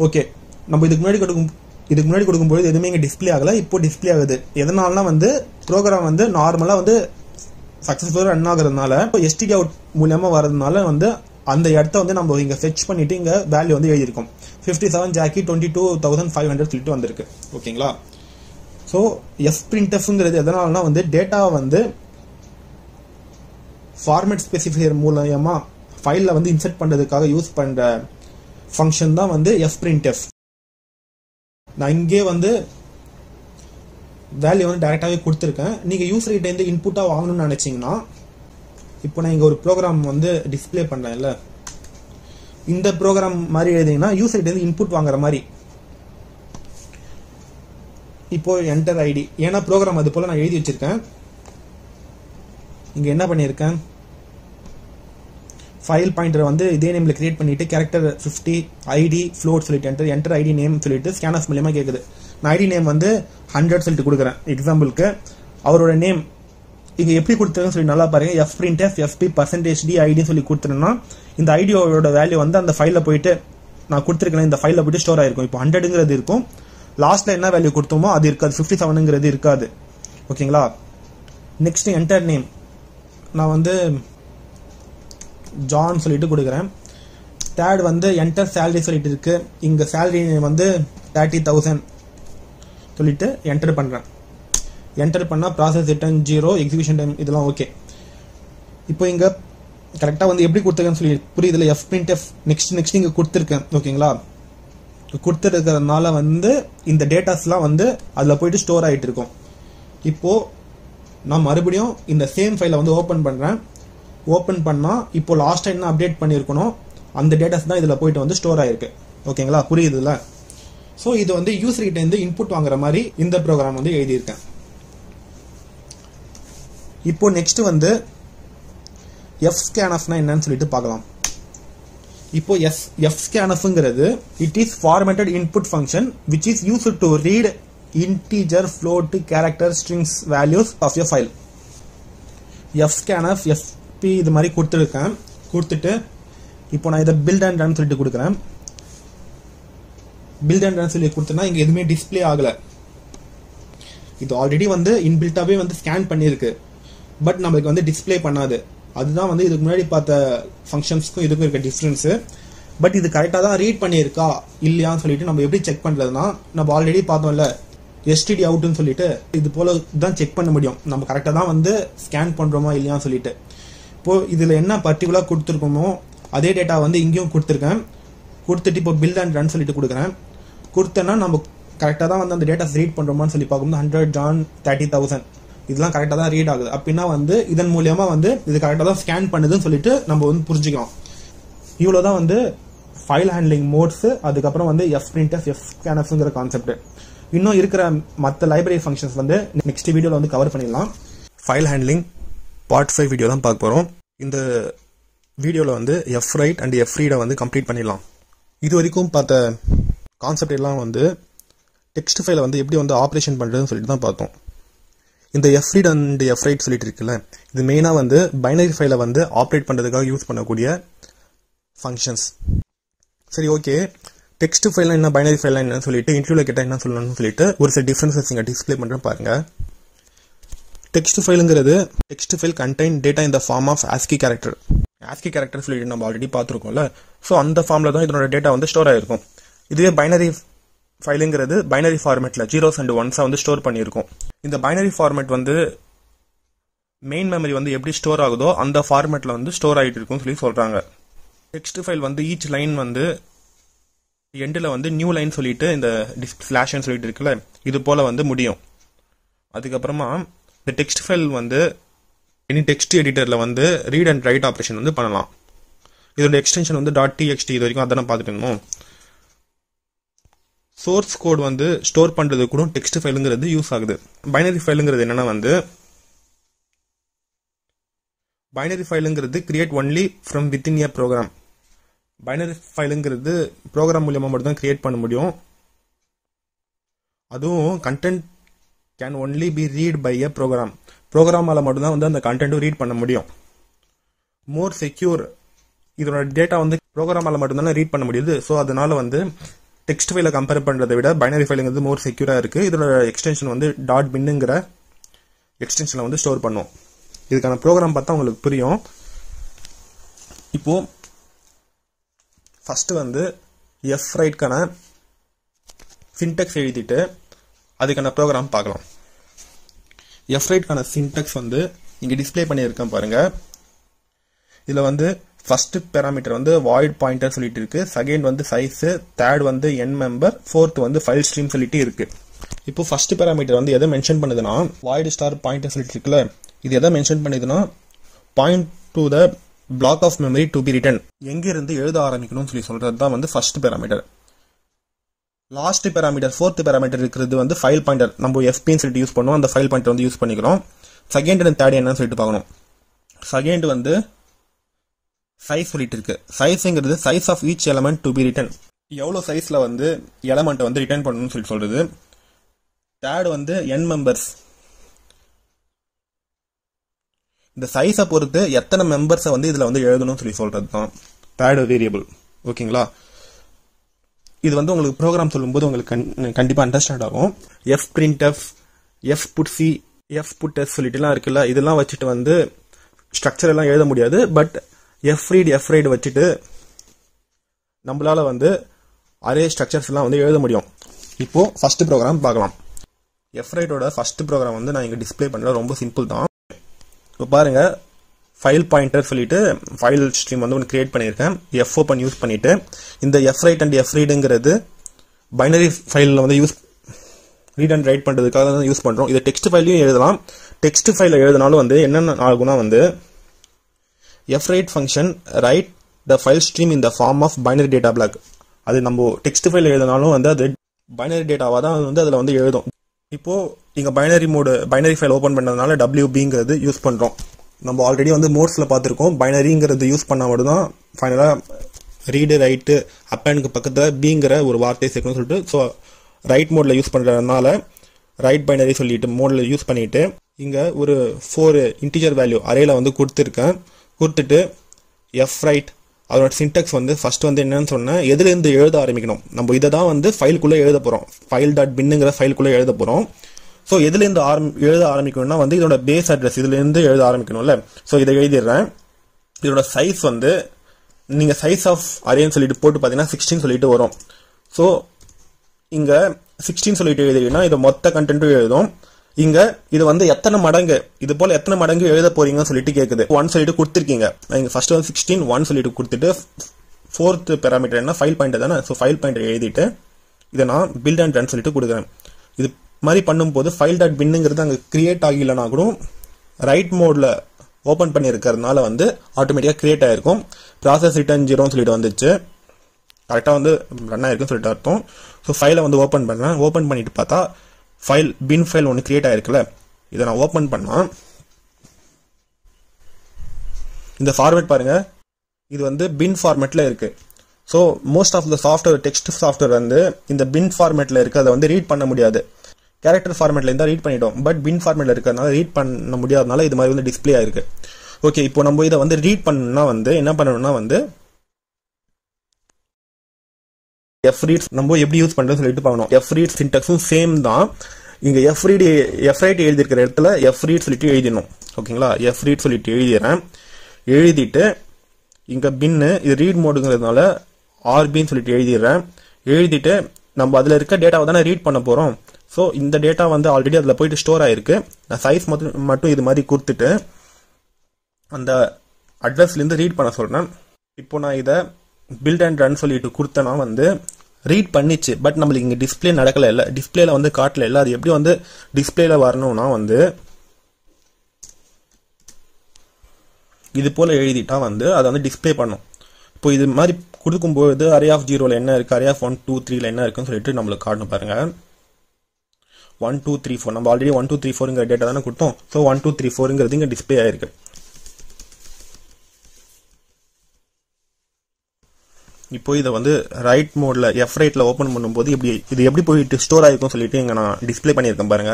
ஓகே, நம்ம இதுக்கு முன்னாடி கொடுக்கும்போது எதுவுமே இங்க டிஸ்ப்ளே ஆகல, இப்போ டிஸ்ப்ளே ஆகுது. எதனாலனா வந்து ப்ரோக்ராம் வந்து நார்மலா வந்து சக்சஸ்ஃபுல்லா ரன் ஆகுறதுனால இப்போ std அவுட் மூலமா வரதுனால வந்து அந்த இடத்த வந்து நம்ம இங்க ஃபெட்ச் பண்ணிட்டு இங்க வேல்யூ வந்து எழுதியிருக்கோம். 57 ஜாக்கி 22,500 சொல்லிட்டு வந்திருக்கு. ஓகேங்களா, ஸோ fprintfங்கிறது எதனாலனா வந்து டேட்டா வந்து ஃபார்மேட் ஸ்பெசிஃபையர் மூலமா ஃபைல்ல வந்து இன்சர்ட் பண்றதுக்காக யூஸ் பண்ற ஃபங்க்ஷன் தான் வந்து fprintf. நான் இங்கே வந்து வேல்யூ வந்து டைரெக்டாகவே கொடுத்துருக்கேன். நீங்கள் யூசர் கிட்ட இருந்து இன்புட்டாக வாங்கணும்னு நினச்சிங்கன்னா, இப்போ நான் இங்கே ஒரு ப்ரோக்ராம் வந்து டிஸ்பிளே பண்ணுறேன்ல, இந்த ப்ரோக்ராம் மாதிரி எழுதிங்கன்னா யூசர் கிட்ட இருந்து இன்புட் வாங்குற மாதிரி. இப்போ என்டர் ஐடி, ஏன்னா ப்ரோக்ராம் அது போல் நான் எழுதி வச்சிருக்கேன். இங்கே என்ன பண்ணியிருக்கேன், ஃபைல் பாயிண்டர் வந்து இதே நேமில் கிரியேட் பண்ணிட்டு கேரக்டர் 50 ஐடி ஃப்ளோட் சொல்லிட்டு என்டர் ஐடி நேம் சொல்லிட்டு ஸ்கேன்எஃப் மூலியமாக கேட்குது. நான் ஐடி நேம் வந்து 100 சொல்லிட்டு கொடுக்குறேன். எக்ஸாம்பிளுக்கு அவரோட நேம் இங்கே எப்படி கொடுத்துருன்னு சொல்லி நல்லா பாருங்க. fprintf fp %d ஐடின்னு சொல்லி கொடுத்துருன்னா இந்த ஐடியோட வேல்யூ வந்து அந்த ஃபைலில் போயிட்டு நான் கொடுத்துருக்கேன், இந்த ஃபைலில் போயிட்டு ஸ்டோர் ஆயிருக்கும். இப்போ 100ங்கிறது இருக்கும், லாஸ்ட்ல என்ன வேல்யூ கொடுத்தோமோ அது இருக்காது, 57ங்கிறது இருக்காது. ஓகேங்களா. நெக்ஸ்ட் என்டர் நேம் நான் வந்து ஜான் சொல்லிட்டு கொடுக்குறேன். தேர்ட் வந்து என்டர் சேலரி சொல்லிட்டு இருக்கு. இங்க சேலரி வந்து 30,000 சொல்லிட்டு என்டர் பண்றேன். என்டர் பண்ணா ப்ராசஸ் ரிட்டர்ன் 0, எக்ஸிகியூஷன் டைம் இதெல்லாம் ஓகே. இப்போ இங்க கரெக்டா வந்து எப்படி கொடுத்துருக்கேன்னு சொல்லி புரியுதுல. fprintf நெக்ஸ்ட் இங்க கொடுத்துருக்கேன். ஓகேங்களா. கொடுத்துருக்கிறதுனால வந்து இந்த டேட்டாஸ்லாம் வந்து அதில் போயிட்டு ஸ்டோர் ஆகிட்டு இருக்கும். இப்போ நான் மறுபடியும் இந்த சேம் ஃபைலை வந்து ஓப்பன் பண்ணுறேன். ஓப்பன் பண்ணால் இப்போ லாஸ்ட்டாக என்ன அப்டேட் பண்ணியிருக்கணும் அந்த டேட்டாஸ் தான் இதில் போயிட்டு வந்து ஸ்டோர் ஆகிருக்கு. ஓகேங்களா, புரியுதுல்ல. ஸோ இது வந்து யூசர் கிட்ட இருந்து இன்புட் வாங்குற மாதிரி இந்த ப்ரோக்ராம் வந்து எழுதியிருக்கேன். இப்போ நெக்ஸ்ட் வந்து fscanf என்னன்னு சொல்லிட்டு பார்க்கலாம். இப்போ fscanfங்கிறது it is formatted input function which is used to read integer float character strings values of your file. fscanf fp இது மாதிரி கொடுத்துருக்கேன். கொடுத்துட்டு இப்போ நான் இதை பில்ட் அண்ட் ரன் சொல்லிட்டு கொடுக்குறேன். பில்ட் அண்ட் ரன் சொல்லி கொடுத்தேன்னா இங்கே எதுவுமே டிஸ்பிளே ஆகலை. இது ஆல்ரெடி வந்து இன்பில்ட்டாகவே வந்து ஸ்கேன் பண்ணியிருக்கு, பட் நம்மளுக்கு வந்து டிஸ்பிளே பண்ணாது. அதுதான் வந்து இதுக்கு முன்னாடி பார்த்த ஃபங்க்ஷன்ஸ்க்கும் இதுக்கும் இருக்க டிஃப்ரென்ஸு. பட் இது கரெக்டாக தான் ரீட் பண்ணியிருக்கா இல்லையான்னு சொல்லிட்டு நம்ம எப்படி செக் பண்ணுறதுனா, நம்ம ஆல்ரெடி பார்த்தோம்ல std அவுட்னு சொல்லிட்டு இது போல தான் செக் பண்ண முடியும் நம்ம கரெக்டாக தான் வந்து ஸ்கேன் பண்ணுறோமா இல்லையான்னு சொல்லிட்டு. இப்போ இதில் என்ன பர்டிகுலராக கொடுத்துருக்கோமோ அதே டேட்டா வந்து இங்கேயும் கொடுத்துருக்கேன். கொடுத்துட்டு இப்போ பில்ட் அண்ட் ரன் சொல்லிட்டு கொடுக்குறேன். கொடுத்தேன்னா நம்ம கரெக்டாக தான் வந்து அந்த டேட்டாஸ் ரீட் பண்ணுறோமான்னு சொல்லி பார்க்கும்போது 100 John 30,000 இதெல்லாம் கரெக்டாக தான் ரீட் ஆகுது. அப்படின்னா வந்து இதன் மூலியமா வந்து இது கரெக்டாக தான் ஸ்கேன் பண்ணுதுன்னு சொல்லிட்டு நம்ம வந்து புரிஞ்சுக்கலாம். இவ்வளோதான் வந்து ஃபைல் ஹேண்ட்லிங் மோட்ஸ். அதுக்கப்புறம் வந்து fprintf fscanfங்கிற கான்செப்ட். இன்னும் இருக்கிற மற்ற லைப்ரரி ஃபங்க்ஷன்ஸ் வந்து நெக்ஸ்ட் வீடியோவில் வந்து கவர் பண்ணிடலாம். ஃபைல் ஹேண்ட்லிங் பார்ட் 5 வீடியோ தான் பார்க்க போகிறோம். இந்த வீடியோவில் வந்து fwrite அண்ட் fread வந்து கம்ப்ளீட் பண்ணிடலாம். இது வரைக்கும் பார்த்த கான்செப்ட் எல்லாம் வந்து டெக்ஸ்ட் ஃபைலை வந்து எப்படி வந்து ஆப்ரேஷன் பண்ணுறதுன்னு சொல்லிட்டு தான் பார்த்தோம். இந்த fread அண்ட் fwrite சொல்லிட்டு இருக்குல்ல, இது மெயினாக வந்து பைனரி ஃபைலை வந்து ஆப்ரேட் பண்ணுறதுக்காக யூஸ் பண்ணக்கூடிய ஃபங்க்ஷன்ஸ். சரி, ஓகே. டெக்ஸ்ட் ஃபைல்லாம் என்ன, பைனரி ஃபைல்லாம் என்னன்னு சொல்லிட்டு இன்டர்வியூவில் கேட்டால் என்ன சொல்லணும்னு சொல்லிட்டு ஒரு சில டிஃப்ரென்சஸ் இங்கே டிஸ்பிளே பண்ணுறேன் பாருங்க. டெக்ஸ்ட் ஃபைலுங்கிறது டெக்ஸ்ட் ஃபைல் கண்டெயின் டேட்டா இந்த form of ASCII character. ASCII character சொல்லிட்டு நம்ம ஆல்ரெடி பார்த்துருக்கோம்ல. ஸோ அந்த ஃபார்மில் தான் இதனோட டேட்டா வந்து ஸ்டோர் ஆகிருக்கும். இதுவே பைனரி ஃபைலுங்கிறது பைனரி ஃபார்மேட்டில் 0s and 1s வந்து ஸ்டோர் பண்ணியிருக்கும். இந்த பைனரி ஃபார்மேட் வந்து மெயின் மெமரி வந்து எப்படி ஸ்டோர் ஆகுதோ அந்த ஃபார்மேட்டில் வந்து ஸ்டோர் ஆகிட்டு இருக்கும்னு சொல்லி சொல்கிறாங்க. டெக்ஸ்ட் ஃபைல் வந்து ஈச் லைன் வந்து எண்டில் வந்து நியூ லைன் சொல்லிட்டு இந்த ஸ்லாஷ்னு சொல்லிட்டு இருக்குல்ல, இது போல் வந்து முடியும். அதுக்கப்புறமா இந்த டெக்ஸ்ட் ஃபைல் வந்து எனி டெக்ஸ்ட் எடிட்டரில் வந்து ரீட் அண்ட் ரைட் ஆப்ரேஷன் வந்து பண்ணலாம். இதோட எக்ஸ்டென்ஷன் வந்து .txt இது வரைக்கும் அதான் பார்த்துட்டு இருந்தோம். சோர்ஸ் கோட் வந்து ஸ்டோர் பண்ணுறது கூட டெக்ஸ்ட் ஃபைலுங்கிறது யூஸ் ஆகுது. பைனரி ஃபைலுங்கிறது என்னன்னா வந்து பைனரி ஃபைலுங்கிறது create only from within a program. Binary ஃபைலுங்கிறது ப்ரோக்ராம் மூலியமாக மட்டும் தான் கிரியேட் பண்ண முடியும். அதுவும் content can only be read by a program. ப்ரோக்ராமால் மட்டும்தான் வந்து அந்த கண்டென்ட்டும் ரீட் பண்ண முடியும். மோர் செக்யூர், இதோட டேட்டா வந்து ப்ரோக்ராமால் மட்டும்தானே ரீட் பண்ண முடியுது. ஸோ அதனால வந்து டெக்ஸ்ட் ஃபைலை கம்பேர் பண்ணுறதை விட பைனரி ஃபைலுங்கிறது மோர் செக்யூராக இருக்குது. இதோட எக்ஸ்டென்ஷன் வந்து .binங்கிற எக்ஸ்டென்ஷனில் வந்து ஸ்டோர் பண்ணும். இதுக்கான ப்ரோக்ராம் பார்த்தா உங்களுக்கு புரியும். இப்போது ஃபஸ்ட்டு வந்து fwriteக்கான சின்டெக்ஸ் எழுதிட்டு அதுக்கான ப்ரோக்ராம் பார்க்கலாம். fwriteக்கான சின்டெக்ஸ் வந்து இங்கே டிஸ்பிளே பண்ணியிருக்கேன் பாருங்கள். இதில் வந்து ஃபர்ஸ்ட் பேராமீட்டர் வந்து வாய்ட் பாயிண்டர் சொல்லிட்டு இருக்கு, செகண்ட் வந்து சைஸ், தேர்ட் வந்து என் மெம்பர், ஃபோர்த் வந்து ஃபைல் ஸ்ட்ரீம் சொல்லிட்டு இருக்கு. இப்போ ஃபர்ஸ்ட் பேராமீட்டர் வந்து எதை மென்ஷன் பண்ணுதுன்னா வாய்ட் ஸ்டார் பாயிண்டர் சொல்லிட்டு இருக்குல்ல, இது எதை மென்ஷன் பண்ணுதுன்னா point to the block of memory to be written, எங்க இருந்து எழுத ஆரம்பிக்கணும்னு சொல்லி சொல்றது தான் வந்து first parameter. Last parameter fourth parameter இருக்கிறது வந்து ஃபைல் பாயிண்டர், நம்ம எஃபின்னு சொல்லிட்டு யூஸ் பண்ணுவோம், அந்த ஃபைல் பாயிண்டர் வந்து யூஸ் பண்ணிக்கிறோம். செகண்ட் அண்ட் தேர்ட் என்னன்னு சொல்லிட்டு பார்க்கணும். செகண்ட் வந்து சைஸ் சொல்லிட்டு இருக்கு, சைஸ்ங்கிறது size of each element to be written, எவ்வளோ சைஸ்ல வந்து எலமெண்ட்டை வந்து ரிட்டர்ன் பண்ணணும்னு சொல்லி சொல்றது. தேர்ட் வந்து என் மெம்பர்ஸ், இந்த சைஸை பொறுத்து எத்தனை மெம்பர்ஸை வந்து இதுல வந்து எழுதணும்னு சொல்லி சொல்றது தான் தேர்ட் வேரியபிள். ஓகேங்களா, இது வந்து உங்களுக்கு ப்ரோக்ராம் சொல்லும்போது உங்களுக்கு கண்டிப்பா அண்டர்ஸ்டாண்ட் ஆகும். Fprintf, F put C, F put S சொல்லிட்டுலாம் இருக்குல்ல, இதெல்லாம் வச்சுட்டு வந்து ஸ்ட்ரக்சர் எல்லாம் எழுத முடியாது. பட் எஃப் ரீட் வச்சுட்டு நம்மளால வந்து அரே ஸ்ட்ரக்சர்ஸ் எல்லாம் வந்து எழுத முடியும். இப்போ ஃபர்ஸ்ட் ப்ரோக்ராம் பார்க்கலாம். எஃப் ரைட்டோட ஃபர்ஸ்ட் ப்ரோக்ராம் வந்து நான் இங்க டிஸ்பிளே பண்ணல, ரொம்ப சிம்பிள் தான். இப்போ பாருங்க, ஃபைல் பாயிண்டர் சொல்லிட்டு ஃபைல் ஸ்ட்ரீம் வந்து ஒன்று கிரியேட் பண்ணியிருக்கேன். எஃப் ஓப்பன் யூஸ் பண்ணிட்டு இந்த எஃப் ரைட் அண்ட் எஃப் ரீடுங்கிறது பைனரி ஃபைலில் வந்து ரீட் அண்ட் ரைட் பண்ணுறதுக்காக தான் யூஸ் பண்ணுறோம். இதை டெக்ஸ்ட் ஃபைலையும் எழுதலாம். டெக்ஸ்ட் ஃபைலில் எழுதினாலும் வந்து என்னென்ன ஆகும்னா வந்து F write function write the file stream in the form of binary data block. அது நம்ம டெக்ஸ்ட் ஃபைல் எழுதினாலும் வந்து அது பைனரி டேட்டாவாக தான் வந்து அதில் வந்து எழுதும். இப்போ இங்கே பைனரி ஃபைல் ஓப்பன் பண்ணதுனால WBங்கிறது யூஸ் பண்ணுறோம். நம்ம ஆல்ரெடி வந்து மோட்ஸில் பார்த்துருக்கோம். பைனரிங்கிறது யூஸ் பண்ணால் மட்டும் தான் ஃபைனலாக ரீடு ரைட்டு அப்பனுக்கு பக்கத்தில் பிங்கிற ஒரு வார்த்தையை சேர்க்கணும்னு சொல்லிட்டு, ஸோ ரைட் மோடில் யூஸ் பண்ணுறதுனால ரைட் பைனரி சொல்லிட்டு மோடில் யூஸ் பண்ணிட்டு இங்கே ஒரு 4 இன்டிஜர் வேல்யூ அரேல வந்து கொடுத்துட்டு எஃப் ரைட் அதோட சின்டெக்ஸ் வந்து ஃபர்ஸ்ட் வந்து என்னன்னு சொன்னேன், எதுலேருந்து எழுத ஆரம்பிக்கணும். நம்ம இதை தான் வந்து ஃபைலுக்குள்ளே எழுத போகிறோம், file.binங்கிற ஃபைலுக்குள்ளே எழுத போகிறோம். ஸோ எதுலேருந்து எழுத ஆரம்பிக்கணும்னா வந்து இதோட பேஸ் அட்ரஸ் இதுலேருந்து எழுத ஆரம்பிக்கணும்ல. ஸோ இதை எழுதிடுறேன். இதோட சைஸ் வந்து நீங்கள் சைஸ் ஆஃப் அரேன்னு சொல்லிட்டு போட்டு பார்த்தீங்கன்னா 16 சொல்லிட்டு வரும். ஸோ இங்கே 16 சொல்லிட்டு எழுதிங்கன்னா இதை மொத்த கண்டென்ட்டும் எழுதும். இங்க இது வந்து எத்தனை மடங்கு இது போல எத்தனை மடங்கு எழுத போறீங்கன்னு சொல்லிட்டு கேக்குது. 1 சொல்லிட்டு கொடுத்துருக்கீங்க. இங்க ஃபர்ஸ்ட் வந்து 16 1 சொல்லிட்டு கொடுத்துட்டு ஃபோர்த் பேராமீட்டர் என்ன ஃபைல் பாயிண்டர் தானே. ஸோ ஃபைல் பாயிண்டர் எழுதிட்டு இதை நான் பில்ட் அண்ட் ரன் சொல்லிட்டு கொடுக்குறேன். இது மாதிரி பண்ணும்போது file.binங்கிறது அங்கே கிரியேட் ஆகலைன்னா கூட ரைட் மோட்ல ஓப்பன் பண்ணியிருக்கிறதுனால வந்து ஆட்டோமேட்டிக்காக கிரியேட் ஆயிருக்கும். ப்ராசஸ் ரிட்டர்ன் 0 சொல்லிட்டு வந்துச்சு, கரெக்டாக வந்து ரன் ஆயிருக்குன்னு சொல்லிட்டு அர்த்தம். ஸோ ஃபைலை வந்து ஓப்பன் பண்ணேன். ஓப்பன் பண்ணிட்டு பார்த்தா ஃபைல் பின் ஃபைல் ஒன்று கிரியேட் ஆயிருக்குல்ல, இதை நான் ஓப்பன் பண்ணா இந்த ஃபார்மேட் பாருங்க, இது வந்து பின் ஃபார்மேட்ல இருக்கு. So most of the software text software வந்து இந்த பின் ஃபார்மேட்ல இருக்கு, அதை வந்து ரீட் பண்ண முடியாது. கேரக்டர் ஃபார்மேட்ல இருந்தால் ரீட் பண்ணிட்டோம், பட் பின் ஃபார்மேட்ல இருக்கிறதுனால ரீட் பண்ண முடியாதனால இது மாதிரி வந்து டிஸ்பிளே ஆயிருக்கு. ஓகே, இப்போ நம்ம இதை வந்து ரீட் பண்ணணும்னா வந்து என்ன பண்ணணும்னா வந்து எஃப் ரீட் நம்ம எப்படி யூஸ் பண்றோம்னு சொல்லிட்டு பார்க்கணும். எஃப் ரீட் சின்டாக்ஸும் சேம் தான். இங்க எஃப் ரைட் எழுதியிருக்கிற இடத்துல எஃப் ரீட் சொல்லிட்டு எழுதிடணும். ஓகேங்களா, எஃப் ரீட் சொல்லிட்டு எழுதிடுறேன். எழுதிட்டு இங்க பின்னு இது ரீட் மோடுங்கிறதுனால ஆர்பின்னு சொல்லிட்டு எழுதிடுறேன். எழுதிட்டு நம்ம அதுல இருக்க டேட்டாவை தானே ரீட் பண்ண போறோம். ஸோ இந்த டேட்டா வந்து ஆல்ரெடி அதில் போயிட்டு ஸ்டோர் ஆயிருக்கு. நான் சைஸ் மட்டும் இது மாதிரி கொடுத்துட்டு அந்த அட்ரஸ்லேருந்து ரீட் பண்ண சொல்றேன். இப்போ நான் இதை பில்ட் அண்ட் ரன் சொல்லிட்டு கொடுத்தேன்னா வந்து ரீட் பண்ணிச்சு, பட் நம்மளுக்கு இங்கே டிஸ்பிளே நடக்கல, இல்லை டிஸ்பிளேல வந்து காட்டல. இல்லை அது எப்படி வந்து டிஸ்பிளேல வரணும்னா வந்து இது போல எழுதிட்டா வந்து அதை வந்து டிஸ்பிளே பண்ணும். இப்போ இது மாதிரி கொடுக்கும்போது அரே ஆஃப் 0ல என்ன இருக்கு, அரே ஆஃப் 1 2 3ல என்ன இருக்குன்னு சொல்லிட்டு நம்மளுக்கு காட்டணும். பாருங்க 1 2 3 4 நம்ம ஆல்ரெடி 1 2 3 4ங்கிற டேட்டா தானே கொடுத்தோம். ஸோ 1 2 3 4ங்கிறது இங்கே டிஸ்பிளே ஆயிருக்கு. இப்போ இதை வந்து ரைட் மோட்ல எஃப் ரைட்ல ஓப்பன் பண்ணும்போது இது எப்படி போயிட்டு ஸ்டோர் ஆயிருக்கும் சொல்லிட்டு இங்க நான் டிஸ்பிளே பண்ணியிருக்கேன் பாருங்க.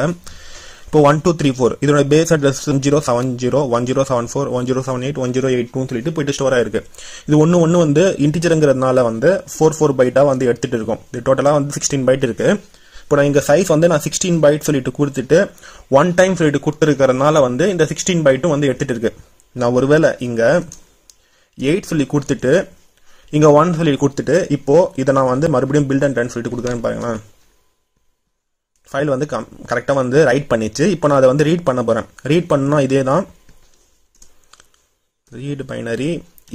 இப்போ 1 2 3 4 இதோட பேஸ் அட்ரஸ் 070 1074 1078 1082 சொல்லிட்டு போயிட்டு ஸ்டோர் ஆயிருக்கு. இது ஒன்னு வந்து இன்டிஜர்ங்கிறதுனால வந்து 44 பைட்டா வந்து எடுத்துட்டு இருக்கும். இது டோட்டலா வந்து 16 பைட் இருக்கு. இப்போ நான் இங்க சைஸ் வந்து நான் 16 பைட் சொல்லிட்டு கொடுத்துட்டு 1 டைம் சொல்லிட்டு கொடுத்துருக்கிறதுனால வந்து இந்த 16 பைட்டும் வந்து எடுத்துட்டு இருக்கு. நான் ஒருவேளை இங்க 8 சொல்லி கொடுத்துட்டு இங்க 1 சொல்லி கொடுத்துட்டு இப்போ இதை நான் வந்து மறுபடியும் பில்ட் அண்ட் ரன் சொல்லிட்டு கொடுக்குறேன்னு பாருங்களேன். ஃபைல் வந்து கரெக்டா வந்து ரைட் பண்ணிச்சு. இப்போ நான் அதை வந்து ரீட் பண்ண போறேன். ரீட் பண்ணா இதே தான் ரீட் பைனரி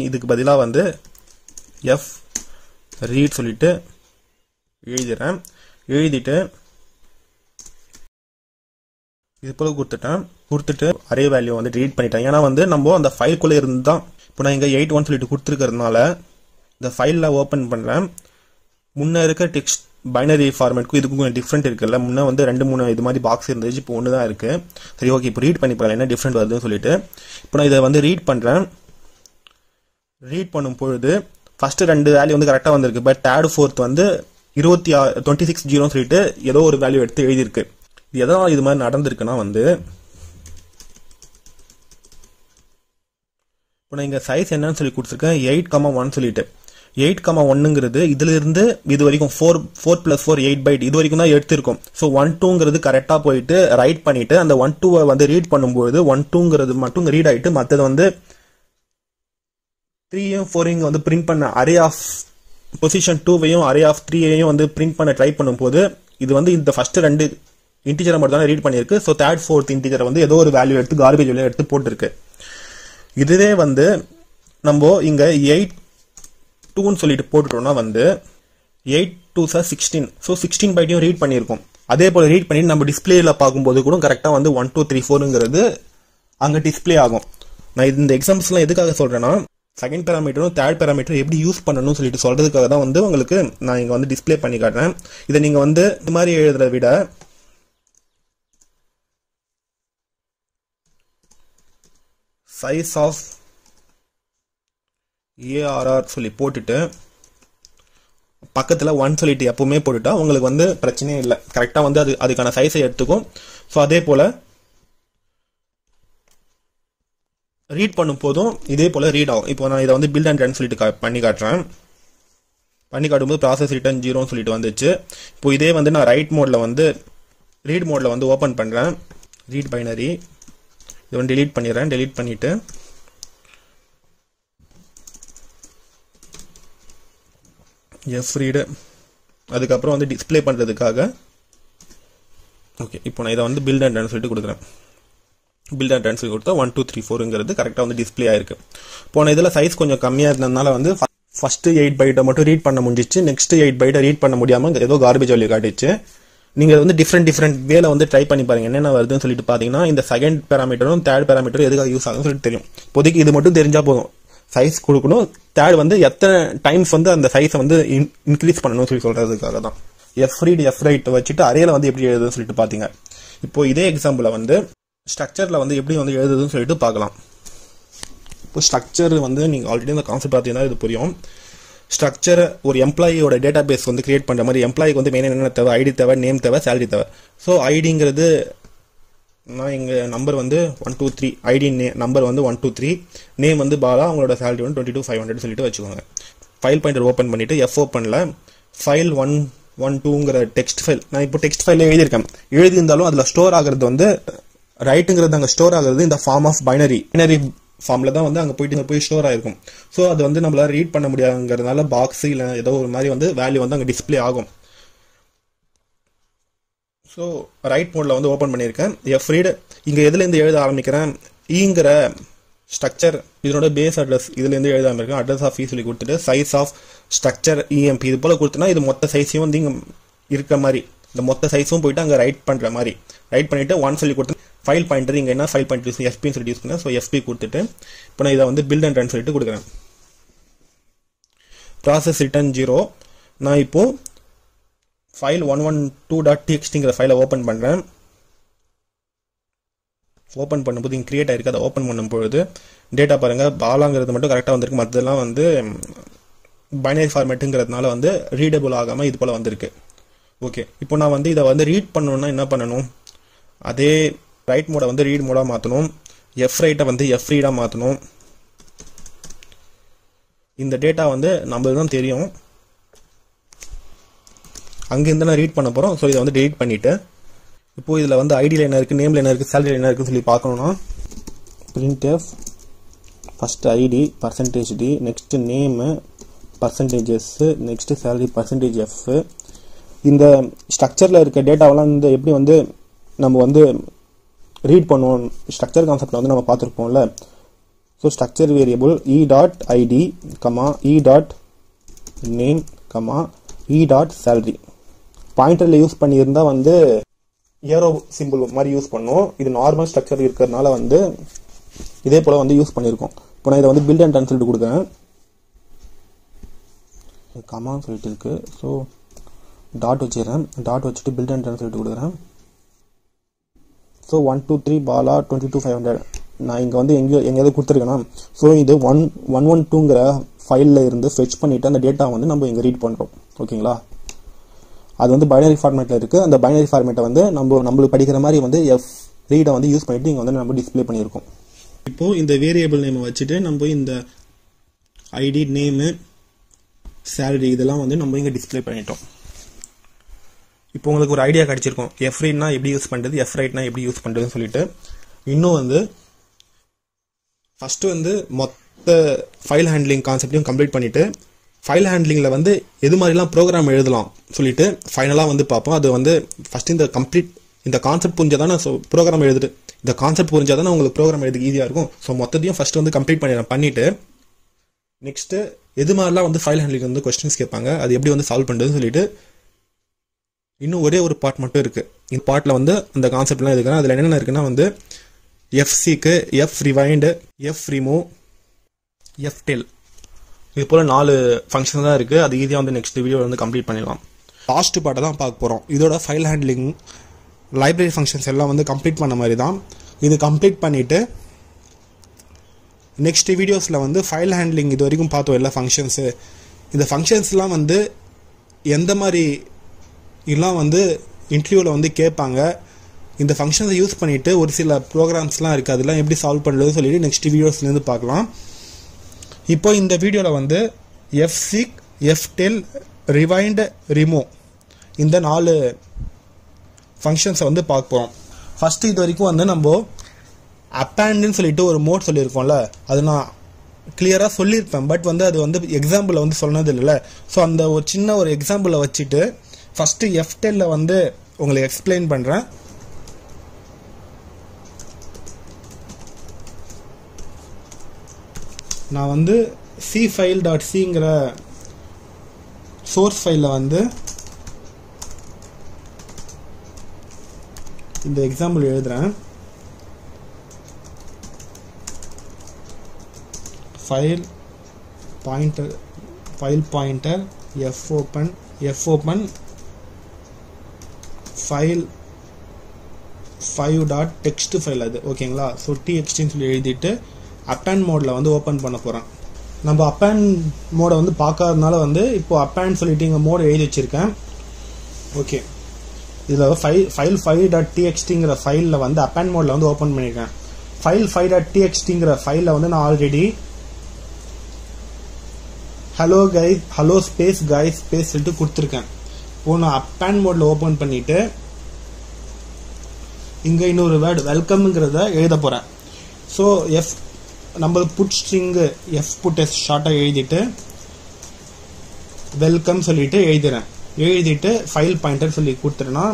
இதுக்கு பதிலாக வந்து எஃப் ரீட் சொல்லிட்டு எழுதிடுறேன். எழுதிட்டு இது போல கொடுத்துட்டு அரே வேல்யூ வந்து delete பண்ணிட்டேன். ஏன்னா வந்து நம்ம அந்த ஃபைல்குள்ளே இருந்து தான் இப்போ நான் இங்கே 8.1 சொல்லிட்டு கொடுத்துருக்கிறதுனால இந்த ஃபைலில் ஓப்பன் பண்ணுறேன். முன்னே இருக்க டெக்ஸ்ட் பைனரி ஃபார்மேட்க்கும் இதுக்கும் கொஞ்சம் டிஃப்ரெண்ட் இருக்குல்ல. முன்னே வந்து 2-3 இது மாதிரி பாக்ஸ் இருந்துச்சு, இப்போ ஒன்று தான் இருக்குது. சரி ஓகே, இப்போ ரீட் பண்ணி பார்க்கலாம் என்ன டிஃப்ரெண்ட் வருதுன்னு சொல்லிட்டு. இப்போ நான் இதை வந்து ரீட் பண்ணுறேன். ரீட் பண்ணும் பொழுது ஃபஸ்ட்டு 2 வேல்யூ வந்து கரெக்டாக வந்திருக்கு. பட் தேர்ட் ஃபோர்த் வந்து 26 சொல்லிட்டு ஏதோ ஒரு வேல்யூ எடுத்து எழுதியிருக்கு. இது எதாவது இது மாதிரி நடந்திருக்குன்னா வந்து இப்போ நான் இங்கே சைஸ் என்னன்னு சொல்லி கொடுத்துருக்கேன் 8,1 சொல்லிட்டு. 8,1ங்கிறது இதுல இருந்து இது வரைக்கும் 4+4 8 பைட் இது வரைக்கும் தான் எடுத்திருக்கும். ஸோ 1-2ங்கிறது கரெக்டாக போயிட்டு ரைட் பண்ணிட்டு அந்த 1-2 வந்து ரீட் பண்ணும்போது 1-2ங்கிறது மட்டும் ரீட் ஆகிட்டு மற்றது வந்து 3யும் 4யும் வந்து பிரிண்ட் பண்ண அரே ஆஃப் பொசிஷன் 2வையும் அரே ஆஃப் 3ஐயும் வந்து பிரிண்ட் பண்ண ட்ரை பண்ணும்போது இது வந்து இந்த ஃபர்ஸ்ட் 2 இன்டிஜரை மட்டும் தான் ரீட் பண்ணியிருக்கு. ஸோ தேர்ட் ஃபோர்த் இன்டிஜரை வந்து ஏதோ ஒரு வேல்யூ எடுத்து கார்பேஜ் வேல்யூ எடுத்து போட்டிருக்கு. இதுவே வந்து நம்ம இங்க 8-2ன்னு சொல்லிட்டு போட்டுட்டோம்னா வந்து 8-2s 16. ஸோ 16 பைட்டையும் ரீட் பண்ணியிருக்கோம். அதே போல ரீட் பண்ணி நம்ம டிஸ்பிளேல பார்க்கும்போது கூட கரெக்டாக வந்து 1 2 3 4ங்கிறது அங்கே டிஸ்பிளே ஆகும். நான் இந்த எக்ஸாம்பிள்ஸ்லாம் எதுக்காக சொல்றேன்னா செகண்ட் பேராமீட்டரும் தேர்ட் பேராமீட்டரும் எப்படி யூஸ் பண்ணணும்னு சொல்லிட்டு சொல்றதுக்காக தான் வந்து உங்களுக்கு நான் இங்கே வந்து டிஸ்பிளே பண்ணி காட்டுறேன். இதை நீங்க வந்து இந்த மாதிரி எழுதுறத விட size of ARR சொல்லி போட்டுட்டு பக்கத்தில் 1 சொல்லிட்டு எப்பவுமே போட்டுட்டா உங்களுக்கு வந்து பிரச்சனையே இல்லை. கரெக்டாக வந்து அதுக்கான சைஸை எடுத்துக்கும். ஸோ அதே போல் ரீட் பண்ணும் போதும் இதே போல் ரீட் ஆகும். இப்போ நான் இதை வந்து பில்ட் அண்ட் ரன் சொல்லிட்டு பண்ணி காட்டுறேன். பண்ணி காட்டும்போது ப்ராசஸ் ரிட்டர்ன் 0 சொல்லிட்டு வந்துச்சு. இப்போ இதே வந்து நான் ரைட் மோடில் வந்து ரீட் மோடில் வந்து ஓப்பன் பண்ணுறேன். ரீட் பைனரி இது வந்து delete பண்ணிடுறேன். delete பண்ணிட்டு fread அதுக்கப்புறம் வந்து டிஸ்பிளே பண்ணுறதுக்காக ஓகே இப்போ நான் இதை வந்து பில்ட் அண்ட் ரன் சொல்லிட்டு கொடுக்குறேன். பில்ட் அண்ட் ரன் சொல்லி கொடுத்தா 1 2 3 4ங்கிறது கரெக்டாக வந்து டிஸ்பிளே ஆயிருக்கு. போன இதில் சைஸ் கொஞ்சம் கம்மியாக இருந்ததுனால வந்து ஃபர்ஸ்ட் 8 பைட்டை மட்டும் ரீட் பண்ண முடிஞ்சிச்சு. நெக்ஸ்ட் 8 பைட்டை ரீட் பண்ண முடியாமல் ஏதோ கார்பேஜ் வேல்யூ காட்டிச்சு. நீங்கள் வந்து டிஃப்ரெண்ட் வேல வந்து ட்ரை பண்ணி பாருங்க என்னென்ன வருதுன்னு சொல்லிட்டு பார்த்தீங்கன்னா இந்த செகண்ட் பேராமீட்டரும் தேர்ட் பேராமீட்டரும் எதுக்காக யூஸ் ஆகும்னு சொல்லிட்டு தெரியும். இப்போதைக்கு இது மட்டும் தெரிஞ்சா போதும். சைஸ் கொடுக்கணும், தேர்ட் வந்து எத்தனை டைம்ஸ் வந்து அந்த சைஸை வந்து இன்க்ரீஸ் பண்ணணும்னு சொல்லி சொல்றதுக்காக தான். fread fwrite வச்சுட்டு அரேல வந்து எப்படி எழுதுன்னு சொல்லிட்டு பார்த்தீங்க. இப்போ இதே எக்ஸாம்பிளை வந்து ஸ்ட்ரக்சரில் வந்து எப்படி வந்து எழுதுதுன்னு சொல்லிட்டு பார்க்கலாம். இப்போ ஸ்ட்ரக்சர் வந்து நீங்கள் ஆல்ரெடி இந்த கான்செப்ட் பார்த்தீங்கன்னா இது புரியும். ஸ்ட்ரக்சர் ஒரு எம்ப்ளாயியோட டேட்டா பேஸ் வந்து கிரியேட் பண்ணுற மாதிரி எம்ப்ளாய்க்கு வந்து மெயின் என்னென்ன தேவை, ஐடி தேவை, நேம் தேவை, சேலரி தேவை. ஸோ ஐடிங்கிறது நான் இங்கே நம்பர் வந்து 1 2 3 ஐடி நம்பர் வந்து 1 2 3 நேம் வந்து பாலா, அவங்களோட சேலரி வந்து 22,500 சொல்லிட்டு வச்சுக்கோங்க. ஃபைல் பாயிண்டர் ஓப்பன் பண்ணிட்டு ஓப்பனில் ஃபைல் 112ங்கிற டெக்ஸ்ட் ஃபைல் நான் இப்போ டெக்ஸ்ட் ஃபைலில் எழுதியிருக்கேன். எழுதியிருந்தாலும் அதில் ஸ்டோர் ஆகிறது வந்து ரைட்டுங்கிறது அங்கே ஸ்டோர் ஆகிறது இந்த ஃபார்ம் ஆஃப் பைனரி ஃபார்மில் தான் வந்து அங்கே போய் ஸ்டோர் ஆகிருக்கும். ஸோ அது வந்து நம்மளால ரீட் பண்ண முடியாதுங்கிறதுனால பாக்ஸ் இல்லை ஏதோ ஒரு மாதிரி வந்து வேல்யூ வந்து அங்கே டிஸ்பிளே ஆகும். ஸோ ரைட் மோடில் வந்து ஓப்பன் பண்ணியிருக்கேன். fread இங்கே எதுலேருந்து எழுத ஆரம்பிக்கிறேன், ஈங்கிற ஸ்ட்ரக்சர் இதனோட பேஸ் அட்ரஸ் இதுலேருந்து எழுத ஆரம்பிக்கிறேன். அட்ரஸ் ஆஃப் சொல்லி கொடுத்துட்டு சைஸ் ஆஃப் ஸ்ட்ரக்சர் EMP இது போல் கொடுத்தனா இது மொத்த சைஸையும் வந்து இங்கே இருக்க மாதிரி இந்த மொத்த சைஸும் போயிட்டு அங்கே ரைட் பண்ணுற மாதிரி ரைட் பண்ணிவிட்டு 1 சொல்லி கொடுத்து ஃபைல் பாயிண்டர் இங்கே என்ன ஃபைல் பாயிண்டர் யூஸ் FPன்னு சொல்லிட்டு யூஸ் பண்ணேன். ஸோ FP கொடுத்துட்டு இப்போ நான் இதை வந்து பில்ட் அண்ட் ரன் சொல்லிட்டு கொடுக்குறேன். Process return 0. நான் இப்போ ஃபைல் 112.txt ஃபைலை ஓப்பன் பண்ணுறேன். ஓப்பன் பண்ணும்போது இங்கே கிரியேட் ஆயிருக்கு. அதை ஓப்பன் பண்ணும்பொழுது டேட்டா பாருங்கள் பாலாங்கிறது மட்டும் கரெக்டாக வந்திருக்கு. மற்றதெல்லாம் வந்து பைனரி ஃபார்மேட்டுங்கிறதுனால வந்து ரீடபிள் ஆகாமல் இது போல் வந்திருக்கு. ஓகே இப்போ நான் வந்து இதை வந்து ரீட் பண்ணணும்னா என்ன பண்ணணும், அதே ரைட் மோடை வந்து ரீட் மோடாக மாற்றணும், fwrite வந்து fread மாற்றணும். இந்த டேட்டா வந்து நம்மளுக்கு தான் தெரியும், அங்கேருந்து நான் ரீட் பண்ண போகிறோம். ஸோ இதை வந்து டெலிட் பண்ணிவிட்டு இப்போது இதில் வந்து ஐடியில் என்ன இருக்குது, நேமில் என்ன இருக்குது, சேலரியில் என்ன இருக்குன்னு சொல்லி பார்க்கணுன்னா printf first ID %d next name %s next salary %f. இந்த ஸ்ட்ரக்சரில் இருக்க டேட்டாவெல்லாம் இந்த எப்படி வந்து நம்ம வந்து ரீட் பண்ணுவோம் ஸ்ட்ரக்சர் கான்செப்டில் வந்து நம்ம பார்த்துருப்போம்ல. So structure variable e dot ID comma e dot name comma e dot salary. பாயிண்டரில் யூஸ் பண்ணியிருந்தால் வந்து ஏரோ சிம்பிள் மாதிரி யூஸ் பண்ணும். இது நார்மல் ஸ்ட்ரக்சர் இருக்கிறதுனால வந்து இதே போல் வந்து யூஸ் பண்ணியிருக்கோம். இப்போ நான் இதை வந்து பில்ட் அண்ட் ரன் சொல்லிட்டு கொடுக்குறேன். கமான்னு சொல்லிட்டு இருக்கு. ஸோ டாட் வச்சுக்கிறேன். டாட் வச்சுட்டு பில்ட் அண்ட் ரன் சொல்லிட்டு கொடுக்குறேன். ஸோ 1 2 3 பாலா 22,500 நான் இங்கே வந்து எங்கேயாவது கொடுத்துருக்கேன்னா, ஸோ இது 112ங்கிற ஃபைலில் இருந்து ஃபெச் பண்ணிவிட்டு அந்த டேட்டா வந்து நம்ம இங்கே ரீட் பண்ணுறோம். ஓகேங்களா? அது வந்து பைனரி ஃபார்மேட்டில் இருக்குது. அந்த பைனரி ஃபார்மேட்டை வந்து நம்மளுக்கு படிக்கிற மாதிரி வந்து ரீடை வந்து யூஸ் பண்ணிவிட்டு இங்கே வந்து நம்ம டிஸ்பிளே பண்ணியிருக்கோம். இப்போது இந்த வேரியபிள் நேமை வச்சுட்டு நம்ம இந்த ஐடி நேமு சேலரி இதெல்லாம் வந்து நம்ம இங்கே டிஸ்பிளே பண்ணிட்டோம். இப்போ உங்களுக்கு ஒரு ஐடியா கிடைச்சிருக்கும் எஃப் ரீட்னா எப்படி யூஸ் பண்ணுறது, எஃப் ரைட்னா எப்படி யூஸ் பண்ணுறதுன்னு சொல்லிட்டு. இன்னும் வந்து ஃபஸ்ட்டு வந்து மொத்த ஃபைல் ஹேண்ட்லிங் கான்செப்டையும் கம்ப்ளீட் பண்ணிவிட்டு ஃபைல் ஹேண்ட்லிங்கில் வந்து எது மாதிரிலாம் ப்ரோக்ராம் எழுதலாம் சொல்லிட்டு ஃபைனலாக வந்து பார்ப்போம். அது வந்து ஃபஸ்ட்டு இந்த கான்செப்ட் புரிஞ்சால் தானே ப்ரோக்ராம் எழுதுட்டு இந்த கான்செப்ட் புரிஞ்சால் தானே உங்களுக்கு ப்ரோக்ராம் எழுதுக்கு ஈஸியாக இருக்கும். ஸோ மொத்தத்தையும் ஃபஸ்ட்டு வந்து கம்ப்ளீட் பண்ணிவிட்டு நெக்ஸ்ட்டு எது மாதிரிலாம் வந்து ஃபைல் ஹேண்ட்லிங் வந்து கொஸ்டின்ஸ் கேட்பாங்க, அது எப்படி வந்து சால்வ் பண்ணுறதுன்னு சொல்லிட்டு இன்னும் ஒரே ஒரு பார்ட் மட்டும் இருக்குது. இந்த பார்ட்டில் வந்து அந்த கான்செப்ட்லாம் இருக்குன்னா அதில் என்னென்ன இருக்குன்னா வந்து எஃப்சிக்கு frewind, fremove, ftell, இது போல் 4 ஃபங்க்ஷன் தான் இருக்குது. அது ஈஸியாக வந்து நெக்ஸ்ட் வீடியோ வந்து கம்ப்ளீட் பண்ணிடலாம். லாஸ்ட் பார்ட்டை தான் பார்க்க போகிறோம். இதோட ஃபைல் ஹேண்ட்லிங் லைப்ரரி ஃபங்க்ஷன்ஸ் எல்லாம் வந்து கம்ப்ளீட் பண்ண மாதிரி தான். இது கம்ப்ளீட் பண்ணிவிட்டு நெக்ஸ்ட் வீடியோஸில் வந்து ஃபைல் ஹேண்ட்லிங் இது வரைக்கும் பார்த்தோம் எல்லா ஃபங்க்ஷன்ஸு. இந்த ஃபங்க்ஷன்ஸ்லாம் வந்து எந்த மாதிரி எல்லாம் வந்து இன்டர்வியூவில் வந்து கேட்பாங்க, இந்த ஃபங்க்ஷன்ஸை யூஸ் பண்ணிவிட்டு ஒரு சில ப்ரோக்ராம்ஸ்லாம் இருக்குது, அதெல்லாம் எப்படி சால்வ் பண்ணுறதுன்னு சொல்லிட்டு நெக்ஸ்ட் வீடியோஸ்லேருந்து பார்க்கலாம். இப்போ இந்த வீடியோவில் வந்து எஃப்சிக், எஃப்டெல், ரிவைண்ட், ரிமூவ் இந்த 4 ஃபங்க்ஷன்ஸை வந்து பார்க்க போகிறோம். ஃபஸ்ட்டு இது வரைக்கும் வந்து நம்ம அப்பேண்டுன்னு சொல்லிட்டு ஒரு மோட் சொல்லியிருக்கோம்ல, அது நான் கிளியராக சொல்லியிருப்பேன். பட் வந்து அது வந்து எக்ஸாம்பிளில் வந்து சொன்னது இல்லைல்ல. ஸோ அந்த ஒரு சின்ன ஒரு எக்ஸாம்பிளை வச்சுட்டு ஃபஸ்ட்டு எஃப்டெல்லில் வந்து உங்களுக்கு எக்ஸ்பிளைன் பண்ணுறேன். நான் வந்து சி ஃபைல் டாட் சிங்கிற சோர்ஸ் ஃபைலில் வந்து இந்த எக்ஸாம்பிள் எழுதுகிறேன். File pointer F open file 5.text file அது. ஓகேங்களா? ஸோ txtன்னு சொல்லி எழுதிட்டு அப்பேண்ட் மோடில் வந்து ஓப்பன் பண்ண போகிறேன். நம்ம அப்பேண்ட் மோடை வந்து பார்க்காதனால வந்து இப்போது அப்பேண்ட் சொல்லிட்டு இங்கே மோடு எழுதி வச்சுருக்கேன். ஓகே, இதில் ஃபைல் 5.txtங்கிற ஃபைலில் வந்து அப்பேண்ட் மோடில் வந்து ஓப்பன் பண்ணியிருக்கேன். ஃபைல் 5.txtங்கிற ஃபைலில் வந்து நான் already hello space guys space சொல்லிட்டு கொடுத்துருக்கேன். இப்போது நான் அப்பேண்ட் மோடில் ஓப்பன் பண்ணிவிட்டு இங்கே இன்னொரு வேர்டு வெல்கம்ங்கிறத எழுத போகிறேன். ஸோ நம்ம put string F put S ஷார்ட்டாக எழுதிட்டு வெல்கம் சொல்லிட்டு எழுதிட்டு ஃபைல் பாயிண்டர் சொல்லி கொடுத்துட்டேன்னா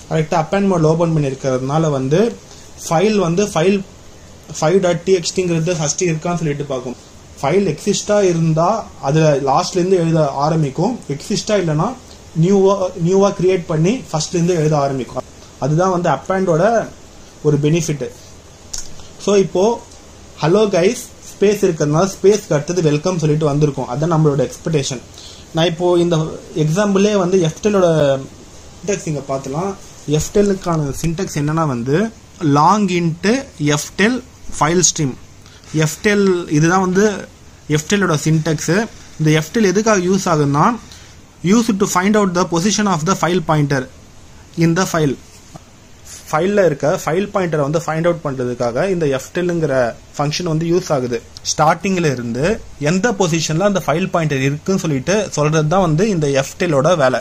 கரெக்டாக அப்பேண்ட் மோடில் ஓப்பன் பண்ணியிருக்கிறதுனால வந்து ஃபைல் 5.txtங்கிறது ஃபஸ்ட்டு இருக்கான்னு சொல்லிட்டு பார்க்கும். ஃபைல் எக்ஸிஸ்டாக இருந்தால் அதில் லாஸ்ட்லேருந்து எழுத ஆரம்பிக்கும். எக்ஸிஸ்டாக இல்லைன்னா நியூவாக கிரியேட் பண்ணி ஃபஸ்ட்லேருந்து எழுத ஆரம்பிக்கும். அதுதான் வந்து அப்பேண்டோட ஒரு பெனிஃபிட்டு. ஸோ இப்போது ஹலோ கைஸ் ஸ்பேஸ் இருக்கிறதுனால ஸ்பேஸ்க்கு அடுத்தது வெல்கம் சொல்லிட்டு வந்திருக்கும். அதுதான் நம்மளோட எக்ஸ்பெக்டேஷன். நான் இப்போது இந்த எக்ஸாம்பிளே வந்து எஃப்டெல்லோட சின்டெக்ஸ் இங்கே பார்த்துலாம். எஃப்டெல்லுக்கான சின்டெக்ஸ் என்னன்னா வந்து long int ftell file stream. Ftell இதுதான் வந்து எஃப்டெல்லோட சின்டெக்ஸு. இந்த எஃப்டெல் எதுக்காக யூஸ் ஆகுதுன்னா use to find out the position of the file pointer in the ஃபைலில் இருக்க ஃபைல் பாயிண்டரை வந்து ஃபைண்ட் அவுட் பண்ணுறதுக்காக இந்த எஃப்டெல்லுங்கிற ஃபங்க்ஷன் வந்து யூஸ் ஆகுது. ஸ்டார்டிங்கில் இருந்து எந்த பொசிஷனில் அந்த ஃபைல் பாயிண்டர் இருக்குன்னு சொல்லிட்டு சொல்கிறது தான் வந்து இந்த எஃப்டெல்லோட வேலை.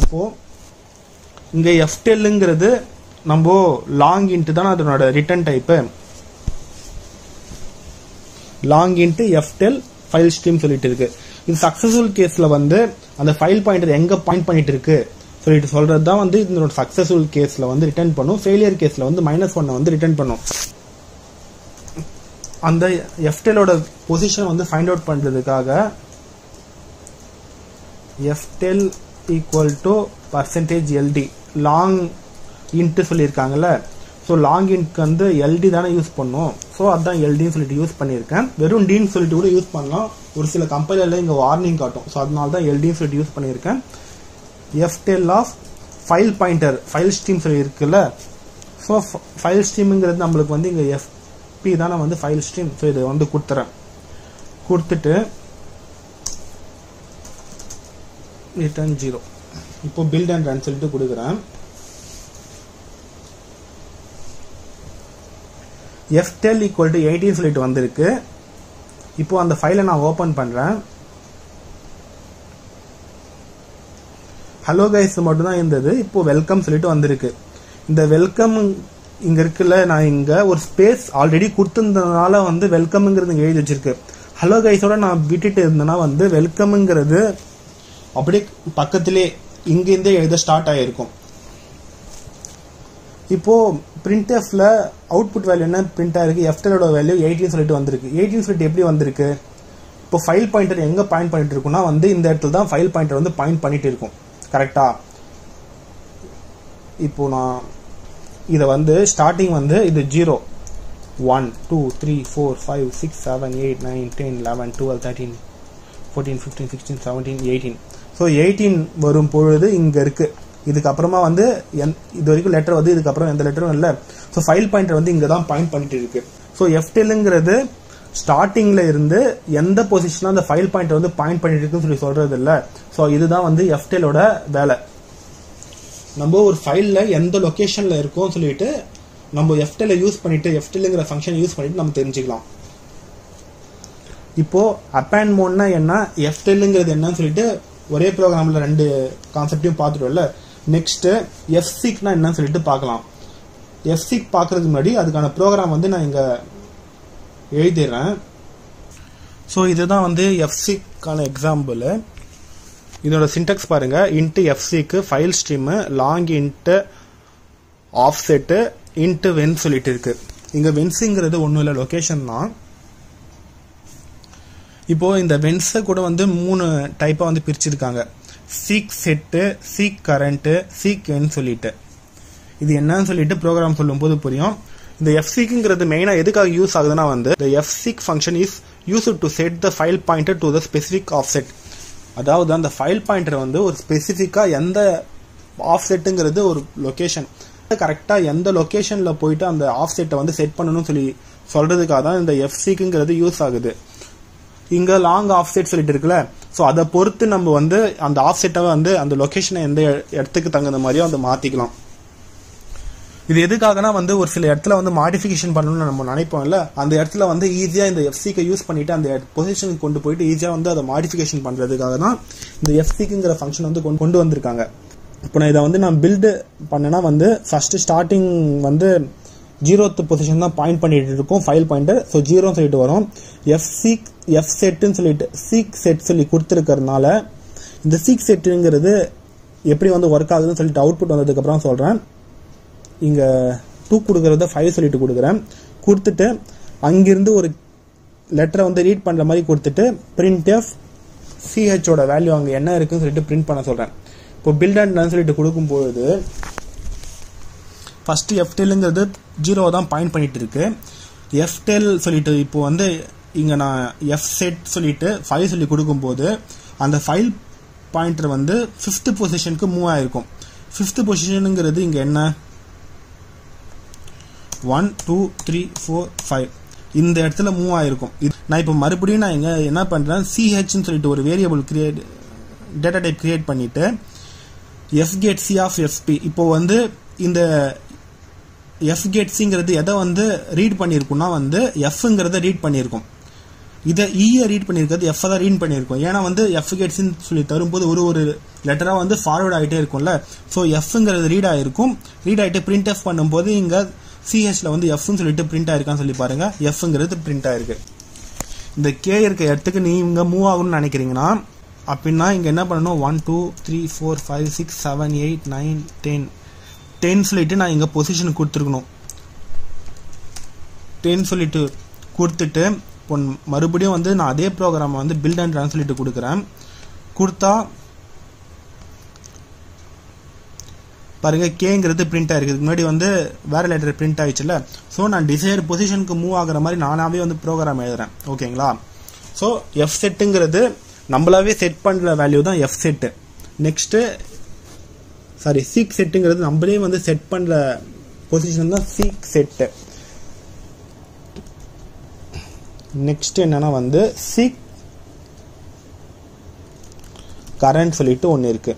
இப்போது இங்கே எஃப்டெல்லுங்கிறது நம்ம லாங் இன்ட்டு தான் அதனோட return type. Long int ftell file stream சொல்லிட்டு இருக்கு. இது சக்ஸஸ்ஃபுல் கேஸில் வந்து அந்த ஃபைல் பாயிண்டர் எங்கே பாயிண்ட் பண்ணிட்டு இருக்கு சொல்லிட்டு சொல்கிறது தான் வந்து இதனோட சக்ஸஸ்ஃபுல் கேஸில் வந்து ரிட்டர்ன் பண்ணும். ஃபெயிலியர் கேஸில் வந்து -1 வந்து ரிட்டர்ன் பண்ணும். அந்த எஃப்டெலோட பொசிஷன் வந்து ஃபைண்ட் அவுட் பண்றதுக்காக ftell equal to %LD long int சொல்லியிருக்காங்கல்ல. ஸோ லாங் இன்ட்க்கு வந்து LD தானே யூஸ் பண்ணோம். ஸோ அதான் LDன்னு சொல்லிட்டு யூஸ் பண்ணியிருக்கேன். வெறும் டின்னு சொல்லிட்டு கூட யூஸ் பண்ணலாம். ஒரு சில கம்பைலரில் இங்கே வார்னிங் காட்டும். ஸோ அதனால தான் LDன்னு சொல்லிட்டு யூஸ் பண்ணியிருக்கேன். Ftell of file pointer file stream சொல்லி இருக்குல்ல. ஸோ ஃபைல் ஸ்ட்ரீமுங்கிறது நம்மளுக்கு வந்து இங்கே FP தானே வந்து ஃபைல் ஸ்ட்ரீம். ஸோ இதை வந்து கொடுத்துறேன். கொடுத்துட்டு ரிட்டர்ன் 0. இப்போ பில்ட் அண்ட் ரன் சொல்லிட்டு கொடுக்குறேன். எஃப்டெல் ஈக்குவல் டு 18 சொல்லிட்டு வந்திருக்கு. இப்போ அந்த ஃபைலை நான் ஓபன் பண்றேன். ஹலோ கைஸ் மட்டும் தான் இருந்தது. இப்போ வெல்கம் சொல்லிட்டு வந்திருக்கு. இந்த வெல்கம் இங்க இருக்குல்ல, நான் இங்க ஒரு ஸ்பேஸ் ஆல்ரெடி கொடுத்திருந்ததுனால வந்து வெல்கம்ங்கிறது இங்க எழுதி வச்சிருக்கு. ஹலோ கைஸோட நான் விட்டுட்டு இருந்தேன்னா வந்து வெல்கம்ங்கிறது அப்படியே பக்கத்திலே இங்கிருந்தே எழுத ஸ்டார்ட் ஆகிருக்கும். இப்போ printfல அவுட்புட் வேல்யூ என்ன பிரிண்ட் ஆயிருக்கு, எஃப்டெலோட வேல்யூ 18 சொல்லிட்டு வந்திருக்கு. 18 சொல்லிட்டு எப்படி வந்திருக்கு? இப்போ ஃபைல் பாயிண்டர் எங்க பாயிண்ட் பண்ணிட்டு இருக்குன்னா வந்து இந்த இடத்துல தான் ஃபைல் பாயிண்டர் வந்து பாயிண்ட் பண்ணிட்டு இருக்கும். கரெக்டா? இப்போ நான் இதை வந்து ஸ்டார்டிங் வந்து இது 0 1 2 3 4 5 6 7 8 9 10 11 12 13 14 15 16 17 18. ஸோ 18 வரும் பொழுது இங்க இருக்கு. இதுக்கப்புறமா வந்து இது வரைக்கும் லெட்டர் வந்து இதுக்கப்புறம் எந்த லெட்டரும் இல்லை. ஸோ ஃபைல் பாயிண்டர் வந்து இங்கே தான் பாயிண்ட் பண்ணிட்டு இருக்கு. ஸோ எஃப்டெல்ங்கிறது ஸ்டார்டிங்ல இருந்து எந்த பொசிஷன்ல அந்த ஃபைல் பாயிண்டர் வந்து பாயிண்ட் பண்ணிட்டு இருக்குன்னு சொல்லி சொல்றது இல்லை. ஸோ இதுதான் வந்து எஃப்டெலோட வேலை. நம்ம ஒரு ஃபைல்ல எந்த லொகேஷன்ல இருக்கோம் சொல்லிட்டு நம்ம எஃப்டெல் யூஸ் பண்ணிட்டு எஃப்டெல்ங்கிற ஃபங்க்ஷன் யூஸ் பண்ணிட்டு நம்ம தெரிஞ்சுக்கலாம். இப்போ அப்பேண்ட் மோட்னா என்ன, எஃப்டெல்ங்கிறது என்னன்னு சொல்லிட்டு ஒரே ப்ரோக்ராம்ல ரெண்டு கான்செப்டையும் பார்த்துட்டோம்ல. நெக்ஸ்ட் எஃப்சீக்னா என்னன்னு சொல்லிட்டு பார்க்கலாம். எஃப்சீக் பார்க்கறதுக்கு முன்னாடி அதுக்கான ப்ரோக்ராம் வந்து நான் இங்க எழுதிடுறேன். ஸோ இதுதான் வந்து எஃப்சீக்கான எக்ஸாம்பிள். இதோட சின்டாக்ஸ் பாருங்க. இன்ட்டு எஃப்சீக்கு file stream long int offset int whence சொல்லிட்டு இருக்கு. இங்க வென்ஸுங்கிறது ஒன்றும் இல்லை, லொகேஷன் தான். இப்போ இந்த வென்ஸை கூட வந்து 3 டைப்பா வந்து பிரிச்சிருக்காங்க. Seek set, seek current, seek end சொல்லிட்டு. இது என்னன்னு சொல்லிட்டு ப்ரோக்ராம் சொல்லும் போது புரியும். இந்த எஃப்சீக்ங்கிறது மெயினா எதுக்காக யூஸ் ஆகுதுன்னா வந்து the fseek function is used to set the file pointer to the specific offset. அதாவது அந்த ஃபைல் பாயிண்டர் வந்து ஒரு ஸ்பெசிஃபிக்கா எந்த ஆஃப்செட்டுங்கிறது ஒரு லொகேஷன் கரெக்டா எந்த லொகேஷன்ல போயிட்டு அந்த ஆஃப்செட்டை வந்து செட் பண்ணணும்னு சொல்லி சொல்றதுக்காக தான் இந்த எஃப்சீக்ங்கிறது யூஸ் ஆகுது. இங்க லாங் ஆஃப்செட் சொல்லிட்டு இருக்குல்ல, ஸோ அதை பொறுத்து நம்ம வந்து அந்த ஆஃப்செட்டை வந்து அந்த லொகேஷனை எந்த இடத்துக்கு தகுந்த மாதிரியோ அதை மாத்திக்கலாம். இது எதுக்காகனா வந்து ஒரு சில இடத்துல வந்து மாடிஃபிகேஷன் பண்ணணும்னு நம்ம நினைப்போம்ல, அந்த இடத்துல வந்து ஈஸியா இந்த எஃப்சீக்கை யூஸ் பண்ணிட்டு அந்த பொசிஷனுக்கு கொண்டு போயிட்டு ஈஸியா வந்து அதை மாடிஃபிகேஷன் பண்றதுக்காக தான் இந்த எஃப்சீக்குங்கிற ஃபங்க்ஷன் வந்து கொண்டு வந்திருக்காங்க. இப்போ நான் இதை வந்து நான் பில்டு பண்ணேன்னா வந்து ஃபர்ஸ்ட் ஸ்டார்டிங் வந்து 0th பொசிஷன் தான் பாயிண்ட் பண்ணிட்டு இருக்கும் ஃபைல் பாயிண்டர். ஸோ 0 சொல்லிட்டு வரும். எஃப்சீக் எஃப் செட்டுன்னு சொல்லிட்டு சீக் செட் சொல்லி கொடுத்துருக்கறதுனால இந்த சீக் செட்டுங்கிறது எப்படி வந்து ஒர்க் ஆகுதுன்னு சொல்லிட்டு அவுட்புட் வந்ததுக்கு அப்புறம் சொல்றேன். இங்க 2 கொடுக்கறத 5 சொல்லிட்டு கொடுக்குறேன். கொடுத்துட்டு அங்கிருந்து ஒரு லெட்டரை வந்து ரீட் பண்ற மாதிரி கொடுத்துட்டு printf chோட வேல்யூ அங்க என்ன இருக்குன்னு சொல்லிட்டு பிரிண்ட் பண்ண சொல்றேன். இப்போ பில்ட் அண்ட் ரன் சொல்லிட்டு கொடுக்கும்போது ஃபர்ஸ்ட் எஃப்டெல்ங்கிறது 0 தான் பாயிண்ட் பண்ணிட்டு இருக்கு. எஃப்டெல் சொல்லிட்டு இப்போ வந்து இங்க நான் எஃப் செட் சொல்லிட்டு 5 சொல்லி கொடுக்கும்போது அந்த ஃபைல் பாயிண்டர் வந்து 5th பொசிஷனுக்கு மூவ் ஆயிருக்கும். 5th பொசிஷனுங்கிறது இங்க என்ன 1 2 3 4 5 இந்த இடத்துல மூவ் ஆயிருக்கும். நான் இப்போ மறுபடியும் நான் இங்க என்ன பண்றேன், சிஹெச்னு சொல்லிட்டு ஒரு வேரியபிள் டேட்டா டைப் கிரியேட் பண்ணிட்டு fget c of fp. இப்போ வந்து இந்த fget cங்கிறது எதை வந்து ரீட் பண்ணிருக்கும்னா வந்து fங்கிறத ரீட் பண்ணிருக்கும். இதை ஈய ரீட் பண்ணிருக்கிறது f தான் ரீட் பண்ணிருக்கும். ஏன்னா வந்து fget c சொல்லி தரும்போது ஒரு லெட்டரா வந்து ஃபார்வர்ட் ஆகிட்டே இருக்கும்ல. ஸோ fங்கிறது ரீட் ஆயிருக்கும். ரீட் ஆகிட்டு printf பண்ணும்போது இங்க chல வந்து fன்னு சொல்லிட்டு பிரிண்ட் ஆயிருக்கான்னு சொல்லி பாருங்க. fங்கிறது பிரிண்ட் ஆயிருக்கு. இந்த k இருக்க இடத்துக்கு நீங்க மூவ் ஆகணும்னு நினைக்கிறீங்கன்னா அப்படின்னா இங்க என்ன பண்ணணும் 1 2 3 4 5 6 7 8 9 10 சொல்லிட்டு நான் இங்க பொசிஷன் கொடுத்துருக்கணும். 10 சொல்லிட்டு கொடுத்துட்டு இப்போ மறுபடியும் வந்து நான் அதே ப்ரோக்ராமை வந்து பில்ட் அண்ட் ரன் சொல்லிட்டு கொடுக்குறேன். கொடுத்தா பாருங்க கேங்கிறது பிரிண்ட் ஆயிருக்கு. இதுக்கு முன்னாடி வந்து வேற லெட்டர் பிரிண்ட் ஆயிடுச்சுல. ஸோ நான் டிசையர் பொசிஷனுக்கு மூவ் ஆகுற மாதிரி நானாவே வந்து ப்ரோக்ராம் எழுதுறேன். ஓகேங்களா? ஸோ எஃப் செட்டுங்கிறது நம்மளாவே செட் பண்ற வேல்யூ தான் எஃப் செட்டு. நெக்ஸ்ட் சீக் செட்டுங்கிறது நம்மளே வந்து செட் பண்ற பொசிஷன் தான் சீக் செட்டு. நெக்ஸ்ட் என்னன்னா வந்து சீக் கரண்ட் சொல்லிட்டு ஒன்று இருக்கு.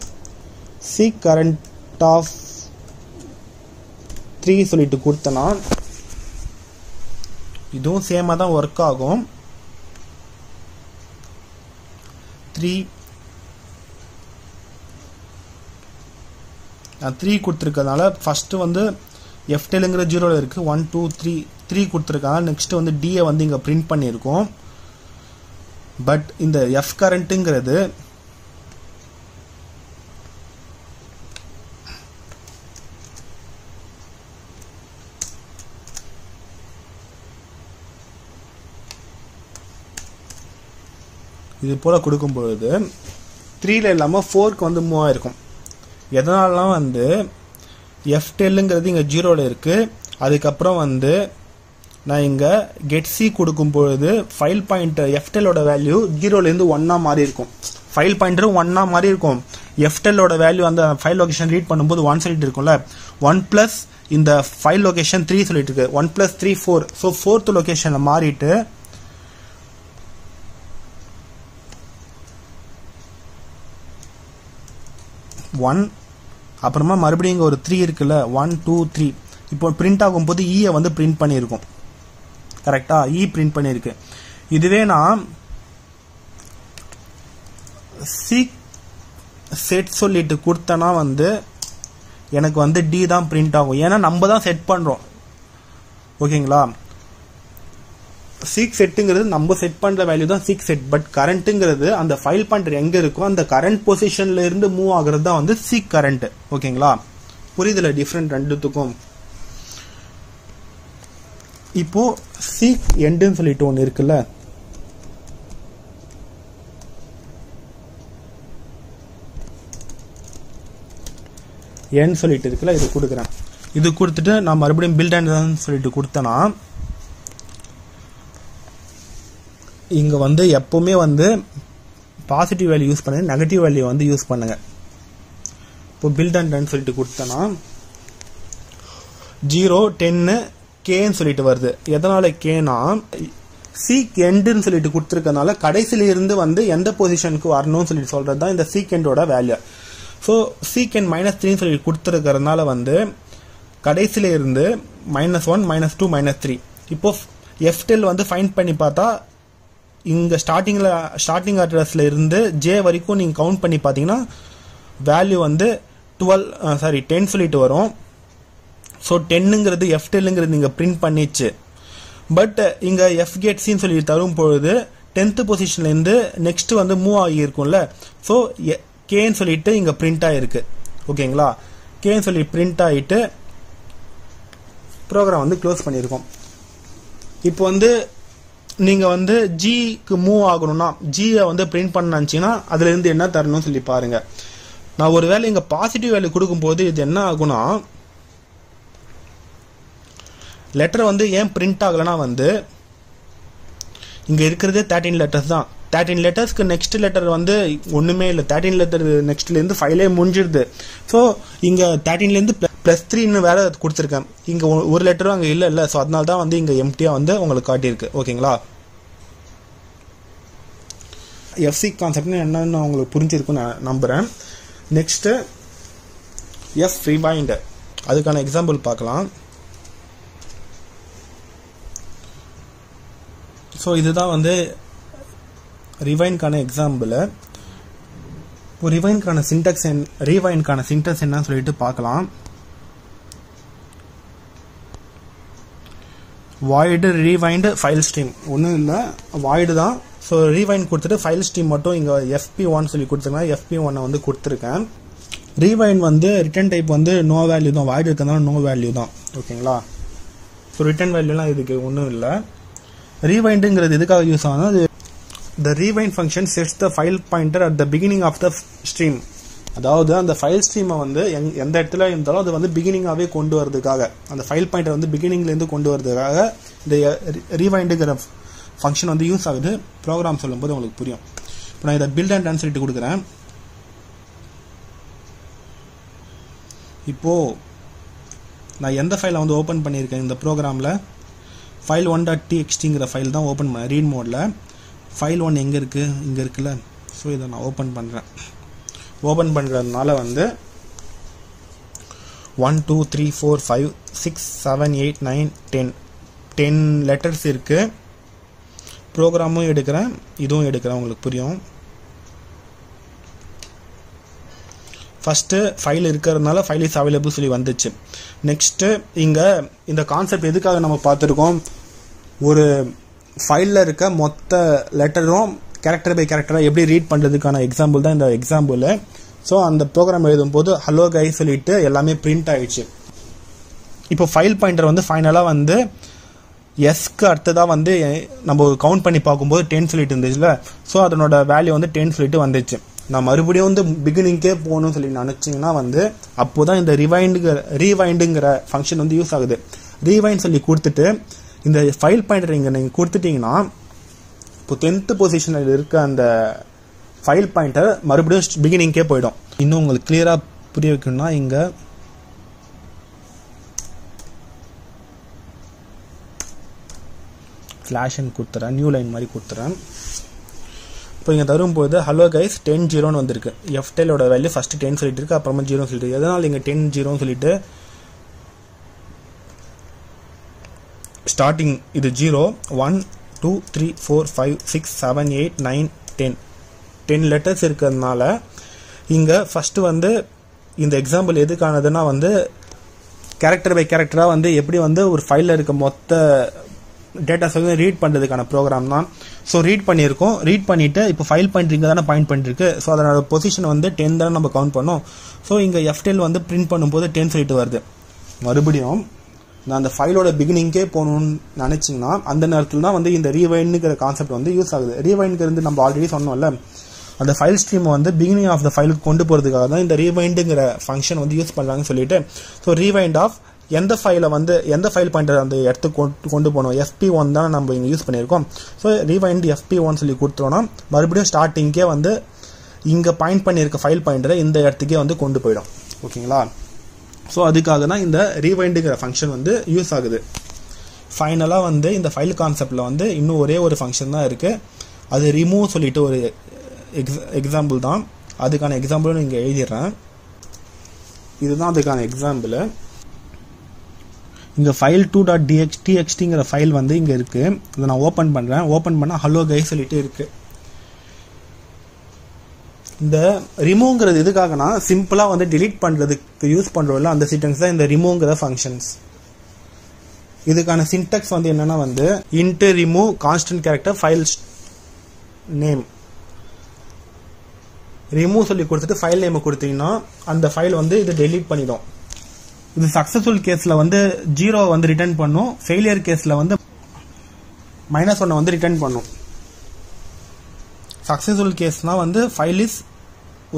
சீக் கரண்ட் ஆஃப் 3 சொல்லிட்டு கொடுத்தனா இதுவும் சேமா தான் ஒர்க் ஆகும். 3 கொடுத்துருக்கனால ஃபர்ஸ்ட் வந்து எஃப்டெல்ங்கிற 0ல இருக்கு. 1 2 3 கொடுத்துருக்காங்க. நெக்ஸ்ட் வந்து டியை வந்து இங்க பிரிண்ட் பண்ணியிருக்கோம். பட் இந்த எஃப் கரண்ட்ங்கிறது இது போல கொடுக்கும்பொழுது 3ல இல்லாமல் 4க்கு வந்து மூவ் ஆயிருக்கும். எதனாலாம் வந்து எஃப்டெல்ங்கிறது இங்கே 0ல இருக்கு. அதுக்கப்புறம் வந்து நான் இங்கே கெட் சி கொடுக்கும் பொழுது ஃபைல் பாயிண்டர் எஃப்டெலோட வேல்யூ 0லேருந்து 1 மாறி இருக்கும். ஃபைல் பாயிண்டரும் 1 மாறி இருக்கும். எஃப்டெலோட வேல்யூ அந்த ஃபைல் லொகேஷன் ரீட் பண்ணும்போது 1 சொல்லிட்டு இருக்கும்ல. 1 பிளஸ் இந்த ஃபைல் லொகேஷன் 3 சொல்லிட்டு இருக்கு. 1 பிளஸ் 3 4. ஸோ 4th லொகேஷனில் மாறிட்டு ஒன் அப்புறமா மறுபடியும் இங்கே ஒரு 3 இருக்குல்ல. 1 2 3 இப்போ பிரிண்ட் ஆகும்போது ஈயை வந்து பிரிண்ட் பண்ணியிருக்கும். கரெக்டா? இ பிரிண்ட் பண்ணியிருக்கு. இதுவே நான் சீக் செட் சொல்லிட்டு கொடுத்தனா வந்து எனக்கு வந்து டி தான் பிரிண்ட் ஆகும். ஏன்னா நம்ம தான் செட் பண்றோம். ஓகேங்களா? சீக் செட்டுங்கிறது நம்ம செட் பண்ற வேல்யூ தான் சீக் செட். பட் கரண்ட்ங்கிறது அந்த ஃபைல் பாயிண்டர் எங்க இருக்கோ அந்த கரண்ட் பொசிஷன்ல இருந்து மூவ் ஆகுறது தான் வந்து சீக் கரண்ட். ஓகேங்களா? புரியுதுல டிஃபரெண்ட் ரெண்டுத்துக்கும்? இப்போ சீக் எண்டுன்னு சொல்லிட்டு ஒன்று இருக்குல்ல. என் சொல்லிட்டு இருக்குல்ல, இது கொடுக்குறேன். இது கொடுத்துட்டு நான் மறுபடியும் பில்ட் அண்ட் சொல்லிட்டு கொடுத்தேன்னா இங்க வந்து எப்பவுமே வந்து பாசிட்டிவ் வேல்யூ யூஸ் பண்ணுங்க, நெகட்டிவ் வேல்யூ வந்து யூஸ் பண்ணுங்க. இப்போ பில்ட் அண்ட் ரன் சொல்லிட்டு கொடுத்தனா 0 10 கேன்னு சொல்லிட்டு வருது. எதனால கேனா சீக் எண்டுன்னு சொல்லிட்டு கொடுத்துருக்கனால கடைசியில இருந்து வந்து எந்த பொசிஷனுக்கு வரணும்னு சொல்லிட்டு சொல்றது தான் இந்த சீக் எண்டோட வேல்யூ. ஸோ சீக் எண்ட் -3 சொல்லிட்டு கொடுத்துருக்கிறதுனால வந்து கடைசியில இருந்து -1 -2 -3. இப்போ எஃப்டெல் வந்து ஃபைண்ட் பண்ணி பார்த்தா இங்க ஸ்டார்டிங் அட்ரஸ்ல இருந்து ஜே வரைக்கும் நீங்க கவுண்ட் பண்ணி பாத்தீங்கன்னா வேல்யூ வந்து 10 சொல்லிட்டு வரும். ஸோ 10ங்கிறது எஃப்டெல்ங்கிறது நீங்க பிரிண்ட் பண்ணிச்சு. பட் இங்க எஃப் கெட் சின்னு சொல்லி தரும் பொழுது 10th பொசிஷன்ல இருந்து நெக்ஸ்ட் வந்து மூவ் ஆகி இருக்கும்ல. ஸோ கேன்னு சொல்லிட்டு இங்க பிரிண்ட் ஆயிருக்கு. ஓகேங்களா? கேன்னு சொல்லி பிரிண்ட் ஆயிட்டு ப்ரோக்ராம் வந்து க்ளோஸ் பண்ணியிருக்கோம். இப்போ வந்து நீங்க வந்து ஜிக்கு மூவ் ஆகணும்னா ஜியை வந்து பிரிண்ட் பண்ணாச்சுன்னா அதுல இருந்து என்ன தரணும்னு சொல்லி பாருங்க. நான் ஒருவேளை இங்க பாசிட்டிவ் வேல்யூ கொடுக்கும் போது இது என்ன ஆகும்னா லெட்டர் வந்து ஏன் பிரிண்ட் ஆகலன்னா வந்து இங்க இருக்கிறதே 13 லெட்டர்ஸ் தான். 13 லெட்டர்ஸ்க்கு நெக்ஸ்ட் லெட்டர் வந்து ஒண்ணுமே இல்லை. 13 லெட்டர் நெக்ஸ்ட்ல இருந்து 5லே முடிஞ்சிருது. ஸோ இங்க 13ல இருந்து +3ன்னு வேற கொடுத்துருக்கேன். இங்க ஒரு லெட்டரும் அங்க இல்ல. ஸோ அதனால தான் வந்து இங்க எம்டியா வந்து உங்களுக்கு காட்டியிருக்கு. ஓகேங்களா? எஃப்சி கான்செப்ட் என்னன்னு உங்களுக்கு புரிஞ்சிருக்குன்னு நான் நம்புறேன். நெக்ஸ்ட் எஃப் ரிவைண்ட், அதுக்கான எக்ஸாம்பிள் பார்க்கலாம். ஸோ இதுதான் வந்து ரிவைன்கான எக்ஸாம்பிள். இப்போ ரிவைன்கான சின்டாக்ஸ் என்னன்னு சொல்லிட்டு பார்க்கலாம். void rewind ஃபைல் ஸ்ட்ரீம் ஒன்றும் இல்லை, void தான். ஸோ rewind கொடுத்துட்டு ஃபைல் ஸ்ட்ரீம் மட்டும் இங்கே fp1 சொல்லி கொடுத்துருக்கேன். fp1 வந்து கொடுத்துருக்கேன். rewind வந்து ரிட்டர்ன் டைப் வந்து நோ வேல்யூ தான், void இருக்கிறதுனால நோ வேல்யூ தான். ஓகேங்களா? ஸோ ரிட்டர்ன் வேல்யூலாம் இதுக்கு ஒன்றும் இல்லை. ரீவைண்டுங்கிறது எதுக்காக யூஸ் ஆகுது? The rewind function sets the file pointer at the beginning of the stream. அதாவது அந்த ஃபைல் ஸ்ட்ரீமை வந்து எந்த இடத்துல இருந்தாலும் அது வந்து பிகினிங்காகவே கொண்டு வரதுக்காக, அந்த ஃபைல் பாயிண்டர் வந்து பிகினிங்லேருந்து கொண்டு வரதுக்காக இந்த ரீவைண்டுங்கிற ஃபங்க்ஷன் வந்து யூஸ் ஆகுது. ப்ரோக்ராம் சொல்லும்போது உங்களுக்கு புரியும். இப்போ நான் இதை பில்ட் அண்ட் ரன் சொல்லிட்டு கொடுக்குறேன். இப்போது நான் எந்த ஃபைலை வந்து ஓப்பன் பண்ணியிருக்கேன் இந்த ப்ரோக்ராமில், file1.txtங்கிற ஃபைல் தான் ஓப்பன் பண்ணேன் ரீட் மோடில். ஃபைல் 1 எங்கே இருக்குது? இங்கே இருக்குல்ல. ஸோ இதை நான் ஓப்பன் பண்ணுறேன். ஓப்பன் பண்ணுறதுனால வந்து 1 2 3 4 5 6 7 8 9 10 லெட்டர்ஸ் இருக்குது. ப்ரோக்ராமும் எடுக்கிறேன், இதுவும் எடுக்கிறேன், உங்களுக்கு புரியும். ஃபஸ்ட்டு ஃபைல் இருக்கிறதுனால ஃபைல் இஸ் அவைலபிள் சொல்லி வந்துச்சு. நெக்ஸ்ட்டு இங்கே இந்த கான்செப்ட் எதுக்காக நம்ம பார்த்துருக்கோம்? ஒரு ஃபைலில் இருக்க மொத்த லெட்டரும் கேரக்டர் பை கேரக்டராக எப்படி ரீட் பண்ணுறதுக்கான எக்ஸாம்பிள் தான் இந்த எக்ஸாம்பிள். ஸோ அந்த ப்ரோக்ராம் எழுதும்போது ஹலோ கை சொல்லிட்டு எல்லாமே பிரிண்ட் ஆகிடுச்சு. இப்போ ஃபைல் பாயிண்டர் வந்து ஃபைனலாக வந்து எஸ்க்கு அடுத்ததாக வந்து நம்ம கவுண்ட் பண்ணி பார்க்கும்போது 10 சொல்லிட்டு இருந்துச்சுல. ஸோ அதனோட வேல்யூ வந்து 10 சொல்லிட்டு வந்துச்சு. நான் மறுபடியும் வந்து பிகினிங்கே போகணும்னு சொல்லி நினச்சிங்கன்னா வந்து அப்போ தான் இந்த ரீவைண்டுங்கிற ஃபங்க்ஷன் வந்து யூஸ் ஆகுது. ரீவைண்ட் சொல்லி கொடுத்துட்டு இந்த ஃபைல் பாயிண்டர் இங்கே நீங்கள் கொடுத்துட்டிங்கன்னா இப்போ 10th பொசிஷனில் இருக்க அந்த ஃபைல் பாயிண்டர் மறுபடியும் பிகினிங்கே போயிடும். இன்னும் உங்களுக்கு கிளியராக புரிய வைக்கணும்னா இங்கே ஃப்ளாஷ்ன்னு கொடுத்துறேன், நியூ லைன் மாதிரி கொடுத்துறேன். இப்போ இங்கே தரும்போது ஹலோ கைஸ் 10 0ன்னு வந்திருக்கு. எஃப்டெலோட வேல்யூ ஃபஸ்ட்டு 10 சொல்லிட்டு இருக்கு, அப்புறமா 0 சொல்லிட்டு. எதனால் இங்கே 10 0 சொல்லிட்டு ஸ்டார்டிங் இது 0 1 2 3 4 5 6 7 8 9 10 லெட்டர்ஸ் இருக்கிறதுனால இங்கே ஃபஸ்ட்டு வந்து இந்த எக்ஸாம்பிள் எதுக்கானதுன்னா வந்து கேரக்டர் பை கேரக்டராக வந்து எப்படி வந்து ஒரு ஃபைலில் இருக்க மொத்த டேட்டாஸ் வந்து ரீட் பண்ணுறதுக்கான ப்ரோக்ராம் தான். ஸோ ரீட் பண்ணியிருக்கோம். ரீட் பண்ணிவிட்டு இப்போ ஃபைல் பாயிண்ட் இங்கே தானே பாயிண்ட் பண்ணிருக்கு. ஸோ அதனோட பொசிஷன் வந்து 10 தானே நம்ம கவுண்ட் பண்ணோம். ஸோ இங்கே எஃப்டெல் வந்து பிரிண்ட் பண்ணும்போது 10 சொல்லிட்டு வருது. மறுபடியும் நான் அந்த ஃபைலோட பிகினிங்கே போகணும்னு நினச்சிங்கன்னா அந்த நேரத்தில் தான் வந்து இந்த ரீவைண்டுங்கிற கான்செப்ட் வந்து யூஸ் ஆகுது. ரீவைண்டுங்கிறது நம்ம ஆல்ரெடி சொன்னோம்ல, அந்த ஃபைல் ஸ்ட்ரீமை வந்து பிகினிங் ஆஃப் த ஃபைலுக்கு கொண்டு போகிறதுக்காக தான் இந்த ரீவைண்டுங்கிற ஃபங்க்ஷன் வந்து யூஸ் பண்ணுறாங்கன்னு சொல்லிட்டு. ஸோ ரீவைண்ட் ஆஃப் எந்த ஃபைலை வந்து எந்த ஃபைல் பாயிண்டர் அந்த இடத்துக்கு கொண்டு போகணும், FP1 தான் நம்ம இங்கே யூஸ் பண்ணியிருக்கோம். ஸோ ரீவைண்ட் FP1 சொல்லி கொடுத்தோன்னா மறுபடியும் ஸ்டார்டிங்கே வந்து இங்கே பாயிண்ட் பண்ணியிருக்க ஃபைல் பாயிண்டரை இந்த இடத்துக்கே வந்து கொண்டு போயிடும். ஓகேங்களா? ஸோ அதுக்காக தான் இந்த ரீவைண்டுங்கிற ஃபங்க்ஷன் வந்து யூஸ் ஆகுது. ஃபைனலாக வந்து இந்த ஃபைல் கான்செப்டில் வந்து இன்னும் ஒரே ஒரு ஃபங்க்ஷன் தான் இருக்குது. அது ரிமூவ் சொல்லிட்டு ஒரு எக்ஸாம்பிள் தான். அதுக்கான எக்ஸாம்பிளும் இங்கே எழுதிடுறேன். இதுதான் அதுக்கான எக்ஸாம்பிள். இங்கே ஃபைல் 2.txt ஃபைல் வந்து இங்கே இருக்குது. இதை நான் ஓப்பன் பண்ணுறேன். ஓப்பன் பண்ணால் ஹலோ கை சொல்லிட்டு இருக்குது. இந்த ரிமூவ்ங்கிறது எதுக்காகனா சிம்பிளாக வந்து டிலீட் பண்ணுறதுக்கு யூஸ் பண்ணுறோம்ல அந்த சின்டெக்ஸ் தான் இந்த ரிமூவ்ங்கிற ஃபங்க்ஷன்ஸ். இதுக்கான சின்டெக்ஸ் வந்து என்னென்னா வந்து int remove constant character file name. Remove சொல்லி கொடுத்துட்டு ஃபைல் நேமை கொடுத்தீங்கன்னா அந்த ஃபைல் வந்து இது டெலீட் பண்ணிடும். இது சக்ஸஸ்ஃபுல் கேஸில் வந்து 0 வந்து ரிட்டர்ன் பண்ணும். ஃபெயிலியர் கேஸில் வந்து -1 வந்து ரிட்டர்ன் பண்ணும். சக்ஸஸ்ஃபுல் கேஸ்னால் வந்து ஃபைல் இஸ்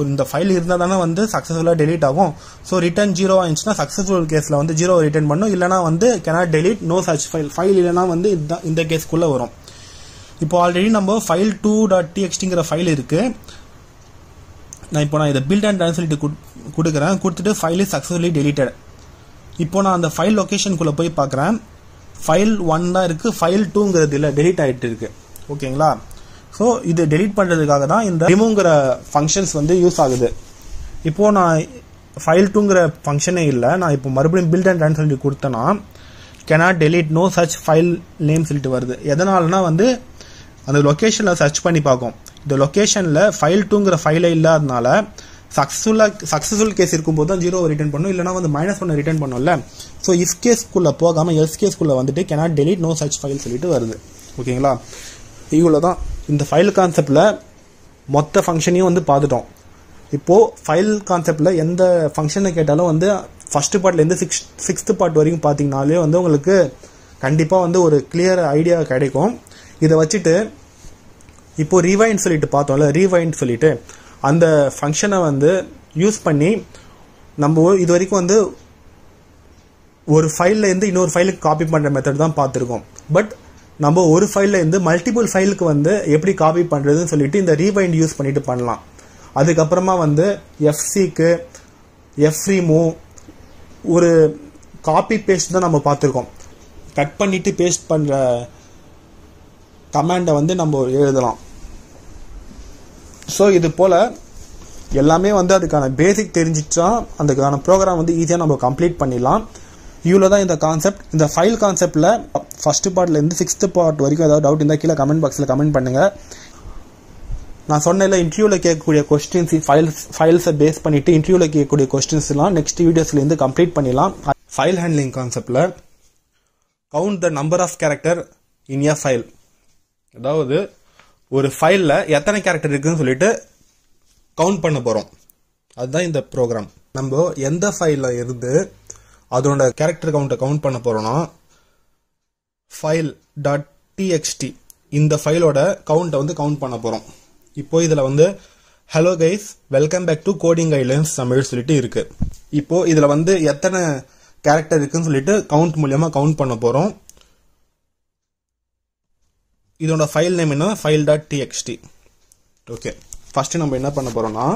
இந்த ஃபைல் இருந்தால் தானே வந்து சக்ஸஸ்ஃபுல்லாக டெலீட் ஆகும். ஸோ ரிட்டர்ன் 0 ஆயிடுச்சுன்னா சக்ஸஸ்ஃபுல் கேஸில் வந்து 0 ரிட்டர்ன் பண்ணும். இல்லைனா வந்து cannot delete no such file இல்லைனா வந்து இந்த கேஸ்க்குள்ளே வரும். இப்போ ஆல்ரெடி நம்ம ஃபைல் 2.txtங்கிற ஃபைல் இருக்குது. நான் இதை பில்ட் அண்ட் ரன் சொல்லிட்டு கொடுக்குறேன். கொடுத்துட்டு ஃபைல் இஸ் சக்ஸஸ்ஃபுல்லி டெலீட்டட். இப்போ நான் அந்த ஃபைல் லொக்கேஷனுக்குள்ளே போய் பார்க்குறேன். ஃபைல் 1 தான் இருக்குது, ஃபைல் 2ங்கிறது இல்லை, டெலீட் ஆகிட்டு இருக்கு. ஓகேங்களா? ஸோ இது டெலீட் பண்ணுறதுக்காக தான் இந்த ரிமூவ்ங்கிற ஃபங்க்ஷன்ஸ் வந்து யூஸ் ஆகுது. இப்போது நான் ஃபைல் 2ங்கிற ஃபங்க்ஷனே இல்லை, நான் இப்போ மறுபடியும் பில்ட் அண்ட் ரன் சொல்லி கொடுத்தேன்னா cannot delete no such file name சொல்லிட்டு வருது. எதனாலனா வந்து அந்த லொக்கேஷனில் சர்ச் பண்ணி பார்க்கும். இந்த லொக்கேஷனில் ஃபைல் 2ங்கிற ஃபைலே இல்லாதனால சக்ஸஸ்ஃபுல் கேஸ் இருக்கும்போது தான் 0 ரிட்டர்ன் பண்ணும். இல்லைனா வந்து -1 ரிட்டர்ன் பண்ணும்ல. ஸோ இஃப் கேஸ்க்குள்ளே போகாமல் எல்ஸ் கேஸ்க்குள்ளே வந்துட்டு cannot delete no such file சொல்லிட்டு வருது. ஓகேங்களா? இவ்வளோ தான் இந்த ஃபைல் கான்செப்டில் மொத்த ஃபங்க்ஷனையும் வந்து பார்த்துட்டோம். இப்போது ஃபைல் கான்செப்டில் எந்த ஃபங்க்ஷனை கேட்டாலும் வந்து ஃபஸ்ட்டு பார்ட்லேருந்து 6th பார்ட் வரைக்கும் பார்த்தீங்கனாலே வந்து உங்களுக்கு கண்டிப்பாக வந்து ஒரு கிளியர் ஐடியா கிடைக்கும். இதை வச்சுட்டு இப்போ ரீவைண்ட் சொல்லிட்டு பார்த்தோம்ல, ரீவைண்ட் சொல்லிட்டு அந்த ஃபங்க்ஷனை வந்து யூஸ் பண்ணி நம்ம இது வரைக்கும் வந்து ஒரு ஃபைல்ல இருந்து இன்னொரு ஃபைலுக்கு காப்பி பண்ற மெத்தட் தான் பார்த்துருக்கோம். பட் நம்ம ஒரு ஃபைல்ல இருந்து மல்டிபிள் ஃபைலுக்கு வந்து எப்படி காப்பி பண்றதுன்னு சொல்லிட்டு இந்த ரீவைண்ட் யூஸ் பண்ணிட்டு பண்ணலாம். அதுக்கப்புறமா வந்து எஃப்சிக்கு எஃப்ரிமூவ் ஒரு காப்பி பேஸ்ட் தான் நம்ம பார்த்துருக்கோம். கட் பண்ணிட்டு பேஸ்ட் பண்ற கமாண்டை வந்து நம்ம எழுதலாம். ஸோ இது போல எல்லாமே வந்து அதுக்கான பேசிக் தெரிஞ்சிச்சா அதுக்கான ப்ரோக்ராம் வந்து ஈஸியாக நம்ம கம்ப்ளீட் பண்ணிடலாம். இவ்வளோ தான் இந்த கான்செப்ட். இந்த ஃபைல் கான்செப்டில் ஃபர்ஸ்ட் பார்ட்லேருந்து 6th பார்ட் வரைக்கும் ஏதாவது டவுட் இருந்தால் கீழே கமெண்ட் பாக்ஸில் கமெண்ட் பண்ணுங்கள். நான் சொன்னேன்ல, இன்டர்வியூவில் கேட்கக்கூடிய கொஸ்டின்ஸ் ஃபைல்ஸை பேஸ் பண்ணிவிட்டு இன்டர்வியூவில் கேட்கக்கூடிய கொஸ்டின்ஸ்லாம் நெக்ஸ்ட் வீடியோஸ்லேருந்து கம்ப்ளீட் பண்ணிடலாம். ஃபைல் ஹேண்ட்லிங் கான்செப்டில் count the number of character in a file, அதாவது ஒரு ஃபைலில் எத்தனை கேரக்டர் இருக்குன்னு சொல்லிட்டு கவுண்ட் பண்ண போகிறோம். அதுதான் இந்த ப்ரோக்ராம். நம்ம எந்த ஃபைலில் இருந்து அதோட கேரக்டர் கவுண்டை கவுண்ட் பண்ண போகிறோம்னா file.txt இந்த ஃபைலோட கவுண்டை வந்து கவுண்ட் பண்ண போகிறோம். இப்போ இதில் வந்து hello guys welcome back to coding guidelines Tamil சொல்லிட்டு இருக்கு. இப்போ இதில் வந்து எத்தனை கேரக்டர் இருக்குன்னு சொல்லிட்டு கவுண்ட் மூலியமா கவுண்ட் பண்ண போகிறோம். இதோட ஃபைல் நேம் என்ன, file.txt. ஓகே, ஃபர்ஸ்ட் நம்ம என்ன பண்ண போறோம்னா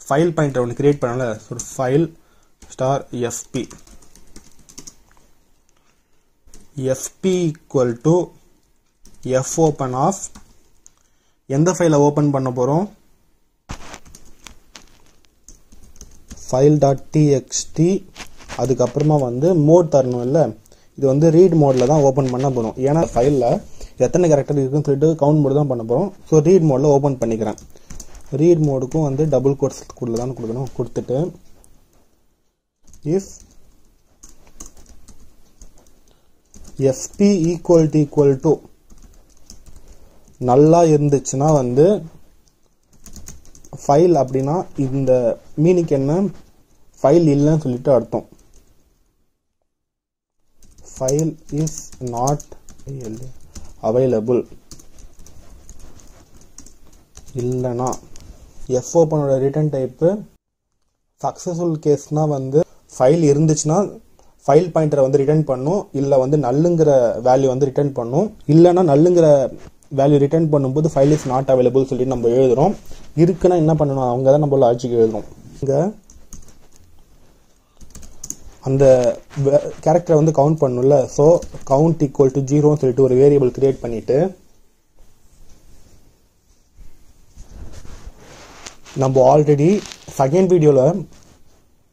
ஃபைல் பாயிண்டர் ஒன்று கிரியேட் பண்ணல, file star FP equal to F open of எந்த ஃபைலை ஓப்பன் பண்ண போறோம், file.txt. அதுக்கப்புறமா வந்து மோட் தரணும் இல்லை, இது வந்து ரீட் மோட்ல தான் ஓப்பன் பண்ண போறோம். ஏன்னா ஃபைலில் எத்தனை கேரக்டர் இருக்குன்னு சொல்லிட்டு கவுண்ட் மோட் தான் பண்ண போகிறோம். ஸோ ரீட் மோடில் ஓப்பன் பண்ணிக்கிறேன். ரீட் மோடுக்கும் வந்து டபுள் கோட்ஸ் தான் கொடுக்கணும். கொடுத்துட்டு இஃப் எஃப்பி ஈக்குவல் டு நல்லா இருந்துச்சுன்னா வந்து ஃபைல் அப்படின்னா இந்த மீனிங் என்ன, ஃபைல் இல்லைன்னு சொல்லிட்டு அர்த்தம். ஃபைல் இஸ் நாட் அவைலபிள் இல்லைனா எஃப் ஓப்பனோட ரிட்டர்ன் டைப்பு சக்ஸஸ்ஃபுல் கேஸ்னா வந்து ஃபைல் இருந்துச்சுன்னா ஃபைல் பாயிண்டரை வந்து ரிட்டர்ன் பண்ணும், இல்லை வந்து நல்லுங்கிற வேல்யூ வந்து ரிட்டர்ன் பண்ணும். இல்லைனா நல்லுங்கிற வேல்யூ ரிட்டர்ன் பண்ணும்போது ஃபைல் இஸ் நாட் அவைலபிள் சொல்லிட்டு நம்ம எழுதுறோம். இருக்குன்னா என்ன பண்ணணும், அவங்க தான் நம்ம லாஜிக் எழுதுறோம். இங்கே அந்த கேரக்டரை வந்து கவுண்ட் பண்ணணும்ல, ஸோ கவுண்ட் ஈக்குவல் டு 0 சொல்லிட்டு ஒரு வேரியபிள் கிரியேட் பண்ணிட்டு நம்ம ஆல்ரெடி செகண்ட் வீடியோவில்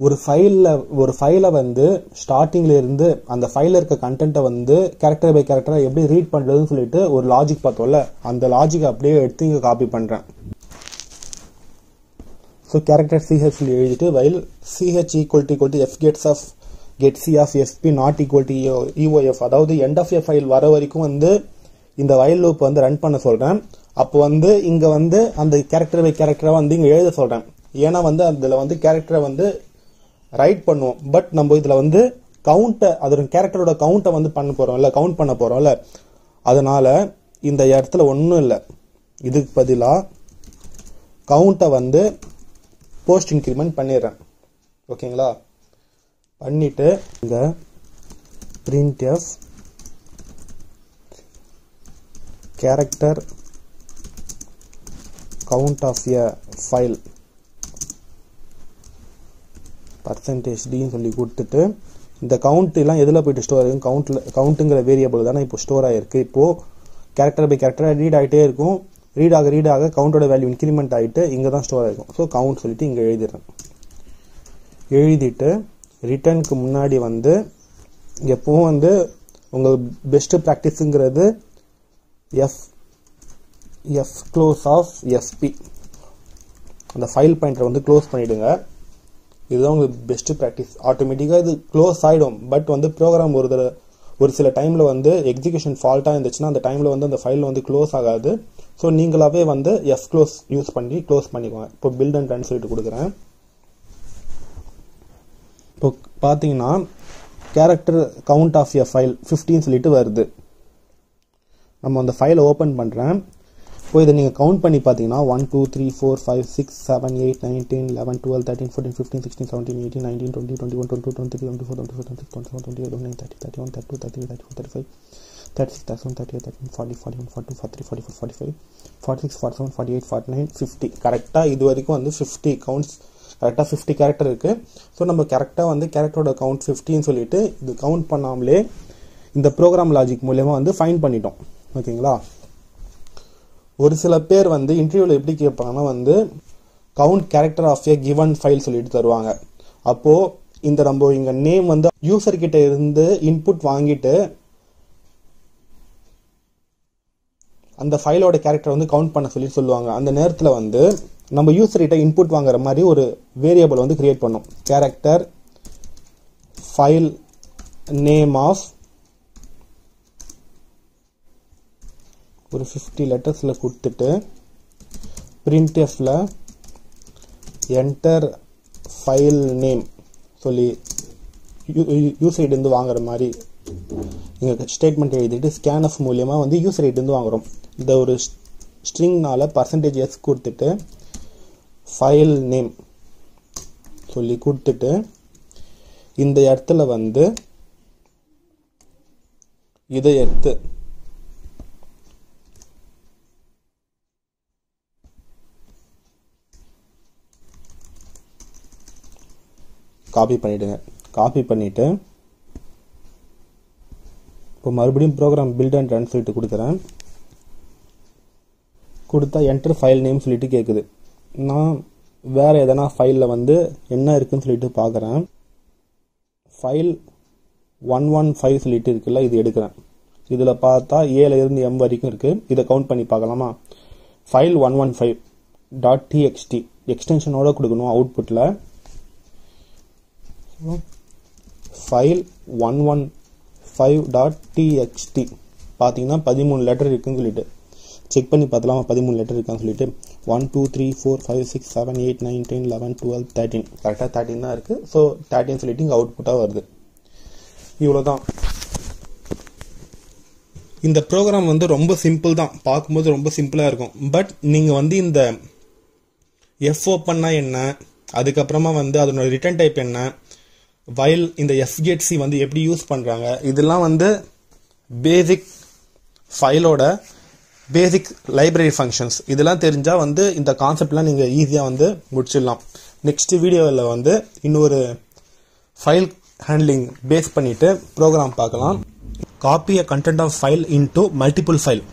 ஒரு ஃபைலை வந்து ஸ்டார்டிங்ல இருந்து அந்த ஃபைலில் இருக்க கண்டென்ட்டை வந்து கேரக்டர் பை கேரக்டராக எப்படி ரீட் பண்ணுறதுன்னு சொல்லிட்டு ஒரு லாஜிக் பார்த்தோம்ல, அந்த லாஜிக் அப்படியே எடுத்து இங்கே காப்பி பண்ணுறேன். ஸோ கேரக்டர் CH எழுதிட்டு while CH equal to F get C of SP not equal to EOF, அதாவது end of a file வர வரைக்கும் வந்து இந்த while loop வந்து ரன் பண்ண சொல்றேன். அப்போ வந்து இங்க வந்து அந்த கேரக்டர் பை கேரக்டரை வந்து இங்க எழுத சொல்றேன். ஏன்னா வந்து அதுல வந்து கேரக்டரை வந்து ரைட் பண்ணுவோம். பட் நம்ம இதுல வந்து கவுண்ட்டை, அதோட கேரக்டரோட கவுண்ட்டை வந்து பண்ண போறோம்ல, கவுண்ட் பண்ண போறோம்ல, அதனால இந்த இடத்துல ஒன்றும் இல்லை. இதுக்கு பதிலாக கவுண்ட்டை வந்து போஸ்ட் இன்க்ரிமெண்ட் பண்ணிடுறேன். ஓகேங்களா, பண்ணிட்டு இங்க printf character count of a file %d சொல்லி கொடுத்துட்டு இந்த கவுண்ட் எல்லாம் எதுல போயிட்டு ஸ்டோர் ஆகும், கவுண்ட்ங்கிற வேரியபிள் தானே இப்போ ஸ்டோர் ஆயிருக்கு. இப்போ கேரக்டர் பை கேரக்டர் ரீட் ஆகிட்டே இருக்கும். ரீட் ஆக கவுண்டோட வேல்யூ இன்க்ரிமெண்ட் ஆகிட்டு இங்கே தான் ஸ்டோர் ஆகிருக்கும். ஸோ கவுண்ட் சொல்லிட்டு இங்கே எழுதிடுறேன். எழுதிட்டு ரிட்டர்னுக்கு முன்னாடி வந்து எப்பவும் வந்து உங்கள் பெஸ்ட் ப்ராக்டிஸுங்கிறது எஃப் க்ளோஸ் ஆஃப் எஸ்பி அந்த ஃபைல் பாயிண்டரை வந்து க்ளோஸ் பண்ணிவிடுங்க. இதுதான் உங்களுக்கு பெஸ்ட் ப்ராக்டிஸ். ஆட்டோமேட்டிக்காக இது க்ளோஸ் ஆகிடும். பட் வந்து ப்ரோக்ராம் ஒரு சில டைமில் வந்து எக்ஸிக்யூஷன் ஃபால்ட்டாக இருந்துச்சுன்னா அந்த டைமில் வந்து அந்த ஃபைல் வந்து க்ளோஸ் ஆகாது. ஸோ நீங்களாவே வந்து எஃப் க்ளோஸ் யூஸ் பண்ணி க்ளோஸ் பண்ணிக்குவாங்க. இப்போ பில்ட் அண்ட் ரன் சொல்லிட்டு கொடுக்குறேன். இப்போ பார்த்தீங்கன்னா character count of a file 15 சொல்லிட்டு வருது. நம்ம அந்த ஃபைலை ஓப்பன் பண்ணுறேன். இப்போ இதை நீங்கள் கவுண்ட் பண்ணி பார்த்தீங்கன்னா 1 2 3 4 5 6 7 8 9 10 11 12 13 14 15 16 17 18 19 20 21 22 23 24 25 26 27 28 29 30 31 32 33 34 35 36 37 38 39 40 41 42 43 44 45 46 47 48 49 50. கரெக்டாக இது வரைக்கும் வந்து 50 கவுண்ட்ஸ், கரெக்டாக 50 கேரக்டர் இருக்குது. ஸோ நம்ம கரெக்டாக வந்து கேரக்டரோட கவுண்ட் 50ன்னு சொல்லிட்டு இது கவுண்ட் பண்ணாமலே இந்த ப்ரோக்ராம் லாஜிக் மூலயமா வந்து ஃபைண்ட் பண்ணிட்டோம். ஓகேங்களா? ஒரு சில பேர் வந்து இன்டர்வியூவில் எப்படி கேட்பாங்கன்னா வந்து count character of a given file சொல்லிட்டு தருவாங்க. அப்போது இந்த நம்ம இங்கே நேம் வந்து யூசர்கிட்ட இருந்து இன்புட் வாங்கிட்டு அந்த ஃபைலோட கேரக்டர் வந்து கவுண்ட் பண்ண சொல்லி சொல்லுவாங்க. அந்த நேரத்தில் வந்து நம்ம யூசர்கிட்ட இன்புட் வாங்குற மாதிரி ஒரு வேரியபிள் வந்து கிரியேட் பண்ணோம். கேரக்டர் ஃபைல் நேம் ஆஃப் ஒரு 50 லெட்டர்ஸில் கொடுத்துட்டு printfல என்டர் ஃபைல் நேம் சொல்லி யூசர்கிட்டேருந்து வாங்குற மாதிரி இங்கே ஸ்டேட்மெண்ட் எழுதிட்டு ஸ்கேன்எஃப் மூலியமாக வந்து யூசர்கிட்டேருந்து வாங்குகிறோம். இந்த ஒரு ஸ்ட்ரிங்னால %s கொடுத்துட்டு ஃபைல் நேம் சொல்லி கொடுத்துட்டு இந்த இடத்துல வந்து இதை எடுத்து காப்பி பண்ணிவிடுங்க. காப்பி பண்ணிவிட்டு இப்போ மறுபடியும் ப்ரோக்ராம் பில்ட் அண்ட் ரன் சொல்லிட்டு கொடுக்குறேன். கொடுத்தா என்டர் ஃபைல் நேம் சொல்லிட்டு கேட்குது. நான் வேறு எதனா ஃபைலில் வந்து என்ன இருக்குன்னு சொல்லிட்டு பார்க்குறேன். ஃபைல் 115 சொல்லிட்டு இருக்குல்ல, இது எடுக்கிறேன். இதில் பார்த்தா ஏலேருந்து M வரைக்கும் இருக்குது. இதை கவுண்ட் பண்ணி பார்க்கலாமா? ஃபைல் 115.txt எக்ஸ்டென்ஷனோட கொடுக்கணும் அவுட்புட்டில். ஃபைல் 115.txt பார்த்தீங்கன்னா 13 லெட்டர் இருக்குன்னு சொல்லிட்டு செக் பண்ணி பார்த்தலாமா? 13 லெட்டர் இருக்கான்னு சொல்லிட்டு 1 2 3 4 5 6 7 8 9 10 11 12 13 கரெக்டாக 13 தான் இருக்குது. ஸோ 13 சொல்லிட்டு இங்கே அவுட்புட்டாக வருது. இவ்வளோதான். இந்த ப்ரோக்ராம் வந்து ரொம்ப சிம்பிள் தான், பார்க்கும்போது ரொம்ப சிம்பிளாக இருக்கும். பட் நீங்கள் வந்து இந்த எஃப் ஓப்பன்னா என்ன, அதுக்கப்புறமா வந்து அதனோட ரிட்டர்ன் டைப் என்ன, வைல் இந்த fgetc வந்து எப்படி யூஸ் பண்ணுறாங்க, இதெல்லாம் வந்து பேசிக் ஃபைலோட பேசிக் லைப்ரரி ஃபங்க்ஷன்ஸ், இதெல்லாம் தெரிஞ்சால் வந்து இந்த கான்செப்ட்லாம் நீங்கள் ஈஸியாக வந்து முடிச்சிடலாம். நெக்ஸ்ட் வீடியோவில் வந்து இன்னொரு ஃபைல் ஹேண்ட்லிங் பேஸ் பண்ணிவிட்டு ப்ரோக்ராம் பார்க்கலாம். Copy a content of file into multiple file.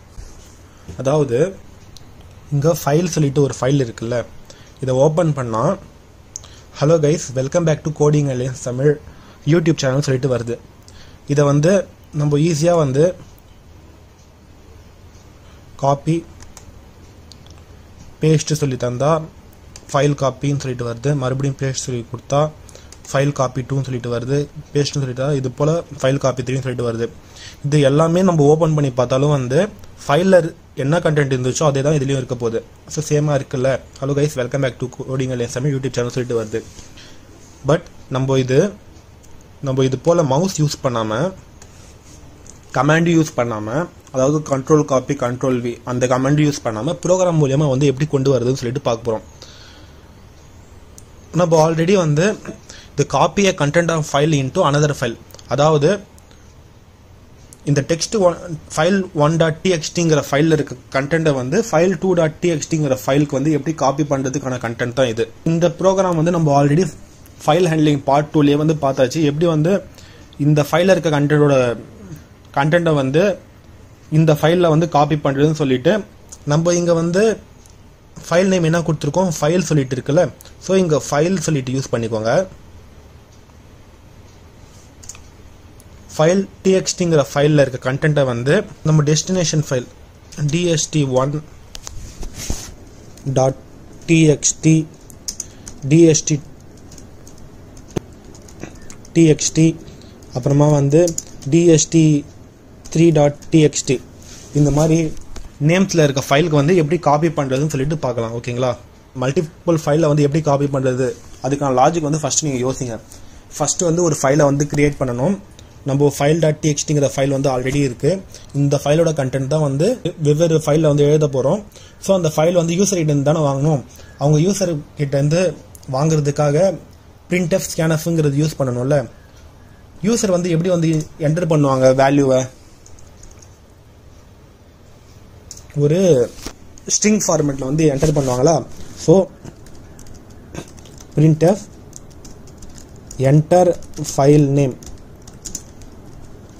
அதாவது இங்கே ஃபைல் சொல்லிட்டு ஒரு ஃபைல் இருக்குல்ல, இதை ஓப்பன் பண்ணால் hello guys, welcome back to Coding Alliance Tamil YouTube channel சொல்லிட்டு வருது. இதை வந்து நம்ம ஈஸியாக வந்து காப்பி பேஸ்ட்டு சொல்லி தந்தால் ஃபைல் காப்பின்னு சொல்லிட்டு வருது. மறுபடியும் பேஸ்ட் சொல்லி கொடுத்தா ஃபைல் காப்பி 2ன்னு சொல்லிட்டு வருது. பேஸ்ட்னு சொல்லிட்டா இது போல் ஃபைல் காப்பி 3ன்னு சொல்லிட்டு வருது. இது எல்லாமே நம்ம ஓப்பன் பண்ணி பார்த்தாலும் வந்து ஃபைலில் என்ன கண்டென்ட் இருந்துச்சோ அதே தான் இதுலேயும் இருக்க போகுது. ஸோ சேமாக இருக்குல்ல. Hello guys, welcome back to Coding Alliance Tamil YouTube channel சொல்லிட்டு வருது. பட் நம்ம இது போல் மவுஸ் யூஸ் பண்ணாமல், கமாண்ட் யூஸ் பண்ணாமல், அதாவது கண்ட்ரோல் காப்பி கண்ட்ரோல் வி அந்த கமாண்ட் யூஸ் பண்ணாமல் ப்ரோக்ராம் மூலியமாக வந்து எப்படி கொண்டு வருதுன்னு சொல்லிட்டு பார்க்க போகிறோம். நம்ம ஆல்ரெடி வந்து இந்த copy a content of file into another file, அதாவது இந்த டெக்ஸ்ட் ஃபைல் 1.txtங்கிற ஃபைலில் இருக்க கண்டென்ட்டை வந்து ஃபைல் 2.txtங்கிற ஃபைலுக்கு வந்து எப்படி காப்பி பண்ணுறதுக்கான கண்டென்ட் தான் இது. இந்த ப்ரோக்ராம் வந்து நம்ம ஆல்ரெடி ஃபைல் ஹேண்ட்லிங் பார்ட் 2லேயே வந்து பார்த்தாச்சு. எப்படி வந்து இந்த ஃபைலில் இருக்க கண்டென்ட்டை வந்து இந்த ஃபைலில் வந்து காப்பி பண்ணுறதுன்னு சொல்லிட்டு நம்ம இங்கே வந்து ஃபைல் நேம் என்ன கொடுத்துருக்கோம், ஃபைல் சொல்லிட்டு இருக்குல்ல. ஸோ இங்கே ஃபைல் சொல்லிட்டு யூஸ் பண்ணிக்கோங்க. ஃபைல் txtங்கிற ஃபைலில் இருக்க கண்டென்ட்டை வந்து நம்ம டெஸ்டினேஷன் ஃபைல் dst1.txt dst அப்புறமா வந்து dst3.txt இந்த மாதிரி நேம்ஸில் இருக்க ஃபைலுக்கு வந்து எப்படி காப்பி பண்ணுறதுன்னு சொல்லிட்டு பார்க்கலாம். ஓகேங்களா? மல்டிபிள் ஃபைலில் வந்து எப்படி காப்பி பண்ணுறது, அதுக்கான லாஜிக் வந்து ஃபஸ்ட்டு நீங்கள் யோசிங்க. ஃபஸ்ட்டு வந்து ஒரு ஃபைலை வந்து கிரியேட் பண்ணணும். நம்ம file.txtங்கிற ஃபைல் வந்து ஆல்ரெடி இருக்கு. இந்த ஃபைலோட கண்டென்ட் தான் வந்து வெவ்வேறு ஃபைல்ல வந்து எழுத போறோம். ஸோ அந்த ஃபைல் வந்து யூசர் கிட்ட இருந்து தானே வாங்கணும். அவங்க யூசர் கிட்ட இருந்து வாங்குறதுக்காக printf scanfங்கிறது யூஸ் பண்ணணும்ல. யூசர் வந்து எப்படி வந்து என்டர் பண்ணுவாங்க வேல்யூவை? ஒரு ஸ்ட்ரிங் ஃபார்மேட்ல வந்து என்டர் பண்ணுவாங்களா? So printf enter file name.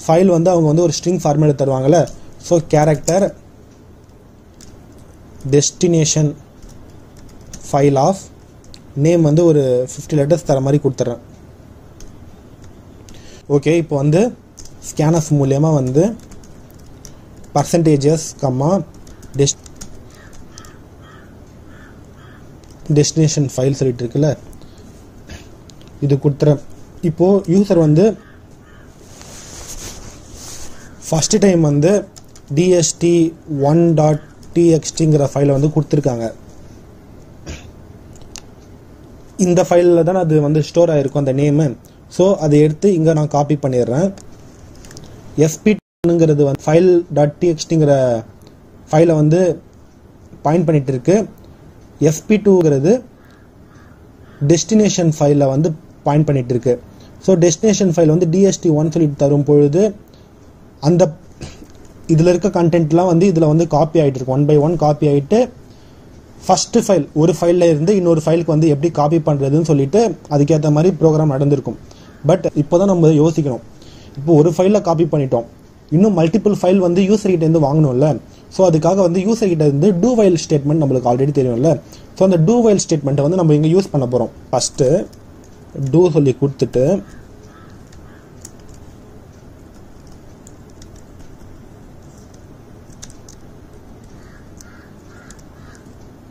File வந்து அவங்க வந்து ஒரு ஸ்ட்ரிங் ஃபார்மேட் தருவாங்கல்ல. So character destination file of name வந்து ஒரு 50 லெட்டர்ஸ் தர மாதிரி கொடுத்துட்றேன். ஓகே, இப்போ வந்து ஸ்கேனஃப் மூலியமாக வந்து பர்சன்டேஜஸ் கம்மா டெஸ்டினேஷன் ஃபைல் சொல்லிட்டு இருக்குல்ல, இது கொடுத்துறேன். இப்போது யூசர் வந்து ஃபஸ்ட்டு டைம் வந்து dst1.txtங்கிற ஃபைலை வந்து கொடுத்துருக்காங்க. இந்த ஃபைலில் தான் அது வந்து ஸ்டோர் ஆகிருக்கும் அந்த நேமு. ஸோ அதை எடுத்து இங்கே நான் காப்பி பண்ணிடுறேன். sp2ங்கிறது வந்து file.txtங்கிற ஃபைலை வந்து பாயிண்ட் பண்ணிட்டு இருக்கு. sp2ங்கிறது டெஸ்டினேஷன் ஃபைலை வந்து பாயிண்ட் பண்ணிட்டு இருக்கு. ஸோ டெஸ்டினேஷன் ஃபைல் வந்து dst1 சொல்லிட்டு தரும் பொழுது அந்த இதில் இருக்க கண்டென்ட்லாம் வந்து இதில் வந்து காப்பி ஆகிட்டு இருக்கும். 1 by 1 காப்பி ஆகிட்டு ஃபஸ்ட்டு ஃபைல் ஒரு ஃபைலில் இருந்து இன்னொரு ஃபைலுக்கு வந்து எப்படி காப்பி பண்ணுறதுன்னு சொல்லிட்டு அதுக்கேற்ற மாதிரி ப்ரோக்ராம் நடந்திருக்கும். பட் இப்போ தான் நம்ம யோசிக்கணும். இப்போ ஒரு ஃபைலில் காப்பி பண்ணிட்டோம், இன்னும் மல்டிபிள் ஃபைல் வந்து யூசர் கிட்ட இருந்து வாங்கணும்ல. ஸோ அதுக்காக வந்து யூசர் கிட்ட இருந்து do while ஸ்டேட்மெண்ட் நம்மளுக்கு ஆல்ரெடி தெரியும்ல. ஸோ அந்த do while ஸ்டேட்மெண்ட்டை வந்து நம்ம இங்கே யூஸ் பண்ண போகிறோம். ஃபஸ்ட்டு do சொல்லி கொடுத்துட்டு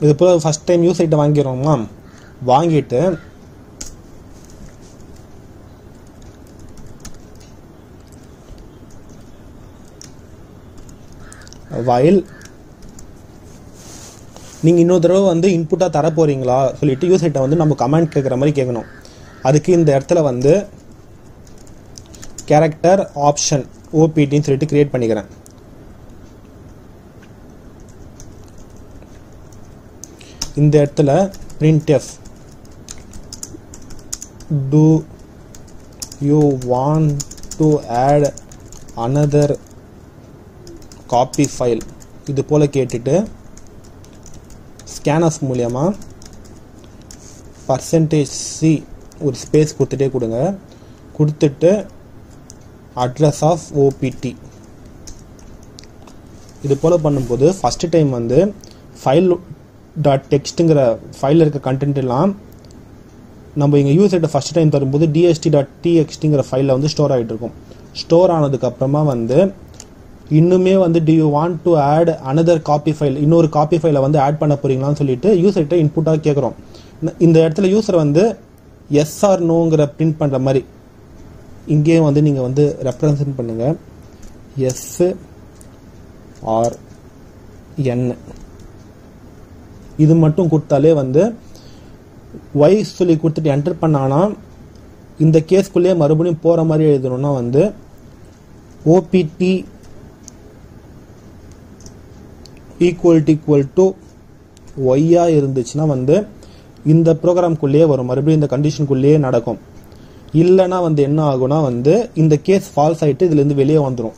இது போல் ஃபஸ்ட் டைம் யூசர் கிட்ட வாங்கிடுறோமா, வாங்கிட்டு while நீங்கள் இன்னொரு தடவை வந்து இன்புட்டாக தர போகிறீங்களா சொல்லிட்டு யூசர் கிட்ட வந்து நம்ம கமெண்ட் கேட்குற மாதிரி கேட்கணும். அதுக்கு இந்த இடத்துல வந்து கேரக்டர் ஆப்ஷன் ஓபிடின்னு சொல்லிட்டு கிரியேட் பண்ணிக்கிறேன். இந்த இடத்துல printf do you want to add another copy file இது போல கேட்டுட்டு scanf மூலமா %c ஒரு ஸ்பேஸ் கொடுத்துட்டே கொடுங்க. கொடுத்துட்டு address of opt இது போல பண்ணும்போது ஃபர்ஸ்ட் டைம் வந்து file.txt ஃபைலில் இருக்க கண்டென்ட் எல்லாம் நம்ம இங்கே யூசர்கிட்ட ஃபஸ்ட் டைம் தரும்போது dst.txtங்கிற ஃபைலில் வந்து ஸ்டோர் ஆகிட்டு இருக்கும். ஸ்டோர் ஆனதுக்கப்புறமா வந்து இன்னுமே வந்து do you want to add another copy file இன்னொரு காப்பி ஃபைலை வந்து ஆட் பண்ண போகிறீங்களான்னு சொல்லிட்டு யூசர்கிட்ட இன்புட்டாக கேட்குறோம். இந்த இடத்துல யூசர் வந்து எஸ் ஆர் நோங்கிற பிரிண்ட் பண்ணுற மாதிரி இங்கேயும் வந்து நீங்கள் வந்து ரெப்ரசன்ட் பண்ணுங்கள். எஸ் ஆர் என் இது மட்டும் கொடுத்தாலே வந்து y சொல்லி கொடுத்துட்டு என்டர் பண்ணானா இந்த கேஸ்க்குள்ளேயே மறுபடியும் போகிற மாதிரி எழுதணும்னா வந்து opt equal to y இருந்துச்சுன்னா வந்து இந்த ப்ரோக்ராம்குள்ளேயே வரும், மறுபடியும் இந்த கண்டிஷனுக்குள்ளேயே நடக்கும். இல்லைனா வந்து என்ன ஆகும்னா வந்து இந்த கேஸ் ஃபால்ஸ் ஆகிட்டு இதுலேருந்து வெளியே வந்துடும்.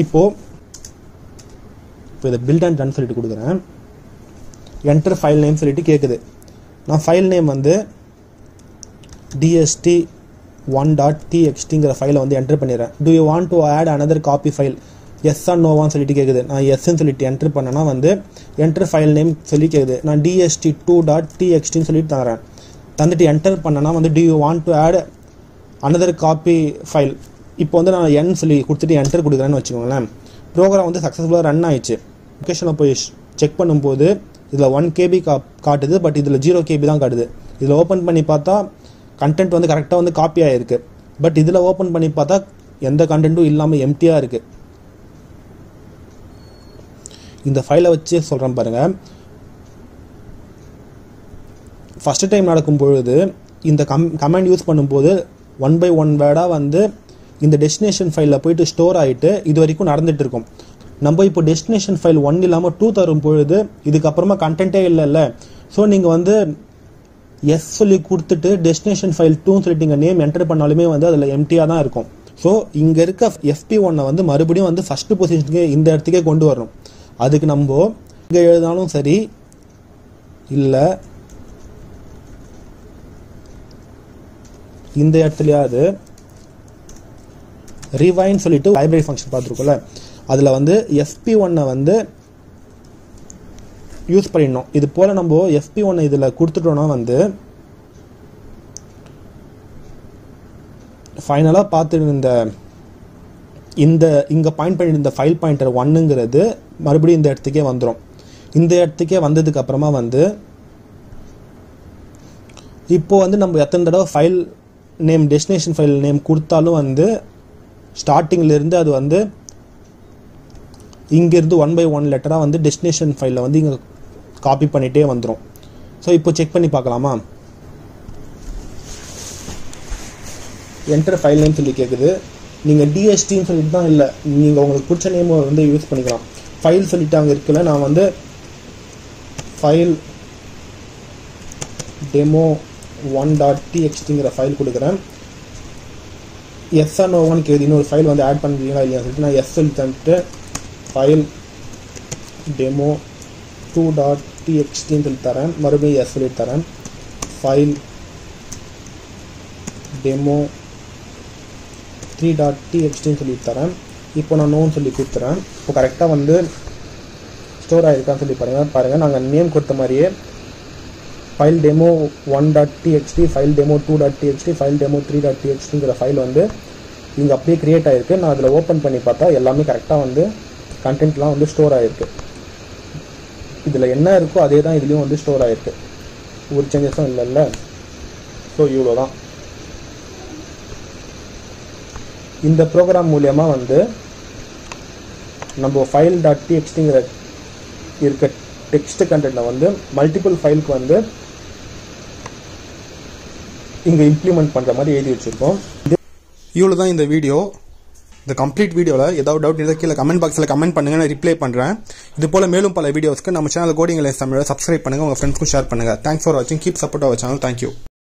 இப்போ இதை பில்ட் அண்ட் ரன் சொல்லிட்டு கொடுக்குறேன். என்டர் ஃபைல் நேம் சொல்லிட்டு கேட்குது. நான் ஃபைல் நேம் வந்து dst1.txtங்கிற ஃபைலை வந்து என்டர் பண்ணிடுறேன். do you want to add another copy file yes or நோவான்னு சொல்லிட்டு கேட்குது. நான் எஸ்ன்னு சொல்லிட்டு என்டர் பண்ணேன்னா வந்து என்டர் ஃபைல் நேம் சொல்லி கேட்குது. நான் dst2.txtன்னு சொல்லிட்டு தரேன். தந்துட்டு என்டர் பண்ணேன்னா வந்து do you want to add another copy file இப்போ வந்து நான் என் சொல்லி கொடுத்துட்டு என்டர் கொடுக்குறேன்னு வச்சுக்கோங்களேன். ப்ரோக்ராம் வந்து சக்ஸஸ்ஃபுல்லாக ரன் ஆயிடுச்சு. லொக்கேஷனில் போய் செக் பண்ணும்போது இதில் 1 KB காட்டுது, பட் இதில் 0 KB தான் காட்டுது. இதில் ஓப்பன் பண்ணி பார்த்தா கண்டென்ட் வந்து கரெக்டாக வந்து காப்பி ஆகிருக்கு. பட் இதில் ஓப்பன் பண்ணி பார்த்தா எந்த கண்டென்ட்டும் இல்லாமல் எம்டியாக இருக்குது. இந்த ஃபைலை வச்சு சொல்கிறேன் பாருங்கள். ஃபஸ்ட்டு டைம் நடக்கும் பொழுது இந்த கமெண்ட் யூஸ் பண்ணும்போது 1 by 1 வேர்டாக வந்து இந்த டெஸ்டினேஷன் ஃபைலில் போயிட்டு ஸ்டோர் ஆகிட்டு இது வரைக்கும் நடந்துட்டு இருக்கும். நம்ம இப்போ டெஸ்டினேஷன் ஃபைல் 1 இல்லாமல் 2 தரும் பொழுது இதுக்கப்புறமா கண்டென்ட்டே இல்லைல்ல. ஸோ நீங்கள் வந்து எஸ் சொல்லி கொடுத்துட்டு டெஸ்டினேஷன் ஃபைல் 2 சொல்லிட்டு நீங்கள் நேம் என்டர் பண்ணாலுமே வந்து அதில் எம்டியாக தான் இருக்கும். ஸோ இங்கே இருக்க FP1 வந்து மறுபடியும் வந்து ஃபர்ஸ்ட் பொசிஷனுக்கு இந்த இடத்துக்கே கொண்டு வரணும். அதுக்கு நம்ம இங்கே எழுதினாலும் சரி இல்லை இந்த இடத்துலையாவது ரிவைன் சொல்லிட்டு லைப்ரரி ஃபங்க்ஷன் பார்த்துருக்கோம்ல, அதில் வந்து FP1 வந்து யூஸ் பண்ணிடணும். இது போல் நம்ம FP1 இதில் கொடுத்துட்டோன்னா வந்து ஃபைனலாக பார்த்துட்டு இங்கே பாயிண்ட் பண்ணிட்டு இந்த ஃபைல் பாயிண்டர் 1ங்கிறது மறுபடியும் இந்த இடத்துக்கே வந்துடும். இந்த இடத்துக்கே வந்ததுக்கு அப்புறமா வந்து இப்போ வந்து நம்ம எத்தனை தடவை file name destination file name கொடுத்தாலும் வந்து ஸ்டார்டிங்லேருந்து அது வந்து இங்கேருந்து 1 by 1 லெட்டராக வந்து டெஸ்டினேஷன் ஃபைலில் வந்து இங்கே காப்பி பண்ணிகிட்டே வந்துடும். ஸோ இப்போ செக் பண்ணி பார்க்கலாமா? என்டர் ஃபைல் நேம் சொல்லி கேட்குது. நீங்கள் DSTன்னு சொல்லிட்டு தான் இல்லை, நீங்கள் உங்களுக்கு பிடிச்ச நேம் வந்து யூஸ் பண்ணிக்கலாம். ஃபைல் சொல்லிட்டு அங்கே இருக்குல்ல, நான் வந்து ஃபைல் டெமோ 1.txt ஃபைல் கொடுக்குறேன். SNO1 கேது இன்னொரு ஃபைல் வந்து ஆட் பண்ணுறீங்களா இல்லையா சொல்லிட்டு நான் எஸ் சொல்லி தந்துட்டு ஃபைல் டெமோ 2.txt சொல்லி தரேன். மறுபடியும் எஸ் சொல்லி தரேன். ஃபைல் டெமோ 3.txt சொல்லி தரேன். இப்போ நான் நோன்னு சொல்லி கொடுத்துறேன். இப்போ கரெக்டாக வந்து ஸ்டோர் ஆகிருக்கான்னு சொல்லி பாருங்கள். நாங்கள் நேம் கொடுத்த மாதிரியே file demo 1.txt, file demo 2.txt, file demo 3.txtங்கிற ஃபைல் வந்து இங்கே அப்படியே க்ரியேட் ஆகிருக்கு. நான் அதில் ஓப்பன் பண்ணி பார்த்தா எல்லாமே கரெக்டாக வந்து கண்டென்ட்லாம் வந்து ஸ்டோர் ஆகிருக்கு. இதில் என்ன இருக்கோ அதே தான் இதுலேயும் வந்து ஸ்டோர் ஆகிருக்கு, ஒரு சேஞ்சஸும் இல்லைல்ல. ஸோ இவ்வளோ தான். இந்த ப்ரோக்ராம் மூலயமா வந்து நம்ம ஃபைல்.txtங்கிற இருக்க டெக்ஸ்ட் கண்டென்ட்டில் வந்து மல்டிபிள் ஃபைலுக்கு வந்து இங்கே இம்ப்ளிமெண்ட் பண்ணுற மாதிரி எழுதி வச்சுருக்கோம். இவ்வளோ தான் இந்த வீடியோ. இந்த கம்ப்ளீட் வீடியோவில் ஏதாவது டவுட் இருந்தால் கீழே கமெண்ட் பாக்ஸில் கமெண்ட் பண்ணுங்கள், நான் ரிப்ளை பண்ணுறேன். இது போல் மேலும் பல வீடியோஸ்க்கு நம்ம சேனல் கோடிங் லைன்ஸ் தமிழை சப்ஸ்கிரைப் பண்ணுங்கள், உங்கள் ஃப்ரெண்ட்ஸ்க்கும் ஷேர் பண்ணுங்கள். தேங்க்ஸ் ஃபார் வாட்சிங். Keep support our channel. Thank you.